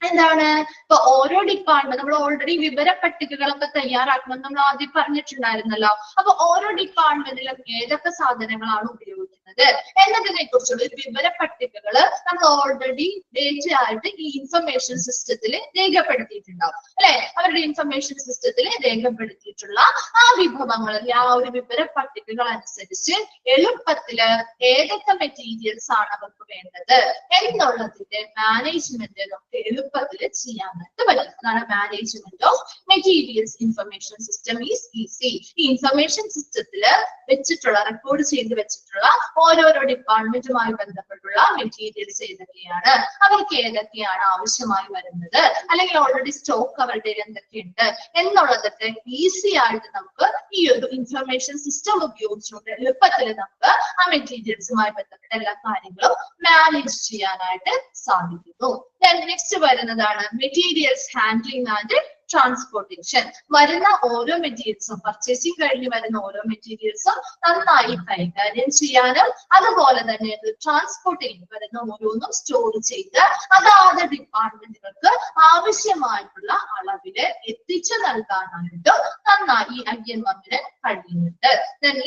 Speaker 4: എന്താണ്? ഇപ്പൊ ഓരോ ഡിപ്പാർട്ട്മെന്റ് നമ്മൾ ഓൾറെഡി വിവര പട്ടികകളൊക്കെ തയ്യാറാക്കണം നമ്മൾ ആദ്യം പറഞ്ഞിട്ടുണ്ടായിരുന്നല്ലോ. അപ്പൊ ഓരോ ഡിപ്പാർട്ട്മെന്റിലും ഏതൊക്കെ സാധനങ്ങളാണ് ഉപയോഗിക്കുന്നത് എന്നതിനെ കുറിച്ചുള്ള വിവര പട്ടികകള് നമ്മൾ ഓൾറെഡി ഡേറ്റ ആയിട്ട് ഈ ഇൻഫർമേഷൻ സിസ്റ്റത്തിൽ രേഖപ്പെടുത്തിയിട്ടുണ്ടാവും അല്ലെ. അവരുടെ ഇൻഫർമേഷൻ സിസ്റ്റത്തിൽ രേഖപ്പെടുത്തിയിട്ടുള്ള ആ വിഭവങ്ങൾ, ആ ഒരു വിവര പട്ടികകൾ അനുസരിച്ച് എളുപ്പത്തില് ഏതൊക്കെ മെറ്റീരിയൽസ് ആണ് അവർക്ക് വേണ്ടത് എന്നുള്ളതിന്റെ മാനേജ്മെന്റ് നമുക്ക് എളുപ്പത്തിൽ ചെയ്യാനായിട്ട് പറ്റും. അതാണ് management of materials information system is easy. ഈ ഇൻഫർമേഷൻ സിസ്റ്റത്തില് വെച്ചിട്ടുള്ള റെക്കോർഡ് ചെയ്ത് വെച്ചിട്ടുള്ള ഓരോരോ ഡിപ്പാർട്ട്മെന്റുമായി ബന്ധപ്പെട്ടുള്ള മെറ്റീരിയൽസ് ഏതൊക്കെയാണ്, അവർക്ക് ഏതൊക്കെയാണ് ആവശ്യമായി വരുന്നത്, അല്ലെങ്കിൽ ഓൾറെഡി സ്റ്റോക്ക് അവരുടെ എന്തൊക്കെയുണ്ട് എന്നുള്ളതൊക്കെ ഈസി ആയിട്ട് നമുക്ക് ഈ ഒരു ഇൻഫർമേഷൻ സിസ്റ്റം ഉപയോഗിച്ചുകൊണ്ട് എളുപ്പത്തിൽ നമുക്ക് ആ മെറ്റീരിയൽസുമായി ബന്ധപ്പെട്ട എല്ലാ കാര്യങ്ങളും മാനേജ് ചെയ്യാനായിട്ട് സാധിക്കുന്നു. നെക്സ്റ്റ് വരുന്നതാണ് മെറ്റീരിയൽസ് ഹാൻഡ്ലിംഗ് ആൻഡ് ട്രാൻസ്പോർട്ടേഷൻ. വരുന്ന ഓരോ മെറ്റീരിയൽസും, പർച്ചേസിംഗ് കഴിഞ്ഞ് വരുന്ന ഓരോ മെറ്റീരിയൽസും നന്നായി കൈകാര്യം ചെയ്യാനും അതുപോലെ തന്നെ ട്രാൻസ്പോർട്ട് ചെയ്ത് വരുന്ന ഓരോന്നും സ്റ്റോർ ചെയ്ത് അതാത് ഡിപ്പാർട്ട്മെന്റുകൾക്ക് ആവശ്യമായിട്ടുള്ള അളവില് എത്തിച്ചു നൽകാനായിട്ടും നന്നായി IMM-ന് കഴിയുന്നുണ്ട്.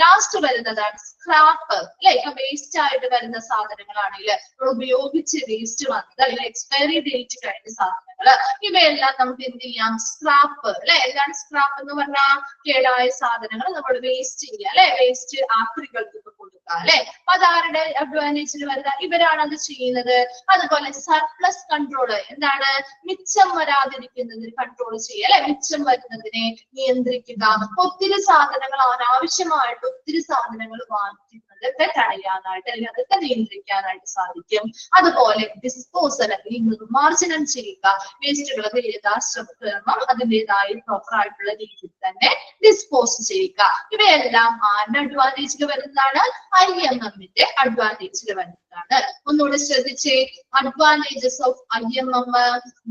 Speaker 4: ലാസ്റ്റ് വരുന്നതാണ് സ്ക്രാപ്പ് അല്ലെ. വേസ്റ്റ് ആയിട്ട് വരുന്ന സാധനങ്ങളാണെങ്കിൽ ഉപയോഗിച്ച് വേസ്റ്റ് വന്നത് അല്ലെങ്കിൽ എക്സ്പയറി ഡേറ്റ് കഴിഞ്ഞ സാധനങ്ങള് ഇവയെല്ലാം നമുക്ക് എന്ത് ചെയ്യാം? സ്ക്രാപ്പ് അല്ലെ. എന്താണ് സ്ക്രാപ്പ് എന്ന് പറഞ്ഞാൽ? കേടായ സാധനങ്ങൾ നമ്മൾ വേസ്റ്റ് ചെയ്യുക അല്ലെ. വേസ്റ്റ് ആക്രികൾക്ക് കൊടുക്കുക അല്ലെ. അപ്പൊ അതാരുടെ അഡ്വാൻറ്റേജിൽ വരുന്ന? ഇവരാണ് അത് ചെയ്യുന്നത്. അതുപോലെ സർപ്ലസ് കൺട്രോള്, എന്താണ്? മിച്ചം വരാതിരിക്കുന്നതിന് കൺട്രോൾ ചെയ്യുക അല്ലെ. മിച്ചം വരുന്നതിനെ നിയന്ത്രിക്കുക. ഒത്തിരി സാധനങ്ങൾ, അനാവശ്യമായിട്ട് ഒത്തിരി സാധനങ്ങൾ വാങ്ങിക്കുന്നതൊക്കെ തടയാനായിട്ട് അല്ലെങ്കിൽ അതൊക്കെ നിയന്ത്രിക്കാനായിട്ട് സാധിക്കും. അതുപോലെ ഡിസ്പോസൽ അല്ലെങ്കിൽ നിർമ്മാർജ്ജനം ചെയ്യുക. വേസ്റ്റുകളൊക്കെ യഥാക്രമം അതിൻ്റെതായ പ്രോപ്പർ ആയിട്ടുള്ള രീതിയിൽ തന്നെ ഡിസ്പോസ് ചെയ്യുക. ഇവയെല്ലാം ആരുടെ അഡ്വാൻറ്റേജിൽ വരുന്നതാണ്? IMM-ന്റെ അഡ്വാൻറ്റേജിൽ വരുന്നതാണ്. ഒന്നുകൂടെ ശ്രദ്ധിച്ചേ. Advantages of IMM: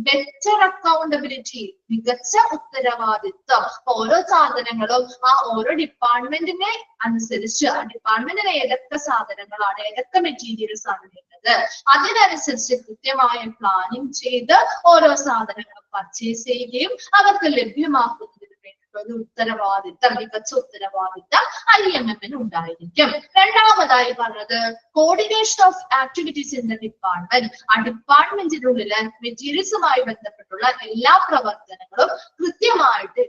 Speaker 4: better accountability, മികച്ച ഉത്തരവാദിത്വം. ഓരോ സാധനങ്ങളും ആ ഓരോ ഡിപ്പാർട്ട്മെന്റിനെ അനുസരിച്ച് ആ ഡിപ്പാർട്ട്മെന്റിന് ഏതൊക്കെ സാധനങ്ങളാണ്, ഏതൊക്കെ മെറ്റീരിയൽസ് ആണ് വേണ്ടത് അതിനനുസരിച്ച് കൃത്യമായ പ്ലാനിങ് ചെയ്ത് ഓരോ സാധനങ്ങളും പർച്ചേസ് ചെയ്യുകയും അവർക്ക് ലഭ്യമാക്കുന്നതിന് വേണ്ടിയിട്ടുള്ള ഉത്തരവാദിത്തം, മികച്ച ഉത്തരവാദിത്തം IMM-ന് ഉണ്ടായിരിക്കും. രണ്ടാമതായി പറഞ്ഞത് coordination of activities in the department. ആ ഡിപ്പാർട്ട്മെന്റിനുള്ളിൽ മെറ്റീരിയൽസുമായി ബന്ധപ്പെട്ടുള്ള എല്ലാ പ്രവർത്തനങ്ങളും കൃത്യമായിട്ട്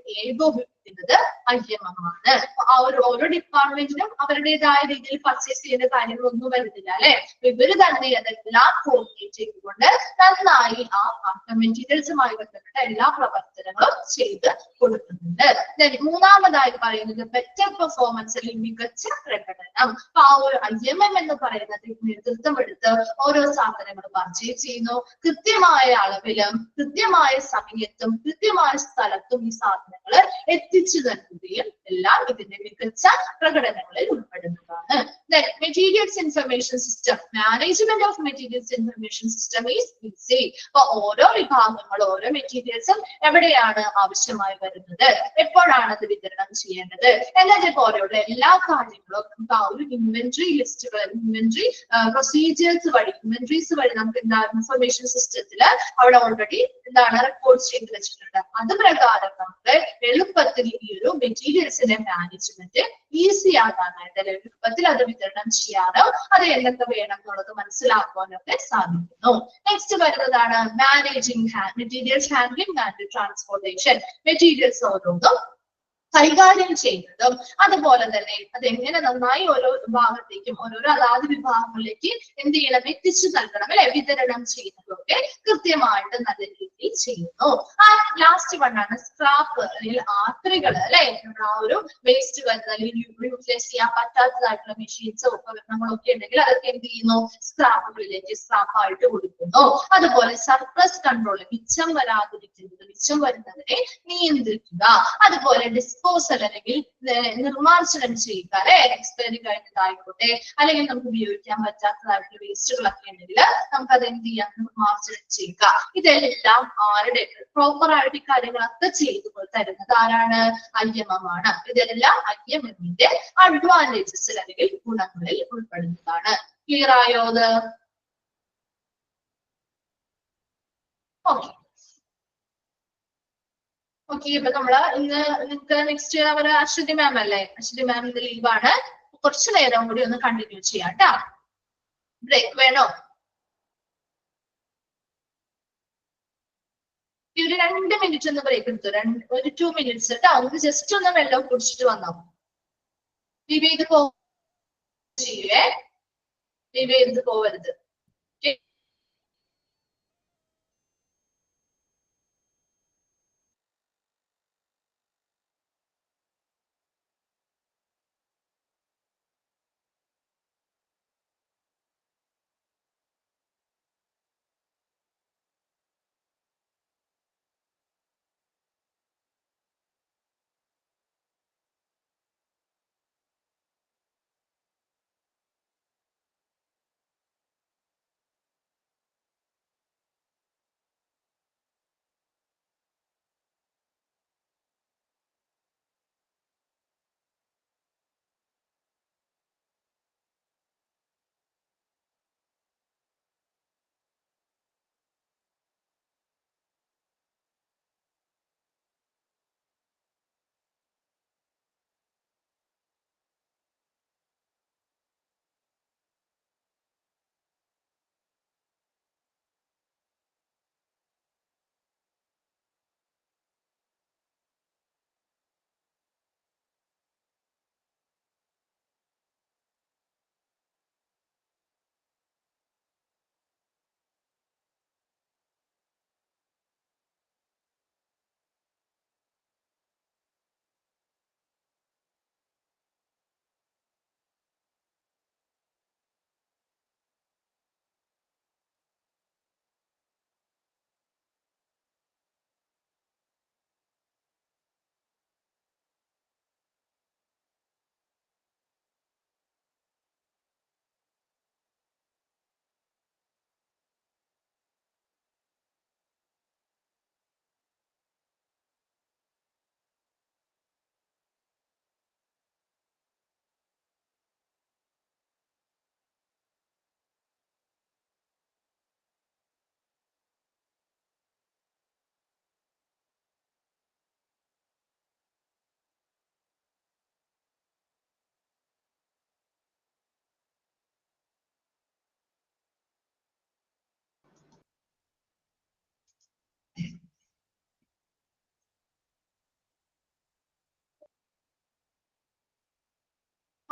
Speaker 4: ഏൽപ്പിക്കുന്നത് IMM ആണ്. ആ ഓരോ ഡിപ്പാർട്ട്മെന്റിനും അവരുടേതായ രീതിയിൽ പർച്ചേസ് ചെയ്യുന്ന കാര്യങ്ങളൊന്നും വരുന്നില്ല അല്ലെ. ഇവര് തന്നെ അതെല്ലാം കോർഡിനേറ്റ് ചെയ്തുകൊണ്ട് നന്നായി ആ മെറ്റീരിയൽസുമായി ബന്ധപ്പെട്ട എല്ലാ പ്രവർത്തനങ്ങളും ചെയ്ത് കൊടുക്കുന്നുണ്ട്. മൂന്നാമതായി പറയുന്നത് ബെറ്റർ പെർഫോമൻസ് അല്ലെങ്കിൽ മികച്ച പ്രകടനം. അപ്പൊ ആ ഒരു IMM എന്ന് പറയുന്നത് നേതൃത്വം എടുത്ത് ഓരോ സാധനങ്ങൾ പർച്ചേസ് ചെയ്യുന്നു, കൃത്യമായ അളവിലും കൃത്യമായ സമയത്തും കൃത്യമായ സ്ഥലത്തും ഈ സാധനങ്ങൾ എത്തിച്ചു നൽകുകയും എല്ലാം ഇതിന്റെ മികച്ച പ്രകടനങ്ങളിൽ ഉൾപ്പെടുന്നതാണ്. Materials information system, management of materials information system is easy. അപ്പൊ ഓരോ വിഭാഗങ്ങളും ഓരോ മെറ്റീരിയൽസും എവിടെയാണ് ആവശ്യമായി വരുന്നത്, എപ്പോഴാണ് അത് വിതരണം ചെയ്യേണ്ടത് എന്നതുപോലെയുള്ള എല്ലാ കാര്യങ്ങളും നമുക്ക് ആ ഒരു ഇൻവെന്ററി ലിസ്റ്റുകൾ, ഇൻവെന്ററി പ്രൊസീജിയേഴ്സ് വഴി, ഇൻവെന്ററീസ് വഴി നമുക്ക് എന്താ ഇൻഫർമേഷൻ സിസ്റ്റത്തിൽ അവിടെ ഓൾറെഡി എന്താണ് റെക്കോർഡ് ചെയ്ത് വെച്ചിട്ടുണ്ട്. അത് പ്രകാരം നമുക്ക് എളുപ്പത്തിൽ ഈ ഒരു മെറ്റീരിയൽസിന്റെ മാനേജ്മെന്റ് ഈസി ആകാനായിട്ട് എളുപ്പത്തിൽ അത് വിതരണം ചെയ്യാനോ അത് എന്തൊക്കെ വേണം എന്നുള്ളത് മനസ്സിലാക്കാനോ ഒക്കെ സാധിക്കുന്നു. നെക്സ്റ്റ് വരുന്നതാണ് managing materials handling and transportation. Materials ഓരോന്നും കൈകാര്യം ചെയ്യുന്നതും അതുപോലെ തന്നെ അതെങ്ങനെ നന്നായി ഓരോ വിഭാഗത്തേക്കും ഓരോരോ അതാത് വിഭാഗങ്ങളിലേക്ക് എന്ത് ചെയ്യണം, എത്തിച്ചു നൽകണം അല്ലെ, വിതരണം ചെയ്യുന്നതും ഒക്കെ കൃത്യമായിട്ട് നല്ല രീതിയിൽ ചെയ്യുന്നു. ആ ലാസ്റ്റ് വണ്ണാണ് സ്ക്രാപ്പ് അല്ലെങ്കിൽ ആക്രികൾ അല്ലെ. നമ്മുടെ ആ ഒരു വേസ്റ്റ് വരുന്നത് അല്ലെങ്കിൽ യൂട്ടിലൈസ് ചെയ്യാൻ പറ്റാത്തതായിട്ടുള്ള മെഷീൻസോ ഉപകരണങ്ങളൊക്കെ ഉണ്ടെങ്കിൽ അതൊക്കെ എന്ത് ചെയ്യുന്നു, സ്ക്രാപ്പുകളിലേക്ക് സ്ക്രാപ്പായിട്ട് കൊടുക്കുന്നു. അതുപോലെ സർപ്ലസ് കൺട്രോൾ, മിച്ചം വരാതിരിക്കുന്നത്, മിച്ചം വരുന്നതിനെ നിയന്ത്രിക്കുക. അതുപോലെ ഡിസ്പോസൽ അല്ലെങ്കിൽ നിർമ്മാർജ്ജനം ചെയ്യുക അല്ലെ. എക്സ്പയറി കഴിഞ്ഞതായിക്കോട്ടെ അല്ലെങ്കിൽ നമുക്ക് ഉപയോഗിക്കാൻ പറ്റാത്തതായിട്ടുള്ള വേസ്റ്റുകളൊക്കെ ഉണ്ടെങ്കിൽ നമുക്ക് അത് എന്ത് ചെയ്യാം, നിർമ്മാർജ്ജനം ചെയ്യുക. ഇതെല്ലാം ആരുടെ പ്രോപ്പർ ആയിട്ട് ഈ കാര്യങ്ങളൊക്കെ ചെയ്തു തരുന്നത് ആരാണ്, IMM ആണ്. ഇതെല്ലാം IMM-ന്റെ അഡ്വാൻറ്റേജസ് അല്ലെങ്കിൽ ഗുണങ്ങളിൽ ഉൾപ്പെടുന്നതാണ്. ക്ലിയർ ആയോ അത്? Okay okay. ഇപ്പൊ നമ്മള് ഇന്ന് നിങ്ങൾക്ക് നെക്സ്റ്റ് അവർ അശ്വതി മാം അല്ലേ, അശ്വതി മാം ഇന്ന് ലീവാണ്. കുറച്ചു നേരം കൂടി ഒന്ന് കണ്ടിന്യൂ ചെയ്യാം കേട്ടാ. ബ്രേക്ക് വേണോ? ഒരു 2 മിനിറ്റ് ഒന്ന് ബ്രേക്ക് എടുത്തു, ഒരു 2 മിനിറ്റ്സ് കേട്ടോ. ഒന്ന് ജസ്റ്റ് ഒന്ന് വെള്ളം കുടിച്ചിട്ട് വന്നോ. ലീവ് ചെയ്ത് ചെയ്യേ, ലീവ് ചെയ്ത് പോവരുത്.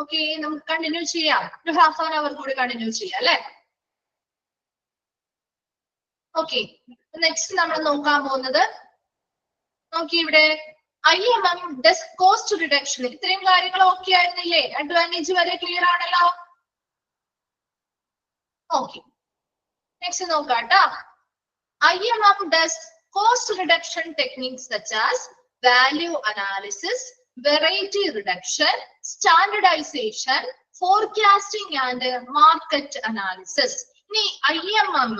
Speaker 4: ഓക്കെ, നമുക്ക് കണ്ടിന്യൂ ചെയ്യാം. ഒരു ഹാഫ് ആൻ അവർ കൂടി കണ്ടിന്യൂ ചെയ്യാം അല്ലെ. ഓക്കെ, നെക്സ്റ്റ് നമ്മൾ നോക്കാൻ പോകുന്നത് നോക്കി ഇവിടെ IMM ഡെസ്ക് കോസ്റ്റ് റിഡക്ഷൻ. ഇത്രയും കാര്യങ്ങൾ ഓക്കെ ആയിരുന്നില്ലേ? അഡ്വാൻറ്റേജ് വരെ ക്ലിയർ ആണല്ലോ. ഓക്കെ, നെക്സ്റ്റ് നോക്കാട്ടോ. IMM desk cost reduction techniques such as value analysis, variety reduction, standardization, forecasting and market analysis. ഇനി IMM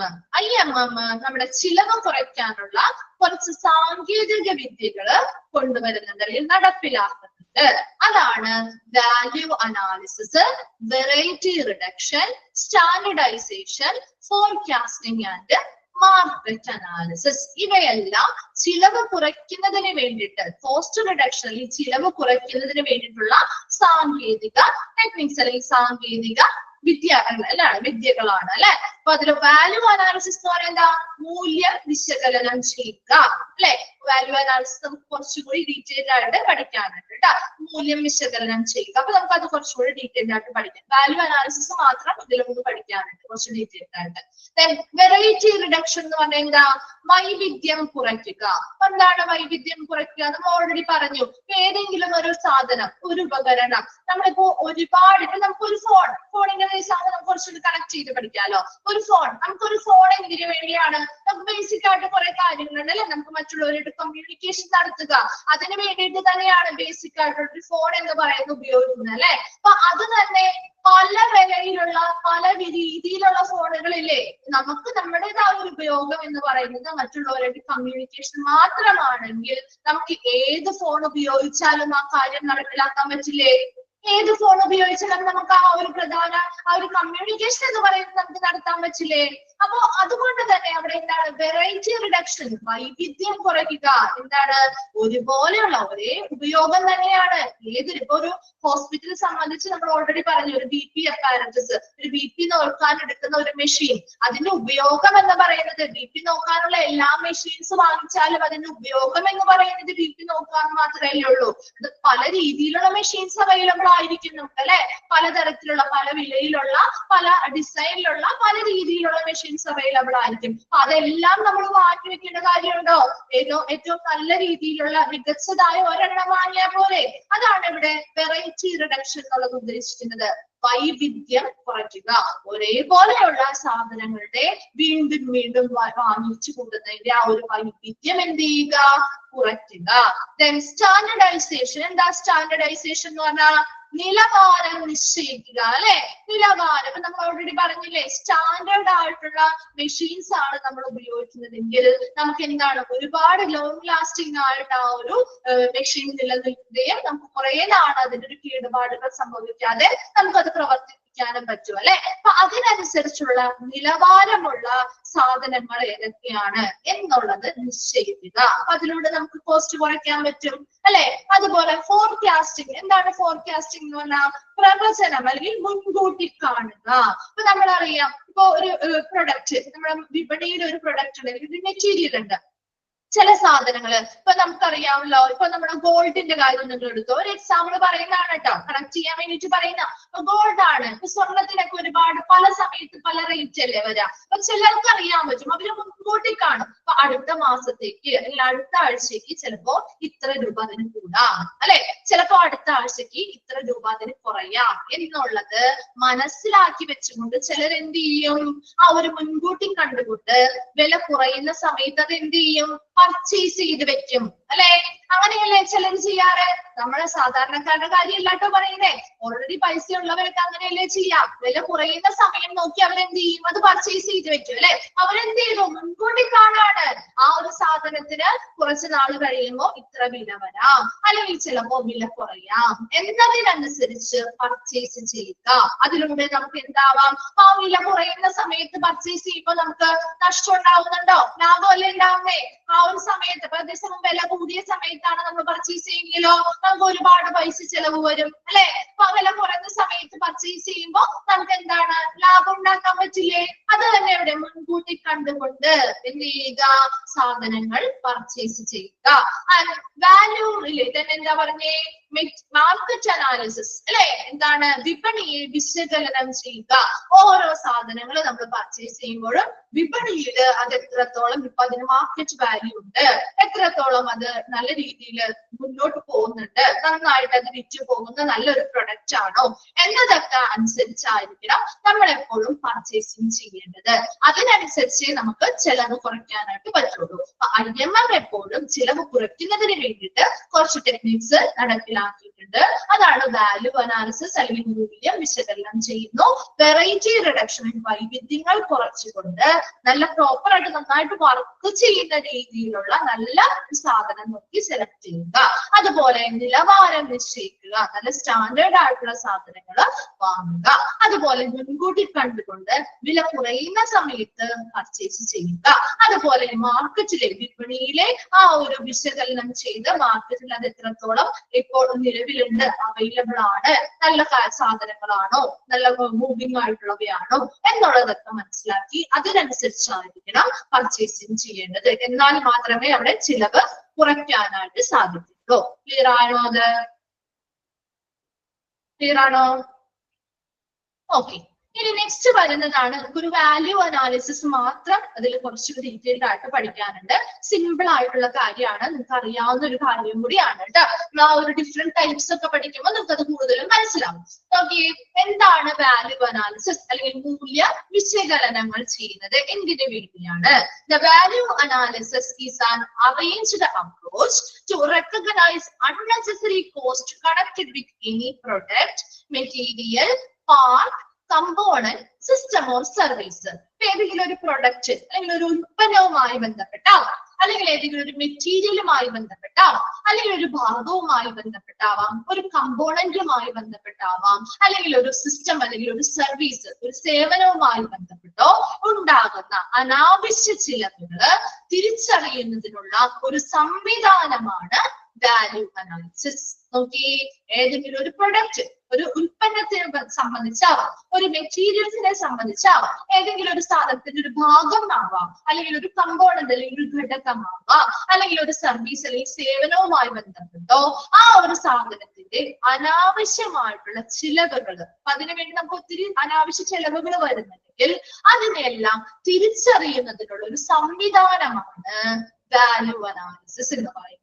Speaker 4: നമ്മുടെ ചിലവ് കുറയ്ക്കാനുള്ള കുറച്ച് സാങ്കേതിക വിദ്യകള് കൊണ്ടുവരുന്നുണ്ട് അല്ലെങ്കിൽ നടപ്പിലാക്കുന്നുണ്ട്. അതാണ് value analysis, variety reduction, standardisation, forecasting and market analysis. ഇവയെല്ലാം ചിലവ് കുറയ്ക്കുന്നതിന് വേണ്ടിയിട്ട്, കോസ്റ്റ് റിഡക്ഷൻ അല്ലെങ്കിൽ ചിലവ് കുറയ്ക്കുന്നതിന് വേണ്ടിയിട്ടുള്ള സാങ്കേതിക ടെക്നിക്സ് അല്ലെങ്കിൽ സാങ്കേതിക വിദ്യകളാണ് അല്ലെ. അപ്പൊ അതിൽ വാല്യൂ അനാലിസിസ് എന്ന് പറയുന്നത് മൂല്യ വിശകലനം ചെയ്യുക അല്ലെ. വാല്യൂ അനാലിസിസ് നമുക്ക് കുറച്ചുകൂടി ഡീറ്റെയിൽഡ് ആയിട്ട് പഠിക്കാനുണ്ട് കേട്ടോ. മൂല്യം വിശകലനം ചെയ്യുക. അപ്പൊ നമുക്ക് അത് കുറച്ചുകൂടി ഡീറ്റെയിൽഡ് ആയിട്ട് പഠിക്കാം. വാല്യൂ അനാലിസിസ് മാത്രം ഇതിൽ നമുക്ക് പഠിക്കാനുണ്ട് കുറച്ച് ഡീറ്റെയിൽഡ് ആയിട്ട്. വെറൈറ്റി റിഡക്ഷൻ എന്ന് പറഞ്ഞാൽ എന്താ? വൈവിധ്യം കുറയ്ക്കുക. എന്താണ് വൈവിധ്യം കുറയ്ക്കുക? നമ്മൾ ഓൾറെഡി പറഞ്ഞു. ഏതെങ്കിലും ഒരു സാധനം, ഒരു ഉപകരണം, നമ്മളിപ്പോ ഒരുപാട് ഇപ്പൊ നമുക്കൊരു ഫോണിന്റെ സാധനം നമുക്ക് കുറച്ചുകൂടി കണക്ട് ചെയ്ത് പഠിക്കാമല്ലോ. നമുക്കൊരു ഫോൺ എന്തിനു വേണ്ടിയാണ്? നമുക്ക് ബേസിക് ആയിട്ട് കുറെ കാര്യങ്ങളുണ്ട് അല്ലെ. നമുക്ക് മറ്റുള്ളവരായിട്ട് കമ്മ്യൂണിക്കേഷൻ നടത്തുക, അതിന് വേണ്ടിയിട്ട് തന്നെയാണ് ബേസിക് ആയിട്ട് ഒരു ഫോൺ എന്ന് പറയുന്നത് ഉപയോഗിക്കുന്നത് അല്ലെ. അപ്പൊ അത് തന്നെ പല വിലയിലുള്ള പല രീതിയിലുള്ള ഫോണുകളില്ലേ. നമുക്ക് നമ്മുടേതായ ഒരു ഉപയോഗം എന്ന് പറയുന്നത് മറ്റുള്ളവരായിട്ട് കമ്മ്യൂണിക്കേഷൻ മാത്രമാണെങ്കിൽ നമുക്ക് ഏത് ഫോൺ ഉപയോഗിച്ചാലും ആ കാര്യം നടപ്പിലാക്കാൻ പറ്റില്ലേ? ഏത് ഫോൺ ഉപയോഗിച്ചാലും നമുക്ക് ആ ഒരു പ്രധാന ആ ഒരു കമ്മ്യൂണിക്കേഷൻ എന്ന് പറയുന്നത് നമുക്ക് നടത്താൻ പറ്റില്ലേ? അപ്പോ അതുകൊണ്ട് തന്നെ അവിടെ എന്താണ്? വെറൈറ്റി റിഡക്ഷൻ, വൈവിധ്യം കുറയ്ക്കുക. എന്താണ്? ഒരുപോലെയുള്ള ഒരേ ഉപയോഗം തന്നെയാണ്. ഇപ്പൊ ഒരു ഹോസ്പിറ്റൽ സംബന്ധിച്ച് നമ്മൾ ഓൾറെഡി പറഞ്ഞു, ഒരു BP അപ്പാരറ്റസ്, ഒരു BP നോക്കാൻ എടുക്കുന്ന ഒരു മെഷീൻ, അതിന്റെ ഉപയോഗം എന്ന് പറയുന്നത് BP നോക്കാനുള്ള എല്ലാ മെഷീൻസ് വാങ്ങിച്ചാലും അതിന്റെ ഉപയോഗം എന്ന് പറയുന്നത് BP നോക്കാൻ മാത്രമേ ഉള്ളൂ. അത് പല രീതിയിലുള്ള മെഷീൻസ് അവൈലബിൾ ആയിരിക്കും നമുക്ക് അല്ലെ. പലതരത്തിലുള്ള, പല വിലയിലുള്ള, പല ഡിസൈനിലുള്ള, പല രീതിയിലുള്ള മെഷീൻസ് അവൈലബിൾ ആയിരിക്കും. അതെല്ലാം നമ്മൾ മാറ്റി വെക്കേണ്ട കാര്യമുണ്ടോ? ഏറ്റവും നല്ല രീതിയിലുള്ള മികച്ചതായ ഒരെണ്ണം വാങ്ങിയാൽ പോലെ. അതാണ് ഇവിടെ വെറൈറ്റി റിഡക്ഷൻ എന്നുള്ളത് ഉദ്ദേശിക്കുന്നത്. വൈവിധ്യം കുറയ്ക്കുക. ഒരേപോലെയുള്ള സാധനങ്ങളുടെ വീണ്ടും വീണ്ടും വാങ്ങിച്ചു കൂടുന്നതിന്റെ ആ ഒരു വൈവിധ്യം എന്ത് ചെയ്യുക? കുറയ്ക്കുക. Then standardisation. എന്താ സ്റ്റാൻഡർഡൈസേഷൻ എന്ന് പറഞ്ഞാൽ? നിലവാരം നിശ്ചയിക്കുക അല്ലെ. നിലവാരം ഇപ്പൊ നമ്മൾ ഓൾറെഡി പറഞ്ഞില്ലേ, സ്റ്റാൻഡേർഡ് ആയിട്ടുള്ള മെഷീൻസ് ആണ് നമ്മൾ ഉപയോഗിക്കുന്നതെങ്കിൽ നമുക്ക് എന്താണ്? ഒരുപാട് ലോങ് ലാസ്റ്റിംഗ് ആയിട്ട് ആ ഒരു മെഷീൻ നിലനിൽക്കുകയും നമുക്ക് കുറെ നാൾ അതിന്റെ ഒരു കേടുപാടുകൾ സംഭവിക്കാതെ നമുക്കത് പ്രവർത്തിപ്പിക്കാനും പറ്റും അല്ലെ. അപ്പൊ അതിനനുസരിച്ചുള്ള നിലവാരമുള്ള സാധനങ്ങൾ ഏതൊക്കെയാണ് എന്നുള്ളത് നിശ്ചയിക്കുക. അപ്പൊ അതിലൂടെ നമുക്ക് കോസ്റ്റ് കുറയ്ക്കാൻ പറ്റും അല്ലെ. അതുപോലെ ഫോർകാസ്റ്റിംഗ്. എന്താണ് ഫോർകാസ്റ്റിംഗ് എന്ന് പറഞ്ഞാൽ? പ്രവചനം അല്ലെങ്കിൽ മുൻകൂട്ടി കാണുക. ഇപ്പൊ നമ്മളറിയാം, ഇപ്പൊ ഒരു പ്രൊഡക്റ്റ്, നമ്മുടെ വിപണിയിൽ ഒരു പ്രൊഡക്റ്റ് ഉണ്ട്, ഒരു മെറ്റീരിയൽ ഉണ്ട്. ചില സാധനങ്ങള് ഇപ്പൊ നമുക്കറിയാമല്ലോ. ഇപ്പൊ നമ്മുടെ ഗോൾഡിന്റെ കാര്യം നിങ്ങൾ എടുത്തോ. ഒരു എക്സാമ്പിൾ പറയുന്നതാണ് കേട്ടോ, കണക്ട് ചെയ്യാൻ വേണ്ടിട്ട് പറയുന്ന. ഇപ്പൊ ഗോൾഡ് ആണ്. ഇപ്പൊ സ്വർണത്തിനൊക്കെ ഒരുപാട് പല സമയത്ത് പല റേറ്റ് അല്ലേ വരാ. അപ്പൊ ചിലർക്ക് അറിയാൻ പറ്റും, അവര് മുൻകൂട്ടി കാണും. അപ്പൊ അടുത്ത മാസത്തേക്ക് അല്ലെങ്കിൽ അടുത്ത ആഴ്ചക്ക് ചിലപ്പോ ഇത്ര രൂപ അതിന് കൂടാം അല്ലെ. ചിലപ്പോ അടുത്ത ആഴ്ചക്ക് ഇത്ര രൂപ അതിന് കുറയാം എന്നുള്ളത് മനസ്സിലാക്കി വെച്ചുകൊണ്ട് ചിലരെന്ത് ചെയ്യും? ആ ഒരു മുൻകൂട്ടി കണ്ടുകൊണ്ട് വില കുറയുന്ന സമയത്ത് അത് എന്ത് ചെയ്യും? പർച്ചേസ് ചെയ്ത് വെക്കും അല്ലെ. അങ്ങനെയല്ലേ ചിലർ ചെയ്യാറ്? നമ്മളെ സാധാരണക്കാരുടെ കാര്യമല്ലാട്ടോ പറയുന്നേ. ഓൾറെഡി പൈസ ഉള്ളവരൊക്കെ അങ്ങനെയല്ലേ ചെയ്യാം. വില കുറയുന്ന സമയം നോക്കി അവരെന്ത് ചെയ്യും? അത് പർച്ചേസ് ചെയ്ത് വെക്കും അല്ലെ. അവരെന്ത് ചെയ്തു? മുൻകൂട്ടി കാണാണ്. ആ ഒരു സാധനത്തിന് കുറച്ച് നാൾ കഴിയുമ്പോൾ ഇത്ര വില വരാം, അല്ലെങ്കിൽ ചിലപ്പോ വില കുറയാം എന്നതിനനുസരിച്ച് പർച്ചേസ് ചെയ്യുക. അതിലൂടെ നമുക്ക് എന്താവാം? ആ വില കുറയുന്ന സമയത്ത് പർച്ചേസ് ചെയ്യുമ്പോൾ നമുക്ക് നഷ്ടം ഉണ്ടാവുന്നുണ്ടോ? ലാഭമല്ലേ ഉണ്ടാവുന്നേ? ആ ഒരു സമയത്ത് ഇപ്പൊ അതേസമയം വില കൂടിയ സമയത്താണ് നമ്മൾ പർച്ചേസ് ചെയ്യുമെങ്കിലോ നമുക്ക് ഒരുപാട് പൈസ ചെലവ് വരും അല്ലെ. അപ്പൊ വില കുറഞ്ഞ സമയത്ത് പർച്ചേസ് ചെയ്യുമ്പോൾ നമുക്ക് എന്താണ് ലാഭം ഉണ്ടാക്കാൻ പറ്റില്ലേ? അത് തന്നെ ഇവിടെ മുൻകൂട്ടി കണ്ടുകൊണ്ട് എന്ത് ചെയ്യുക, സാധനങ്ങൾ പർച്ചേസ് ചെയ്യുക. വാല്യൂ റിലേറ്റഡ് എന്താ പറഞ്ഞേ, മാർക്കറ്റ് അനാലിസിസ് അല്ലെ. എന്താണ്, വിപണിയെ വിശകലനം ചെയ്യുക. ഓരോ സാധനങ്ങൾ നമ്മൾ പർച്ചേസ് ചെയ്യുമ്പോഴും വിപണിയിൽ അത് എത്രത്തോളം ഇപ്പൊ അതിന് മാർക്കറ്റ് വാല്യൂ ഉണ്ട്, എത്രത്തോളം അത് നല്ല രീതിയിൽ മുന്നോട്ട് പോകുന്നുണ്ട്, നന്നായിട്ട് അത് വിറ്റ് പോകുന്ന നല്ലൊരു പ്രൊഡക്റ്റ് ആണോ എന്നതൊക്കെ അനുസരിച്ചായിരിക്കണം നമ്മൾ എപ്പോഴും പർച്ചേസിങ് ചെയ്യേണ്ടത്. അതിനനുസരിച്ച് നമുക്ക് ചെലവ് കുറയ്ക്കാനായിട്ട് പറ്റുള്ളൂ. IMM എപ്പോഴും ചിലവ് കുറയ്ക്കുന്നതിന് വേണ്ടിയിട്ട് കുറച്ച് ടെക്നിക്സ് നടപ്പിലാക്കിയിട്ടുണ്ട്. അതാണ് വാല്യൂ അനാലിസിസ് അല്ലെങ്കിൽ മൂല്യം വിശകലനം ചെയ്യുന്നു. വെറൈറ്റി റിഡക്ഷൻ, വൈവിധ്യങ്ങൾ കുറച്ചുകൊണ്ട് നല്ല പ്രോപ്പർ ആയിട്ട് നന്നായിട്ട് വർക്ക് ചെയ്യുന്ന രീതിയിലുള്ള നല്ല സാധനം നോക്കി സെലക്ട് ചെയ്യുക. അതുപോലെ നിലവാരം നിശ്ചയിക്കുക, നല്ല സ്റ്റാൻഡേർഡ് ആയിട്ടുള്ള സാധനങ്ങൾ വാങ്ങുക. അതുപോലെ മുൻകൂട്ടി കണ്ടുകൊണ്ട് വില കുറയുന്ന സമയത്ത് പർച്ചേസ് ചെയ്യുക. അതുപോലെ മാർക്കറ്റിലെ വിപണിയിലെ ആ ഒരു വിശകലനം ചെയ്ത് മാർക്കറ്റിൽ അത് എത്രത്തോളം ഇപ്പോൾ നിലവിലുണ്ട്, അവൈലബിൾ ആണ്, നല്ല സാധനങ്ങളാണോ, നല്ല മൂവിംഗ് ആയിട്ടുള്ളവയാണോ എന്നുള്ളതൊക്കെ മനസ്സിലാക്കി അതിനനുസരിച്ചായിരിക്കണം പർച്ചേസിങ് ചെയ്യേണ്ടത്. എന്നാൽ മാത്രമേ അവിടെ ചിലവ് കുറയ്ക്കാനായിട്ട് സാധിക്കുള്ളൂ. ക്ലിയർ ആണോ? അത് ക്ലിയർ ആണോ? ഓക്കെ. ഇനി നെക്സ്റ്റ് വരുന്നതാണ് ഒരു വാല്യൂ അനാലിസിസ് മാത്രം. അതിൽ കുറച്ചുകൂടി ഡീറ്റെയിൽഡ് ആയിട്ട് പഠിക്കാനുണ്ട്. സിമ്പിൾ ആയിട്ടുള്ള കാര്യമാണ്, നിങ്ങൾക്ക് അറിയാവുന്ന ഒരു കാര്യം കൂടിയാണ് കേട്ടോ. ആ ഒരു ഡിഫറെന്റ് ടൈപ്സ് ഒക്കെ പഠിക്കുമ്പോൾ നിങ്ങൾക്ക് അത് കൂടുതലും മനസ്സിലാവും. ഓക്കെ, എന്താണ് വാല്യൂ അനാലിസിസ് അല്ലെങ്കിൽ മൂല്യ വിശകലനങ്ങൾ ചെയ്യുന്നത് എന്തിനു വേണ്ടിയാണ്? The value analysis is an arranged approach to recognise unnecessary cost connected with any product, material, part, component, system or service. ഏതെങ്കിലും ഒരു പ്രൊഡക്റ്റ് അല്ലെങ്കിൽ ഒരു ഉൽപ്പന്നവുമായി ബന്ധപ്പെട്ടാവാം, അല്ലെങ്കിൽ ഏതെങ്കിലും ഒരു മെറ്റീരിയലുമായി ബന്ധപ്പെട്ടാവാം, അല്ലെങ്കിൽ ഒരു ഭാഗവുമായി ബന്ധപ്പെട്ടാവാം, ഒരു കമ്പോണന്റുമായി ബന്ധപ്പെട്ടാവാം, അല്ലെങ്കിൽ ഒരു സിസ്റ്റം അല്ലെങ്കിൽ ഒരു സർവീസ്, ഒരു സേവനവുമായി ബന്ധപ്പെട്ടോ ഉണ്ടാകുന്ന അനാവശ്യ ചിലവുകൾ തിരിച്ചറിയുന്നതിനുള്ള ഒരു സംവിധാനമാണ് വാല്യൂ അനാലിസിസ്. നോക്കി, ഏതെങ്കിലും ഒരു പ്രൊഡക്റ്റ്, ഒരു ഉൽപ്പന്നത്തിനെ സംബന്ധിച്ചാവാം, ഒരു മെറ്റീരിയൽസിനെ സംബന്ധിച്ചാവാം, ഏതെങ്കിലും ഒരു സാധനത്തിന്റെ ഒരു ഭാഗമാവാം, അല്ലെങ്കിൽ ഒരു കമ്പോണന്റ് അല്ലെങ്കിൽ ഒരു ഘടകമാവാം, അല്ലെങ്കിൽ ഒരു സർവീസ് അല്ലെങ്കിൽ സേവനവുമായി ബന്ധപ്പെട്ടോ ആ ഒരു സാധനത്തിന്റെ അനാവശ്യമായിട്ടുള്ള ചിലവുകൾ, അതിനുവേണ്ടി നമുക്ക് ഒത്തിരി അനാവശ്യ ചെലവുകൾ വരുന്നുണ്ടെങ്കിൽ അതിനെല്ലാം തിരിച്ചറിയുന്നതിനുള്ള ഒരു സംവിധാനമാണ് വാല്യൂ അനാലിസിസ് എന്ന് പറയുന്നത്.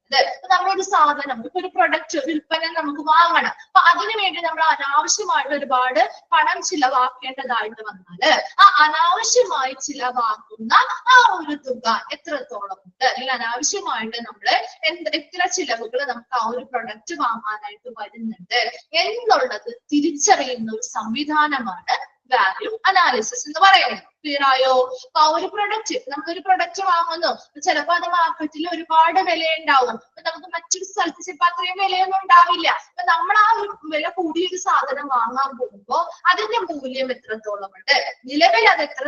Speaker 4: നമ്മളൊരു സാധനം, ഇപ്പൊ ഒരു പ്രൊഡക്റ്റ്, ഒരു ഉൽപ്പന്നം നമുക്ക് വാങ്ങണം. അപ്പൊ അതിനുവേണ്ടി നമ്മൾ അനാവശ്യമായിട്ട് ഒരുപാട് പണം ചിലവാക്കേണ്ടതായിട്ട് വന്നാല് ആ അനാവശ്യമായി ചിലവാക്കുന്ന ആ ഒരു തുക എത്രത്തോളം ഉണ്ട്, അല്ലെങ്കിൽ അനാവശ്യമായിട്ട് നമ്മള് എത്ര ചിലവുകൾ നമുക്ക് ആ ഒരു പ്രൊഡക്റ്റ് വാങ്ങാനായിട്ട് വരുന്നുണ്ട് എന്നുള്ളത് തിരിച്ചറിയുന്ന ഒരു സംവിധാനമാണ് വാല്യൂ അനാലിസിസ് എന്ന് പറയുന്നത്. ക്ലിയർ ആയോ? അപ്പൊ ഒരു പ്രൊഡക്റ്റ്, നമ്മളൊരു പ്രൊഡക്റ്റ് വാങ്ങുന്നു, ചിലപ്പോ അത് മാർക്കറ്റിൽ ഒരുപാട് വിലയുണ്ടാവും, നമുക്ക് മറ്റൊരു സ്ഥലത്ത് ചിലപ്പോൾ അത്രയും വിലയൊന്നും ഉണ്ടാവില്ല. അപ്പൊ നമ്മൾ ആ ഒരു വില കൂടിയൊരു സാധനം വാങ്ങാൻ പോകുമ്പോൾ അതിന്റെ മൂല്യം എത്രത്തോളം ഉണ്ട്, നിലവിൽ അത് എത്ര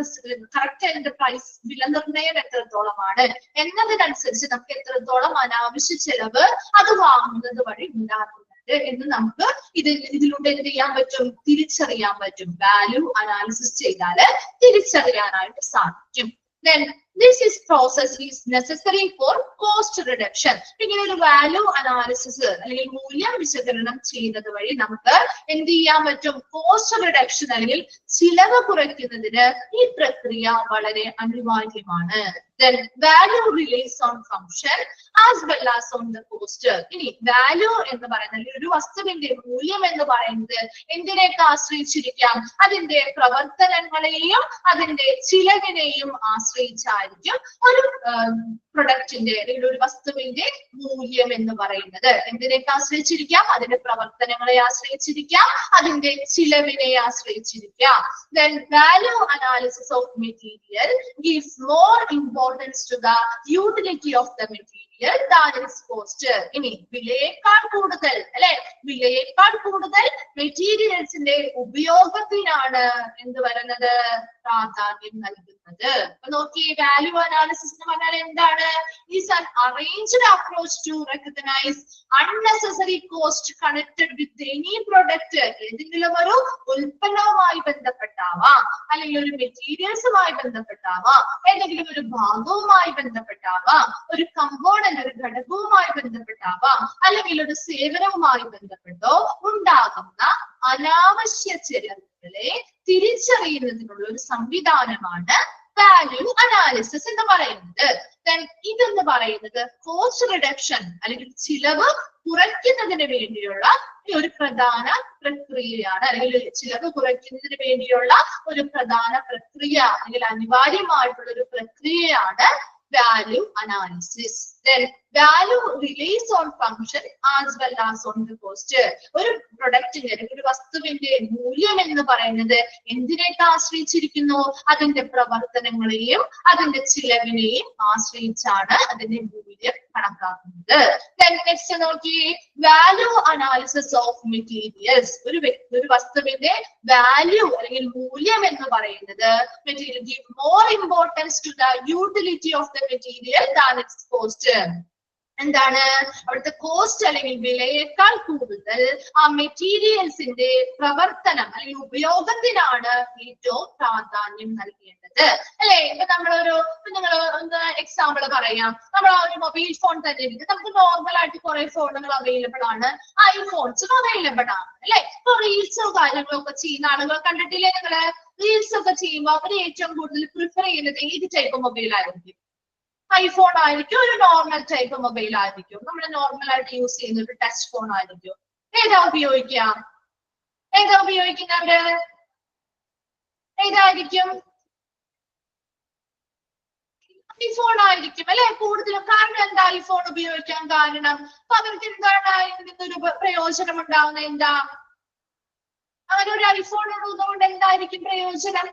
Speaker 4: കറക്റ്റ് അതിന്റെ പ്രൈസ്, വില നിർണ്ണയം എത്രത്തോളമാണ് എന്നതിനനുസരിച്ച് നമുക്ക് എത്രത്തോളം അനാവശ്യ ചെലവ് അത് വാങ്ങുന്നത് വഴി ഉണ്ടാകും എന്ന് നമുക്ക് ഇതിലൂടെ എന്ത് ചെയ്യാൻ പറ്റും, തിരിച്ചറിയാൻ പറ്റും. വാല്യൂ അനാലിസിസ് ചെയ്താൽ തിരിച്ചറിയാനായിട്ട് സാധിക്കും. Then this process is necessary for cost reduction. ഇങ്ങനെ ഒരു വാല്യൂ അനാലിസിസ് അല്ലെങ്കിൽ മൂല്യം വിശകലനം ചെയ്യുന്നത് വഴി നമുക്ക് എന്ത് ചെയ്യാൻ പറ്റും, കോസ്റ്റ് റിഡക്ഷൻ അല്ലെങ്കിൽ ചിലവ് കുറയ്ക്കുന്നതിന് ഈ പ്രക്രിയ വളരെ അനിവാര്യമാണ്. Then value relies on function as well as on the cost. ഇനി വാല്യൂ എന്ന് പറയുന്നത്, ഒരു വസ്തുവിന്റെ മൂല്യം എന്ന് പറയുന്നത് എന്തിനെയൊക്കെ ആശ്രയിച്ചിരിക്കാം, അതിന്റെ പ്രവർത്തനങ്ങളെയും അതിന്റെ ചിലവിനെയും ആശ്രയിച്ചായിരിക്കും ഒരു പ്രൊഡക്റ്റിന്റെ അല്ലെങ്കിൽ ഒരു വസ്തുവിന്റെ മൂല്യം എന്ന് പറയുന്നത്. എന്തിനെയൊക്കെ ആശ്രയിച്ചിരിക്കാം, അതിന്റെ പ്രവർത്തനങ്ങളെ ആശ്രയിച്ചിരിക്കാം, അതിന്റെ ചിലവിനെ ആശ്രയിച്ചിരിക്കാം. Then value analysis of material gives more importance to the utility of the material material than it's cost. ഇനി വിലയേക്കാൾ കൂടുതൽ അല്ലെ, വിലയേക്കാൾ കൂടുതൽ മെറ്റീരിയൽസിന്റെ ഉപയോഗത്തിനാണ് എന്ത് വരുന്നത്, പ്രാധാന്യം നൽകുന്നത്. അപ്പൊ നോക്കി, വാല്യൂ അനാലിസിസ് എന്ന് പറഞ്ഞാൽ എന്താണ്? Is an arranged approach to recognise unnecessary cost connected with any product. ഏതെങ്കിലും ഒരു ഉൽപ്പന്നവുമായി ബന്ധപ്പെട്ടാവാം, അല്ലെങ്കിൽ ഒരു മെറ്റീരിയൽസുമായി ബന്ധപ്പെട്ടാവാം, ഏതെങ്കിലും ഒരു ഭാഗവുമായി ബന്ധപ്പെട്ടാവാം, ഒരു കമ്പോണന്റ്, ഒരു ഘടകവുമായി ബന്ധപ്പെട്ടാവാം, അല്ലെങ്കിൽ ഒരു സേവനവുമായി ബന്ധപ്പെട്ടോ ഉണ്ടാകുന്ന അനാവശ്യ ചെലവുകളെ തിരിച്ചറിയുന്നതിനുള്ള ഒരു സംവിധാനമാണ് വാല്യൂ അനാലിസിസ് എന്ന് പറയുന്നത്. ഇതെന്ന് പറയുന്നത് കോസ്റ്റ് റിഡക്ഷൻ അല്ലെങ്കിൽ ചിലവ് കുറയ്ക്കുന്നതിന് വേണ്ടിയുള്ള ഒരു പ്രധാന പ്രക്രിയയാണ്, അല്ലെങ്കിൽ ചിലവ് കുറയ്ക്കുന്നതിന് വേണ്ടിയുള്ള ഒരു പ്രധാന പ്രക്രിയ അല്ലെങ്കിൽ അനിവാര്യമായിട്ടുള്ള ഒരു പ്രക്രിയയാണ് value analysis. Then value relates on function as well as on the cost. ഒരു പ്രൊഡക്റ്റിന്റെ അല്ലെങ്കിൽ ഒരു വസ്തുവിന്റെ മൂല്യം എന്ന് പറയുന്നത് എന്തിനേക്ക് ആശ്രയിച്ചിരിക്കുന്നു? അതിന്റെ പ്രവർത്തനങ്ങളെയും അതിന്റെ ചിലവിനെയും ആശ്രയിച്ചാണ് അതിന്റെ മൂല്യം കണക്കാക്കുന്നത്. Then next നോക്കി, value analysis of materials. ഒരു വസ്തുവിന്റെ വാല്യൂ അല്ലെങ്കിൽ മൂല്യം എന്ന് പറയുന്നത് material give more importance to the utility of the material than its cost. എന്താണ് അവിടുത്തെ കോസ്റ്റ് അല്ലെങ്കിൽ വിലയേക്കാൾ കൂടുതൽ ആ മെറ്റീരിയൽസിന്റെ പ്രവർത്തനം അല്ലെങ്കിൽ ഉപയോഗത്തിനാണ് ഏറ്റവും പ്രാധാന്യം നൽകേണ്ടത് അല്ലെ. ഇപ്പൊ നിങ്ങൾ ഒന്ന് എക്സാമ്പിൾ പറയാം. നമ്മൾ ആ ഒരു മൊബൈൽ ഫോൺ തന്നെ എടുക്കുക. നമുക്ക് നോർമൽ ആയിട്ട് കുറെ ഫോണുകൾ അവൈലബിൾ ആണ്, ഐഫോൺസും അവൈലബിൾ ആണ് അല്ലെ. ഇപ്പൊ റീൽസോ കാര്യങ്ങളോ ഒക്കെ ചെയ്യുന്ന ആളുകൾ കണ്ടിട്ടില്ലേ നിങ്ങള്? റീൽസ് ഒക്കെ ചെയ്യുമ്പോൾ അവർ ഏറ്റവും കൂടുതൽ പ്രിഫർ ചെയ്യുന്നത് ഏത് ടൈപ്പ് മൊബൈൽ ആയിരിക്കും? ഐഫോൺ ആയിരിക്കും, ഒരു നോർമൽ ടൈപ്പ് മൊബൈൽ ആയിരിക്കും, നമ്മൾ നോർമൽ ആയിട്ട് യൂസ് ചെയ്യുന്ന ഒരു ടച്ച് ഫോൺ ആയിരിക്കും. ഏതാ ഉപയോഗിക്കുന്നവര്? ഏതായിരിക്കും? ഐഫോൺ ആയിരിക്കും അല്ലെ കൂടുതലും. കാരണം എന്താ ഐഫോൺ ഉപയോഗിക്കാൻ കാരണം? അപ്പൊ അവർക്ക് എന്താണ് ഇതിൽ നിന്നൊരു പ്രയോജനം ഉണ്ടാവുന്നത്? എന്താ അങ്ങനെ ഒരു ഐഫോൺ ഉള്ളതുകൊണ്ട് എന്തായിരിക്കും പ്രയോജനം?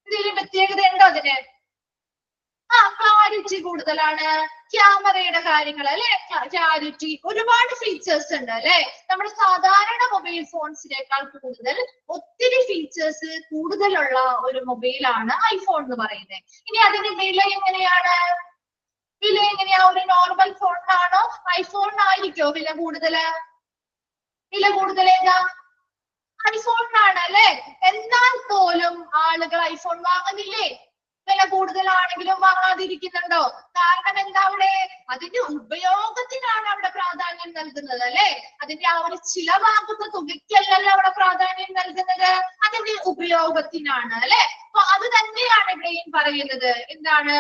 Speaker 4: എന്തെങ്കിലും പ്രത്യേകത ഉണ്ടോ അതിന്? ക്ലാരിറ്റി കൂടുതലാണ്, ക്യാമറയുടെ കാര്യങ്ങൾ അല്ലെ, ക്ലാരിറ്റി, ഒരുപാട് ഫീച്ചേഴ്സ് ഉണ്ട് അല്ലെ. നമ്മുടെ സാധാരണ മൊബൈൽ ഫോൺസിനേക്കാൾ കൂടുതൽ ഒത്തിരി ഫീച്ചേഴ്സ് കൂടുതലുള്ള ഒരു മൊബൈലാണ് ഐഫോൺ എന്ന് പറയുന്നത്. ഇനി അതിന്റെ വില എങ്ങനെയാണ്? ഒരു നോർമൽ ഫോണിനാണോ ഐഫോണിനായിരിക്കോ വില കൂടുതല്? ഏതാ? ഐഫോണിനാണ് അല്ലെ. എന്നാൽ പോലും ആളുകൾ ഐഫോൺ വാങ്ങുന്നില്ലേ? വില കൂടുതലാണെങ്കിലും വാങ്ങാതിരിക്കുന്നുണ്ടോ? കാരണം എന്താ? അവിടെ അതിന്റെ ഉപയോഗത്തിനാണ് അവിടെ പ്രാധാന്യം നൽകുന്നത് അല്ലെ. അതിന്റെ ആ ഒരു ചിലവാകുന്ന തുകയ്ക്കല്ലല്ലോ അവിടെ പ്രാധാന്യം നൽകുന്നത്, അതിന്റെ ഉപയോഗത്തിനാണ് അല്ലെ. അപ്പൊ അത് തന്നെയാണ് ഇവിടെയും പറയുന്നത്. എന്താണ്?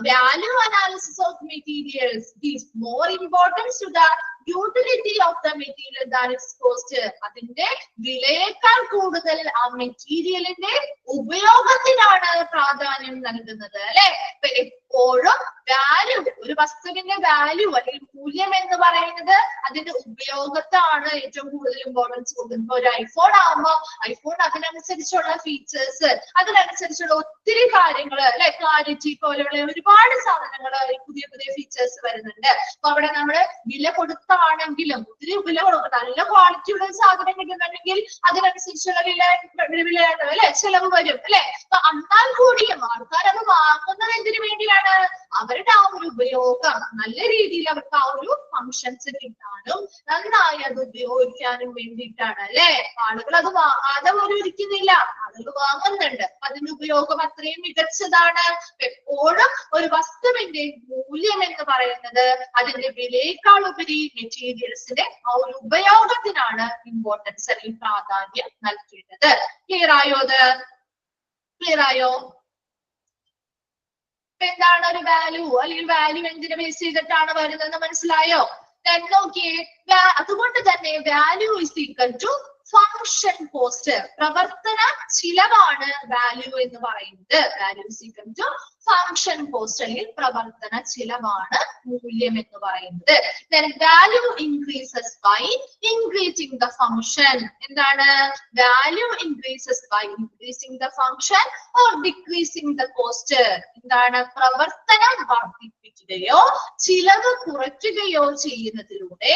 Speaker 4: Value analysis of materials gives more importance to the utility of the material than its cost. അതിന്റെ വിലയേക്കാൾ കൂടുതൽ ആ മെറ്റീരിയലിന്റെ ഉപയോഗത്തിനാണ് പ്രാധാന്യം നൽകുന്നത് അല്ലെ. എപ്പോഴും വാല്യൂ, ഒരു വസ്തുവിന്റെ വാല്യൂ അല്ലെങ്കിൽ മൂല്യം എന്ന് പറയുന്നത് അതിന്റെ ഉപയോഗത്താണ് ഏറ്റവും കൂടുതൽ ഇമ്പോർട്ടൻസ് കൊടുക്കുന്നത്. ഒരു ഐഫോൺ ആകുമ്പോ ഐഫോൺ അതിനനുസരിച്ചുള്ള ഫീച്ചേഴ്സ്, അതിനനുസരിച്ചുള്ള ഒത്തിരി കാര്യങ്ങൾ അല്ലെ, ക്ലാരിറ്റി പോലെയുള്ള ഒരുപാട് സാധനങ്ങൾ, പുതിയ ഫീച്ചേഴ്സ് വരുന്നുണ്ട്. അപ്പൊ അവിടെ നമ്മള് വില കൊടുത്താണെങ്കിലും ഒത്തിരി വില കൊടുക്കും. നല്ല ക്വാളിറ്റിയുള്ള സാധനം കിട്ടുന്നുണ്ടെങ്കിൽ അതിനനുസരിച്ചുള്ള വിലയാണ് അല്ലെ, ചെലവ് വരും അല്ലെ. അപ്പൊ എന്നാൽ കൂടിയും ആൾക്കാർ അത് വാങ്ങുന്നത് എന്തിനു വേണ്ടിയാണ്? അവരുടെ ആ ഒരു ഉപയോഗം നല്ല രീതിയിൽ അവർക്ക് ആ ഒരു ഫങ്ഷൻസ് കിട്ടാനും നന്നായി അത് ഉപയോഗിക്കാനും വേണ്ടിയിട്ടാണ് അല്ലെ. ആളുകൾ അത് വാങ്ങാതെ പോലും ഇരിക്കുന്നില്ല, ആളുകൾ വാങ്ങുന്നുണ്ട്. അതിന്റെ ഉപയോഗം അത്രയും മികച്ചതാണ്. എപ്പോഴും ഒരു വസ്തുവിന്റെ മൂല്യം എന്ന് പറയുന്നത് അതിന്റെ വിലയേക്കാൾ ഉപരി മെറ്റീരിയൽസിന്റെ ആ ഒരു ഉപയോഗത്തിനാണ് ഇമ്പോർട്ടൻസ് അല്ലെങ്കിൽ പ്രാധാന്യം നൽകേണ്ടത്. ക്ലിയർ ആയോ? എന്താണ് ഒരു വാല്യൂ അല്ലെങ്കിൽ വാല്യൂ എന്തിനെ ബേസ് ചെയ്തിട്ടാണ് വരുന്നതെന്ന് മനസ്സിലായോ? നോക്കിയേ, അതുകൊണ്ട് തന്നെ value is equal to function cost. പ്രവർത്തന ചിലവാണ് വാല്യൂ എന്ന് പറയുന്നത്. Value is equal to function cost അല്ലെങ്കിൽ പ്രവർത്തന ചിലവാണ് മൂല്യം എന്ന് പറയുന്നത്. Value increases by increasing the function. എന്താണ്? Value increases by increasing the function or decreasing the cost. എന്താണ്? പ്രവർത്തനം വർദ്ധിപ്പിക്കുക വർദ്ധിപ്പിക്കുകയോ ചിലവ് കുറയ്ക്കുകയോ ചെയ്യുന്നതിലൂടെ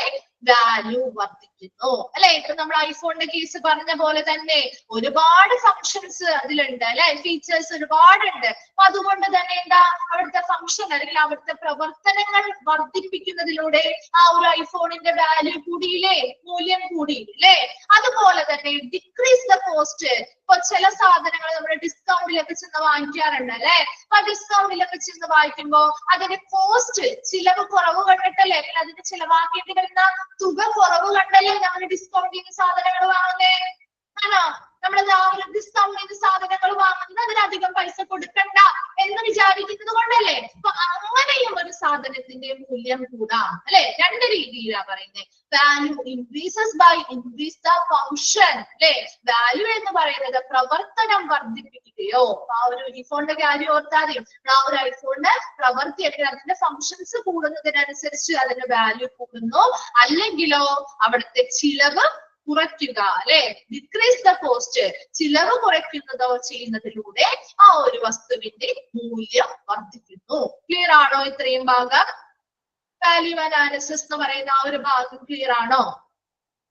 Speaker 4: വാല്യൂ വർദ്ധിക്കുന്നു അല്ലെ. ഇപ്പൊ നമ്മൾ ഐഫോണിന്റെ കേസ് പറഞ്ഞ പോലെ തന്നെ ഒരുപാട് ഫങ്ഷൻസ് അതിലുണ്ട് അല്ലെ, ഫീച്ചേഴ്സ് ഒരുപാടുണ്ട്. അപ്പൊ അതുകൊണ്ട് തന്നെ എന്താ അവിടുത്തെ ഫങ്ഷൻ അല്ലെങ്കിൽ അവിടുത്തെ പ്രവർത്തനങ്ങൾ വർദ്ധിപ്പിക്കുന്നതിലൂടെ ആ ഒരു ഐഫോണിന്റെ വാല്യൂ കൂടിയില്ലേ, മൂല്യം കൂടിയില്ലേ. അതുപോലെ തന്നെ ഡിക്രീസ് ദ കോസ്റ്റ്. ഇപ്പൊ ചില സാധനങ്ങൾ നമ്മൾ ഡിസ്കൗണ്ടിലൊക്കെ ചെന്ന് വാങ്ങിക്കാറുണ്ട് അല്ലെ. അപ്പൊ ഡിസ്കൗണ്ടിലൊക്കെ ചെന്ന് വാങ്ങിക്കുമ്പോ അതിന്റെ കോസ്റ്റ് ചിലവ് കുറവ് കണ്ടിട്ടല്ലേ, അല്ലെങ്കിൽ അതിന് ചിലവാക്കേണ്ടി വരുന്ന തുക കുറവ് കണ്ടല്ലേ നമ്മൾ ഡിസ്കൗണ്ട് ചെയ്യുന്ന സാധനങ്ങൾ വാങ്ങുന്നേ. ആണോ? നമ്മൾ ഡിസ്കൗണ്ട് ചെയ്ത സാധനങ്ങൾ വാങ്ങുന്നത് അതിനധികം പൈസ കൊടുക്കണ്ട എന്ന് വിചാരിക്കുന്നത് കൊണ്ടല്ലേ. അപ്പൊ അങ്ങനെയും ഒരു സാധനത്തിന്റെ മൂല്യം കൂടാം അല്ലെ. രണ്ട് രീതിയിലാണ് പറയുന്നത്. Value increases by increase the function അല്ലെ. വാല്യൂ എന്ന് പറയുന്നത് പ്രവർത്തനം വർദ്ധിപ്പിക്കുകയോ, ആ ഒരു ഐഫോണിന്റെ കാര്യം ഓർത്താതെ ആ ഒരു ഐഫോണിന്റെ പ്രവർത്തിയൊക്കെ അതിന്റെ ഫങ്ഷൻസ് കൂടുന്നതിനനുസരിച്ച് അതിന്റെ വാല്യൂ കൂടുന്നു. അല്ലെങ്കിലോ അവിടുത്തെ ചിലവ് കുറയ്ക്കുക അല്ലെ, ഡിക്രീസ് ദ കോസ്റ്റ്, ചിലവ് കുറയ്ക്കുന്നതോ ചെയ്യുന്നതിലൂടെ ആ ഒരു വസ്തുവിന്റെ മൂല്യം വർദ്ധിക്കുന്നു. ക്ലിയർ ആണോ ഇത്രയും ഭാഗം? വാല്യൂ അനാലിസിസ് എന്ന് പറയുന്ന ആ ഒരു ഭാഗം ക്ലിയർ ആണോ?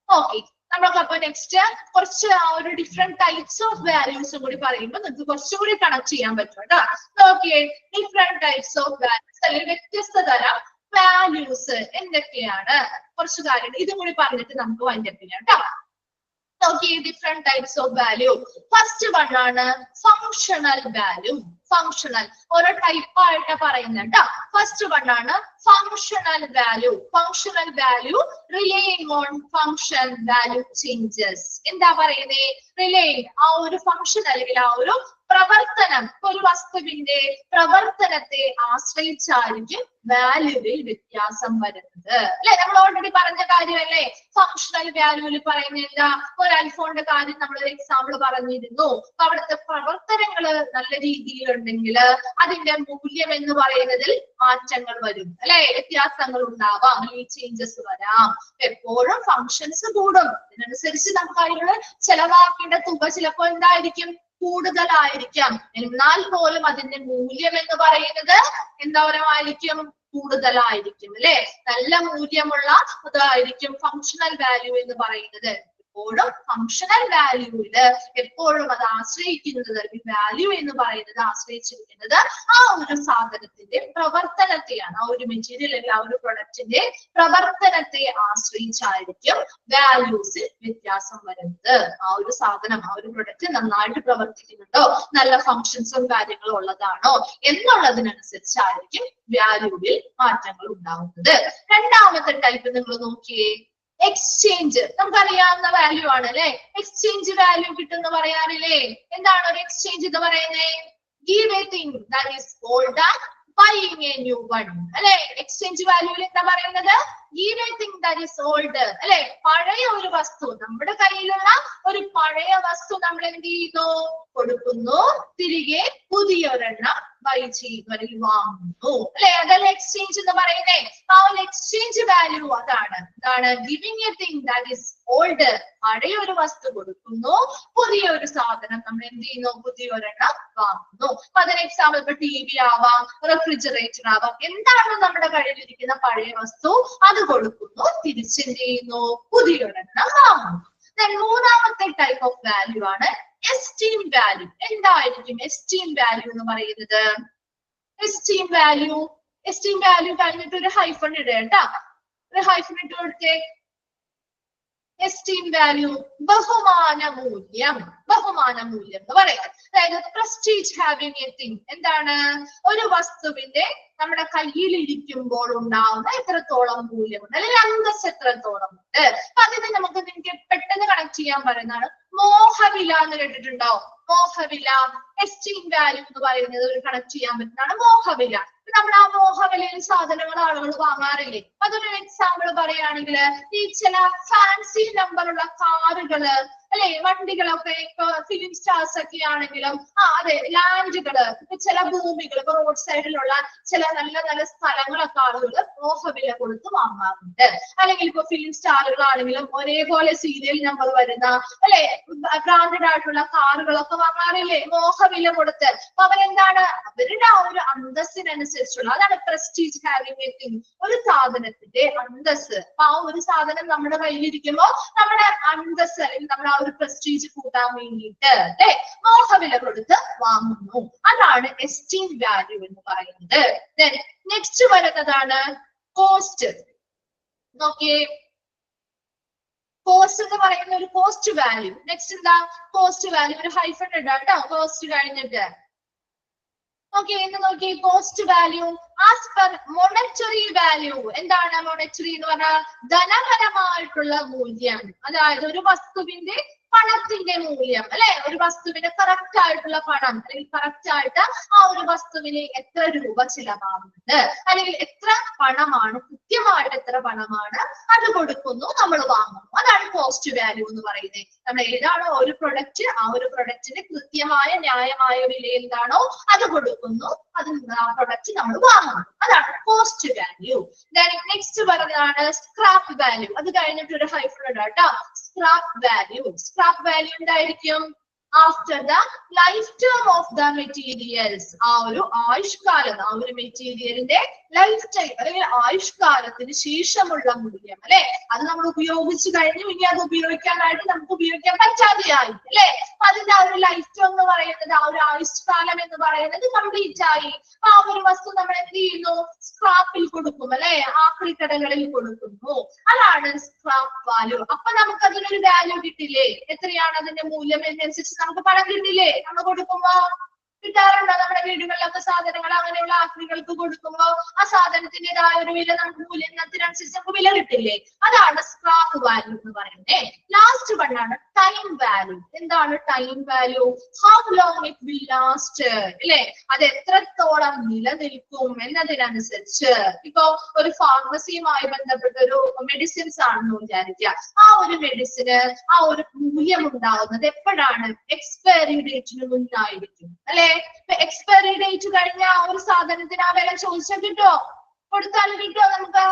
Speaker 4: ഓക്കെ, നമ്മൾക്കപ്പോ നെക്സ്റ്റ് കുറച്ച് ആ ഒരു ഡിഫറെന്റ് ടൈപ്സ് ഓഫ് വാല്യൂസും കൂടി പറയുമ്പോൾ നിങ്ങൾക്ക് കുറച്ചുകൂടി കണക്ട് ചെയ്യാൻ പറ്റും കേട്ടോ. നോക്കിയേ, ഡിഫറെന്റ് ടൈപ്സ് ഓഫ് വാല്യൂസ് അല്ലെങ്കിൽ വ്യത്യസ്ത തരം വാല്യൂസ് എന്തൊക്കെയാണ്, കുറച്ച് കാര്യങ്ങൾ ഇതും കൂടി പറഞ്ഞിട്ട് നമുക്ക് വൈൻഡപ്പ് ചെയ്യാം കേട്ടോ. നോക്കിയേ, different types of value. First one ആണ് ഫങ്ഷണൽ വാല്യൂ. ഫങ്ഷണൽ ഓരോ ടൈപ്പ് ആയിട്ട് പറയുന്നത് കേട്ടോ. ഫസ്റ്റ് വൺ ആണ് functional value. Functional value relaying on function value changes. എന്താ പറയുന്നേ? റിലേയിങ് ആ ഒരു ഫങ്ഷൻ അല്ലെങ്കിൽ ആ ഒരു പ്രവർത്തനം, ഒരു വസ്തുവിന്റെ പ്രവർത്തനത്തെ ആശ്രയിച്ചായിരിക്കും വാല്യൂവിൽ വ്യത്യാസം വരുന്നത് അല്ലെ. നമ്മൾ ഓൾറെഡി പറഞ്ഞ കാര്യമല്ലേ ഫങ്ഷണൽ വാല്യൂവിൽ പറയുന്നത് എന്താ? ഒരു ഐഫോണിന്റെ കാര്യം നമ്മളൊരു എക്സാമ്പിൾ പറഞ്ഞിരുന്നു. അപ്പൊ അവിടുത്തെ പ്രവർത്തനങ്ങൾ നല്ല രീതിയിലുണ്ടെങ്കിൽ അതിന്റെ മൂല്യം എന്ന് പറയുന്നതിൽ മാറ്റങ്ങൾ വരും അല്ലെ, വ്യത്യാസങ്ങൾ ഉണ്ടാവാം, ചേഞ്ചസ് വരാം. എപ്പോഴും ഫങ്ഷൻസ് കൂടും, ഇതിനനുസരിച്ച് നമുക്ക് അതിനുള്ള ചെലവാക്കേണ്ട തുക ചിലപ്പോൾ എന്തായിരിക്കും? കൂടുതലായിരിക്കാം. എന്നാൽ പോലും അതിന്റെ മൂല്യം എന്ന് പറയുന്നത് എന്തോരമായിരിക്കും? കൂടുതലായിരിക്കും അല്ലെ. നല്ല മൂല്യമുള്ള അതായിരിക്കും ഫങ്ഷണൽ വാല്യൂ എന്ന് പറയുന്നത്. എപ്പോഴും ഫങ്ഷണൽ വാല്യൂവില് എപ്പോഴും അത് ആശ്രയിക്കുന്നത്, വാല്യൂ എന്ന് പറയുന്നത് ആശ്രയിച്ചിരിക്കുന്നത് ആ ഒരു സാധനത്തിന്റെ പ്രവർത്തനത്തെയാണ്. ആ ഒരു മെറ്റീരിയൽ അല്ലെങ്കിൽ ആ ഒരു പ്രൊഡക്റ്റിന്റെ പ്രവർത്തനത്തെ ആശ്രയിച്ചായിരിക്കും വാല്യൂസിൽ വ്യത്യാസം വരുന്നത്. ആ ഒരു സാധനം, ആ ഒരു പ്രൊഡക്റ്റ് നന്നായിട്ട് പ്രവർത്തിക്കുന്നുണ്ടോ, നല്ല ഫങ്ഷൻസും കാര്യങ്ങളും ഉള്ളതാണോ എന്നുള്ളതിനനുസരിച്ചായിരിക്കും വാല്യൂവിൽ മാറ്റങ്ങൾ ഉണ്ടാവുന്നത്. രണ്ടാമത്തെ ടൈപ്പ് നിങ്ങൾ നോക്കിയേ, എക്സ്ചേഞ്ച്. നമുക്കറിയാവുന്ന വാല്യൂ ആണ് അല്ലെ. എക്സ്ചേഞ്ച് വാല്യൂ കിട്ടുന്ന പറയാറില്ലേ? എന്താണ് ഒരു എക്സ്ചേഞ്ച് എന്ന് പറയുന്നത്? Give A thing that is old and buying A new one അല്ലെ. എക്സ്ചേഞ്ച് വാല്യൂവിൽ എന്താ പറയുന്നത്? Give A thing that is old അല്ലെ. പഴയ ഒരു വസ്തു, നമ്മുടെ കയ്യിലുള്ള ഒരു പഴയ വസ്തു നമ്മൾ എന്ത് ചെയ്യുന്നു? കൊടുക്കുന്നു. തിരികെ പുതിയൊരെണ്ണം ബൈ ചെയ്യുന്നു അല്ലെങ്കിൽ വാങ്ങുന്നു അല്ലെ. അതല്ല എക്സ്ചേഞ്ച് എന്ന് പറയുന്നേ. ആ ഒരു എക്സ്ചേഞ്ച് വാല്യൂ അതാണ്. എന്താണ്? Giving A thing that is old. പഴയ ഒരു വസ്തു കൊടുക്കുന്നു, പുതിയ ഒരു സാധനം നമ്മൾ എന്ത് ചെയ്യുന്നു? പുതിയൊരെണ്ണം വാങ്ങുന്നു. അപ്പൊ അതിന് എക്സാമ്പിൾ ഇപ്പൊ TV ആവാം, റെഫ്രിജറേറ്റർ ആവാം. എന്താണ് നമ്മുടെ കയ്യിലിരിക്കുന്ന പഴയ വസ്തു? അത് കൊടുക്കുന്നു, തിരിച്ചെന്ത് ചെയ്യുന്നു? പുതിയൊരെണ്ണം വാങ്ങുന്നു. മൂന്നാമത്തെ ടൈപ്പ് ഓഫ് വാല്യൂ ആണ് എസ്റ്റീം വാല്യൂ. എന്തായിരിക്കും എസ്റ്റീം വാല്യൂ എന്ന് പറയുന്നത്? എസ്റ്റീം വാല്യൂ കഴിഞ്ഞിട്ട് ഒരു ഹൈഫൺ ഇടുക കേട്ടോ. ഒരു ഹൈഫൺ ഇട്ട് കൊടുത്തേ. എസ്റ്റീം വാല്യൂ ബഹുമാന മൂല്യം എന്ന് പറയാം. അതായത് പ്രസ്റ്റീജ് ഹാവിംഗ് എ തിങ്. എന്താണ്? ഒരു വസ്തുവിന്റെ നമ്മുടെ കയ്യിൽ ഇരിക്കുമ്പോൾ ഉണ്ടാവുന്ന എത്രത്തോളം മൂല്യമുണ്ട് അല്ലെങ്കിൽ അന്തസ് എത്രത്തോളം ഉണ്ട്. അതിന് നമുക്ക് നിങ്ങൾക്ക് പെട്ടെന്ന് കണക്ട് ചെയ്യാൻ പറയുന്നതാണ് മോഹവില എന്ന് കേട്ടിട്ടുണ്ടോ? മോഹവില എസ്റ്റീം വാല്യൂ എന്ന് പറയുന്നത് ഒരു കണക്ട് ചെയ്യാൻ പറ്റുന്നതാണ് മോഹവില. നമ്മൾ ആ മോഹവിലയിൽ സാധനങ്ങൾ ആളുകൾ വാങ്ങാറില്ലേ? അതൊരു എക്സാമ്പിൾ പറയുകയാണെങ്കിൽ ഈ ചില ഫാൻസി നമ്പറുള്ള കാറുകള് അല്ലെ, വണ്ടികളൊക്കെ ഇപ്പൊ ഫിലിം സ്റ്റാർസ് ഒക്കെ ആണെങ്കിലും അതെ ലാൻഡുകള്, ഇപ്പൊ ചില ഭൂമികൾ, ഇപ്പൊ റോഡ് സൈഡിലുള്ള ചില നല്ല നല്ല സ്ഥലങ്ങളൊക്കെ ആളുകൾ മോഹവില കൊടുത്ത് വാങ്ങാറുണ്ട്. അല്ലെങ്കിൽ ഇപ്പൊ ഫിലിം സ്റ്റാറുകളാണെങ്കിലും ഒരേപോലെ സീരിയൽ നമ്പർ വരുന്ന അല്ലെ ബ്രാൻഡഡ് ആയിട്ടുള്ള കാറുകളൊക്കെ വാങ്ങാറില്ലേ മോഹവില കൊടുത്ത്? അപ്പൊ അവരെന്താണ്? അവരുടെ ആ ഒരു അന്തസ്സിനനുസരിച്ചുള്ള, അതാണ് പ്രസ്റ്റീജ് ഹാവിംഗ് എ തിങ്, ഒരു സാധനത്തിന്റെ അന്തസ്. അപ്പൊ ആ ഒരു സാധനം നമ്മുടെ കയ്യിലിരിക്കുമ്പോ നമ്മുടെ അന്തസ് അല്ലെങ്കിൽ നമ്മുടെ ആ ഒരു പ്രസ്റ്റീജ് കൂട്ടാൻ വേണ്ടിയിട്ട് അല്ലെ മോഹവില കൊടുത്ത് വാങ്ങുന്നു. അതാണ് എസ്റ്റീം വാല്യൂ എന്ന് പറയുന്നത്. നെക്സ്റ്റ് വരുന്നതാണ് കോസ്റ്റ്. നോക്കിയേ, കോസ്റ്റ് എന്ന് പറയുന്ന ഒരു കോസ്റ്റ് വാല്യൂ. നെക്സ്റ്റ് എന്താ കോസ്റ്റ് വാല്യൂ, ഒരു ഹൈഫൺ ഇടാം കേട്ടോ കോസ്റ്റ് കഴിഞ്ഞിട്ട്. ഓക്കെ, എന്ന് നോക്കി cost value as per monetary value. എന്താണ് മോണിറ്ററി എന്ന് പറഞ്ഞാൽ ധനപരമായിട്ടുള്ള മൂല്യം, അതായത് ഒരു വസ്തുവിന്റെ പണത്തിന്റെ മൂല്യം അല്ലെ, ഒരു വസ്തുവിന് കറക്റ്റ് ആയിട്ടുള്ള പണം അല്ലെങ്കിൽ കറക്റ്റ് ആയിട്ട് ആ ഒരു വസ്തുവിന് എത്ര രൂപ ചിലവാകുന്നുണ്ട് അല്ലെങ്കിൽ എത്ര പണമാണ്, കൃത്യമായിട്ട് എത്ര പണമാണ് അത് കൊടുക്കുന്നു, നമ്മൾ വാങ്ങുന്നു. അതാണ് കോസ്റ്റ് വാല്യൂ എന്ന് പറയുന്നത്. നമ്മൾ ഏതാണോ ഒരു പ്രൊഡക്റ്റ്, ആ ഒരു പ്രൊഡക്റ്റിന് കൃത്യമായ ന്യായമായ വില എന്താണോ അത് കൊടുക്കുന്നു, അത് ആ പ്രൊഡക്റ്റ് നമ്മൾ വാങ്ങുന്നു. അതാണ് കോസ്റ്റ് വാല്യൂ. നെക്സ്റ്റ് പറയുന്നതാണ് സ്ക്രാപ്പ് വാല്യൂ. അത് കഴിഞ്ഞിട്ട് ഒരു ഹൈഫൺ ഇടാം കേട്ടോ. സ്ക്രാപ്പ് വാല്യൂ, സ്ക്രാപ്പ് വാല്യൂ എന്തായിരിക്കും? After the life term of the materials, ആ ഒരു ആയുഷ്കാലം, ആ ഒരു മെറ്റീരിയലിന്റെ ലൈഫ് ടൈം അല്ലെങ്കിൽ ആയുഷ്കാലത്തിന് ശേഷമുള്ള മൂല്യം അല്ലെ, അത് നമ്മൾ ഉപയോഗിച്ചു കഴിഞ്ഞു, ഇനി അത് ഉപയോഗിക്കാനായിട്ട് നമുക്ക് ഉപയോഗിക്കാൻ പറ്റാതെയായി അല്ലെ, അതിന്റെ ആ ഒരു ലൈഫ് ടേം എന്ന് പറയുന്നത്, ആ ഒരു ആയുഷ്കാലം എന്ന് പറയുന്നത് കംപ്ലീറ്റ് ആയി. ആ ഒരു വസ്തു നമ്മൾ എന്ത് ചെയ്യുന്നു? സ്ക്രാപ്പിൽ കൊടുക്കും അല്ലെ, ആക്രിക്കടകളിൽ കൊടുക്കുന്നു. അതാണ് സ്ക്രാപ്പ് വാല്യൂ. അപ്പൊ നമുക്ക് അതിനൊരു വാല്യൂ കിട്ടില്ലേ? എത്രയാണ് അതിന്റെ മൂല്യം എന്നനുസരിച്ച് നമുക്ക് പണം കിട്ടില്ലേ? നമ്മൾ കൊടുക്കുമ്പോ കിട്ടാറുണ്ടോ? നമ്മുടെ വീടുകളിലൊക്കെ സാധനങ്ങൾ അങ്ങനെയുള്ള ആക്രികൾക്ക് കൊടുക്കുമ്പോ ആ സാധനത്തിൻ്റെതായ ഒരു വില നമുക്ക് മൂല്യത്തിനനുസരിച്ച് നമുക്ക് വില കിട്ടില്ലേ? അതാണ് സ്ക്രാപ്പ് വാല്യൂ എന്ന് പറയുന്നത്. ലാസ്റ്റ് വണ്ണാണ് ടൈം വാല്യൂ. എന്താണ് time value? How long it will last അല്ലെ, അത് എത്രത്തോളം നിലനിൽക്കും എന്നതിനനുസരിച്ച്. ഇപ്പൊ ഒരു ഫാർമസിയുമായി ബന്ധപ്പെട്ട ഒരു മെഡിസിൻസ് ആണെന്ന് വിചാരിക്കുക. ആ ഒരു മെഡിസിന് ആ ഒരു മൂല്യം ഉണ്ടാവുന്നത് എപ്പോഴാണ്? എക്സ്പയറി ഡേറ്റിന് മുന്നായിരിക്കും അല്ലെ. എക്സ്പയറി ഡേറ്റ് കഴിഞ്ഞ ആ ഒരു സാധനത്തിന് ആ വില ചോദിച്ചാൽ കിട്ടോ? കൊടുത്താലും കിട്ടോ നമുക്ക്?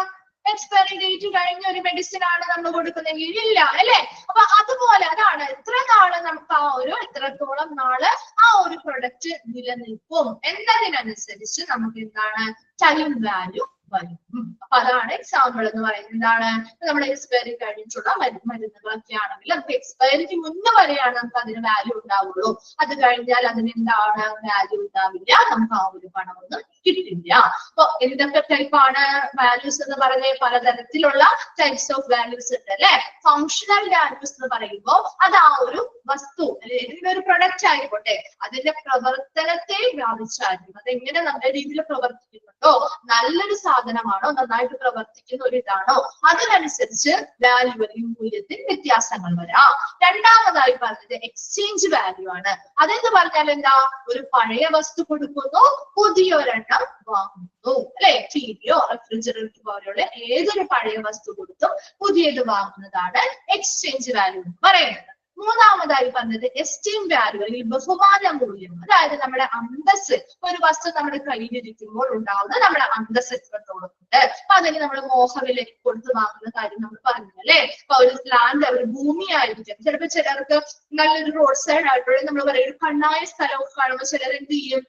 Speaker 4: എക്സ്പയറി ഡേറ്റ് കഴിഞ്ഞ ഒരു മെഡിസിൻ ആണ് നമ്മൾ കൊടുക്കുന്നെങ്കിൽ ഇല്ല അല്ലെ. അപ്പൊ അതുപോലെ അതാണ് എത്ര നാള് നമുക്ക് ആ ഒരു എത്രത്തോളം നാള് ആ ഒരു പ്രൊഡക്റ്റ് നിലനിൽക്കും എന്നതിനനുസരിച്ച് നമുക്ക് എന്താണ് ടൈം വാല്യൂ വരും. അപ്പൊ അതാണ് എക്സാമ്പിൾ എന്ന് പറയുന്നത്. എന്താണ് നമ്മുടെ എക്സ്പയറി കഴിഞ്ഞിട്ടുള്ള മരുന്നുകളൊക്കെ ആണെങ്കിൽ നമുക്ക് എക്സ്പയറിക്ക് മുന്നേ വരെയാണ് നമുക്ക് അതിന് വാല്യൂ ഉണ്ടാവുള്ളൂ. അത് കഴിഞ്ഞാൽ അതിന് എന്താണ് വാല്യൂ ഉണ്ടാവില്ല, നമുക്ക് ആ ഒരു പണമൊന്നും കിട്ടില്ല. അപ്പൊ എന്തൊക്കെ ടൈപ്പാണ് വാല്യൂസ് എന്ന് പറഞ്ഞ പലതരത്തിലുള്ള ടൈപ്സ് ഓഫ് വാല്യൂസ് ഉണ്ട് അല്ലെ. ഫങ്ഷണൽ വാല്യൂസ് എന്ന് പറയുമ്പോൾ അത് ആ ഒരു വസ്തു അല്ലെങ്കിൽ ഒരു പ്രൊഡക്റ്റ് ആയിക്കോട്ടെ, അതിന്റെ പ്രവർത്തനത്തെ വ്യാപിച്ചായിരിക്കും. അതെങ്ങനെ നല്ല രീതിയിൽ പ്രവർത്തിക്കുന്നുണ്ടോ, നല്ലൊരു സാധനമാണോ, നന്നായിട്ട് പ്രവർത്തിക്കുന്ന ഒരു ഇതാണോ, അതിനനുസരിച്ച് വാല്യൂ അല്ലെങ്കിൽ മൂല്യത്തിൽ വ്യത്യാസങ്ങൾ വരാം. രണ്ടാമതായി പറഞ്ഞത് എക്സ്ചേഞ്ച് വാല്യൂ ആണ്. അതെന്ന് പറഞ്ഞാൽ എന്താ? ഒരു പഴയ വസ്തു കൊടുക്കുന്നു, പുതിയൊരെണ്ണം വാങ്ങുന്നു അല്ലെ. ടിവിയോ റെഫ്രിജറേറ്റർ പോലെയുള്ള ഏതൊരു പഴയ വസ്തു കൊടുത്തും പുതിയത് വാങ്ങുന്നതാണ് എക്സ്ചേഞ്ച് വാല്യൂ എന്ന് പറയുന്നത്. മൂന്നാമതായി പറഞ്ഞത് എസ്റ്റീം വാല്യൂ അല്ലെങ്കിൽ ബഹുമാന മൂല്യം. അതായത് നമ്മുടെ അന്തസ്, ഒരു വസ്തു നമ്മുടെ കയ്യിലിരിക്കുമ്പോൾ ഉണ്ടാവുന്ന നമ്മുടെ അന്തസ് എത്രത്തോളം ഉണ്ട്. അപ്പൊ അതിന് നമ്മൾ മോഹവിലയ്ക്ക് കൊടുത്ത് വാങ്ങുന്ന കാര്യം നമ്മൾ പറഞ്ഞു അല്ലെ. അപ്പൊ ഒരു ലാൻഡ്, ഒരു ഭൂമിയായിരിക്കും. ചിലപ്പോൾ ചിലർക്ക് നല്ലൊരു റോഡ് സൈഡ് ആയിട്ടുള്ള നമ്മൾ പറയും ഒരു കണ്ണായ സ്ഥലമൊക്കെ കാണുമ്പോൾ ചിലർ എന്ത് ചെയ്യും?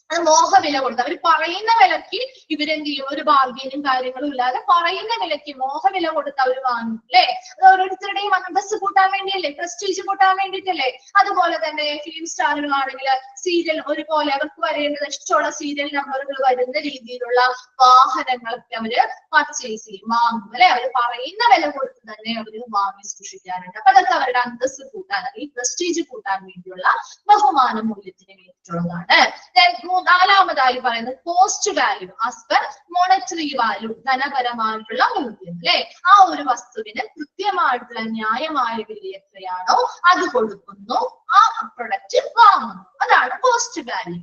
Speaker 4: അത് മോഹവില കൊടുത്ത് അവർ പറയുന്ന വിലക്ക് ഇവരെന്ത് ചെയ്യും? ഒരു ബാർഗൈനും കാര്യങ്ങളും ഇല്ലാതെ പറയുന്ന വിലക്ക് മോഹവില കൊടുത്ത് അവർ വാങ്ങും അല്ലെ. അത് ഓരോരുത്തരുടെയും അന്തസ് കൂട്ടാൻ വേണ്ടിയല്ലേ, പ്രസ്റ്റീജ് കൂട്ടാൻ വേണ്ടിയിട്ടല്ലേ. അതുപോലെ തന്നെ ഫിലിം സ്റ്റാറുകളാണെങ്കിൽ സീരിയൽ ഒരുപോലെ അവർക്ക് വരേണ്ടത് ഇഷ്ടമുള്ള സീരിയൽ നമ്പറുകൾ വരുന്ന രീതിയിലുള്ള വാഹനങ്ങളൊക്കെ അവര് പർച്ചേസ് ചെയ്യും, വാങ്ങും അല്ലെ. അവർ പറയുന്ന വില കൊടുത്ത് തന്നെ അവര് വാങ്ങി സൂക്ഷിക്കാറുണ്ട്. അപ്പൊ അതൊക്കെ അവരുടെ അന്തസ് കൂട്ടാൻ അല്ലെങ്കിൽ പ്രസ്റ്റീജ് കൂട്ടാൻ വേണ്ടിയുള്ള ബഹുമാന മൂല്യത്തിന് വേണ്ടിയിട്ടുള്ളതാണ്. നാലാമതായി പറയുന്നത് cost value as per monetary value, ധനപരമായിട്ടുള്ള മൂല്യം അല്ലെ. ആ ഒരു വസ്തുവിന് കൃത്യമായിട്ടുള്ള ന്യായമായ വില എത്രയാണോ അത് കൊടുക്കുന്നു, ആ പ്രൊഡക്റ്റ് വാങ്ങുന്നു. അതാണ് കോസ്റ്റ് വാല്യൂ.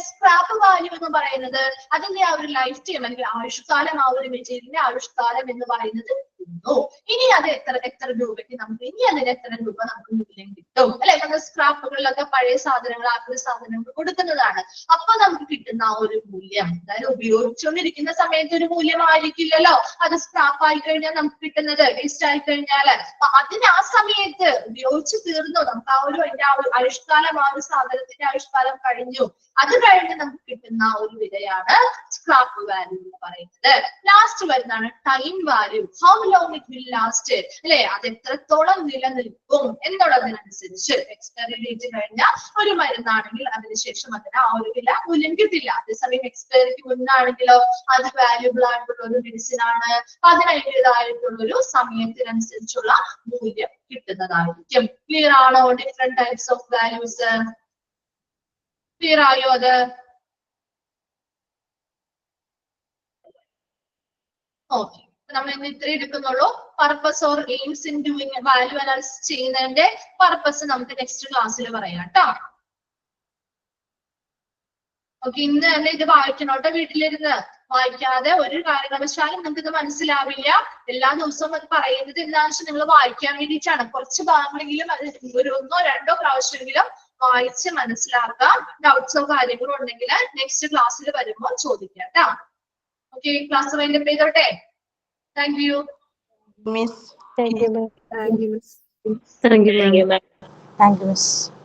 Speaker 4: സ്ക്രാപ്പ് വാല്യൂ എന്ന് പറയുന്നത് അതിന്റെ ആ ഒരു ലൈഫ് ടൈം അല്ലെങ്കിൽ ആയുഷ്കാലം, ആ ഒരു മെറ്റീരിയലിന്റെ ആയുഷ്കാലം എന്ന് പറയുന്നത് കിട്ടുന്നു. ഇനി അത് എത്ര രൂപയ്ക്ക് നമുക്ക് ഇനി അതിന് എത്ര രൂപ നമുക്ക് മൂല്യം കിട്ടും അല്ലെ? നമ്മൾ സ്ക്രാപ്പുകളിലൊക്കെ പഴയ സാധനങ്ങൾ ആക്രി സാധനങ്ങൾ കൊടുക്കുന്നതാണ്. അപ്പൊ നമുക്ക് കിട്ടുന്ന ആ ഒരു മൂല്യം, അതായത് ഉപയോഗിച്ചുകൊണ്ടിരിക്കുന്ന സമയത്ത് ഒരു മൂല്യമായിരിക്കില്ലല്ലോ അത് സ്ക്രാപ്പ് ആയി കഴിഞ്ഞാൽ നമുക്ക് കിട്ടുന്നത്, വേസ്റ്റ് ആയി കഴിഞ്ഞാൽ. അപ്പൊ അതിന് ആ സമയത്ത് ഉപയോഗിച്ച് തീർന്നു, നമുക്ക് ആ ഒരു അതിന്റെ ആ ഒരു ആയുഷ്കാലം, ആ ഒരു സാധനത്തിന്റെ ആയുഷ്കാലം കഴിഞ്ഞു, അത് കഴിഞ്ഞ് നമുക്ക് കിട്ടുന്ന ഒരു വിലയാണ് സ്ക്രാപ്പ് വാല്യൂ എന്ന് പറയുന്നത്. ലാസ്റ്റ് വരുന്നതാണ് time value. How long it will last അല്ലെ? അത് എത്രത്തോളം നിലനിൽക്കും എന്നുള്ളതിനനുസരിച്ച്. എക്സ്പയറി ഡേറ്റ് കഴിഞ്ഞ ഒരു മരുന്നാണെങ്കിൽ അതിനുശേഷം അതിന് ആ ഒരു വില മൂല്യം കിട്ടില്ല. അതേസമയം എക്സ്പയറിക്ക് മുന്നാണെങ്കിലോ അത് വാല്യൂബിൾ ആയിട്ടുള്ള ഒരു മെഡിസിൻ ആണ്, അതിനതിൻ്റെതായിട്ടുള്ള ഒരു സമയത്തിനനുസരിച്ചുള്ള മൂല്യം കിട്ടുന്നതായിരിക്കും. ക്ലിയർ ആണോ? Different types of values clear ആയോ? അത് ഓക്കെ, നമ്മൾ ഇന്ന് ഇത്ര എടുക്കുന്നുള്ളൂ. Purpose or aims in doing value analysis ചെയ്യുന്നതിന്റെ പർപ്പസ് നമുക്ക് നെക്സ്റ്റ് ക്ലാസ്സിൽ പറയാം കേട്ടോ. ഓക്കെ, ഇന്ന് തന്നെ ഇത് വായിക്കണോട്ടോ. വീട്ടിലിരുന്ന് വായിക്കാതെ ഒരു കാരണവശാലും നിങ്ങൾക്ക് ഇത് മനസ്സിലാവില്ല. എല്ലാ ദിവസവും അത് പറയുന്നത് എന്താണെന്ന് വെച്ചാൽ നിങ്ങൾ വായിക്കാൻ വേണ്ടിയിട്ടാണ്. കുറച്ച് ഭാഗങ്ങളെങ്കിലും അത് ഒരു 1 2 പ്രാവശ്യമെങ്കിലും വായിച്ച് മനസ്സിലാക്കുക. ഡൗട്ട്സോ കാര്യങ്ങളോ ഉണ്ടെങ്കിൽ നെക്സ്റ്റ് ക്ലാസ്സിൽ വരുമ്പോൾ ചോദിക്കാം കേട്ടോ. ഓക്കെ, ക്ലാസ് വൈൻഡപ്പ് ചെയ്തോട്ടെ. Thank you
Speaker 1: Miss.
Speaker 2: Thank you, miss.
Speaker 1: Thank you, Miss.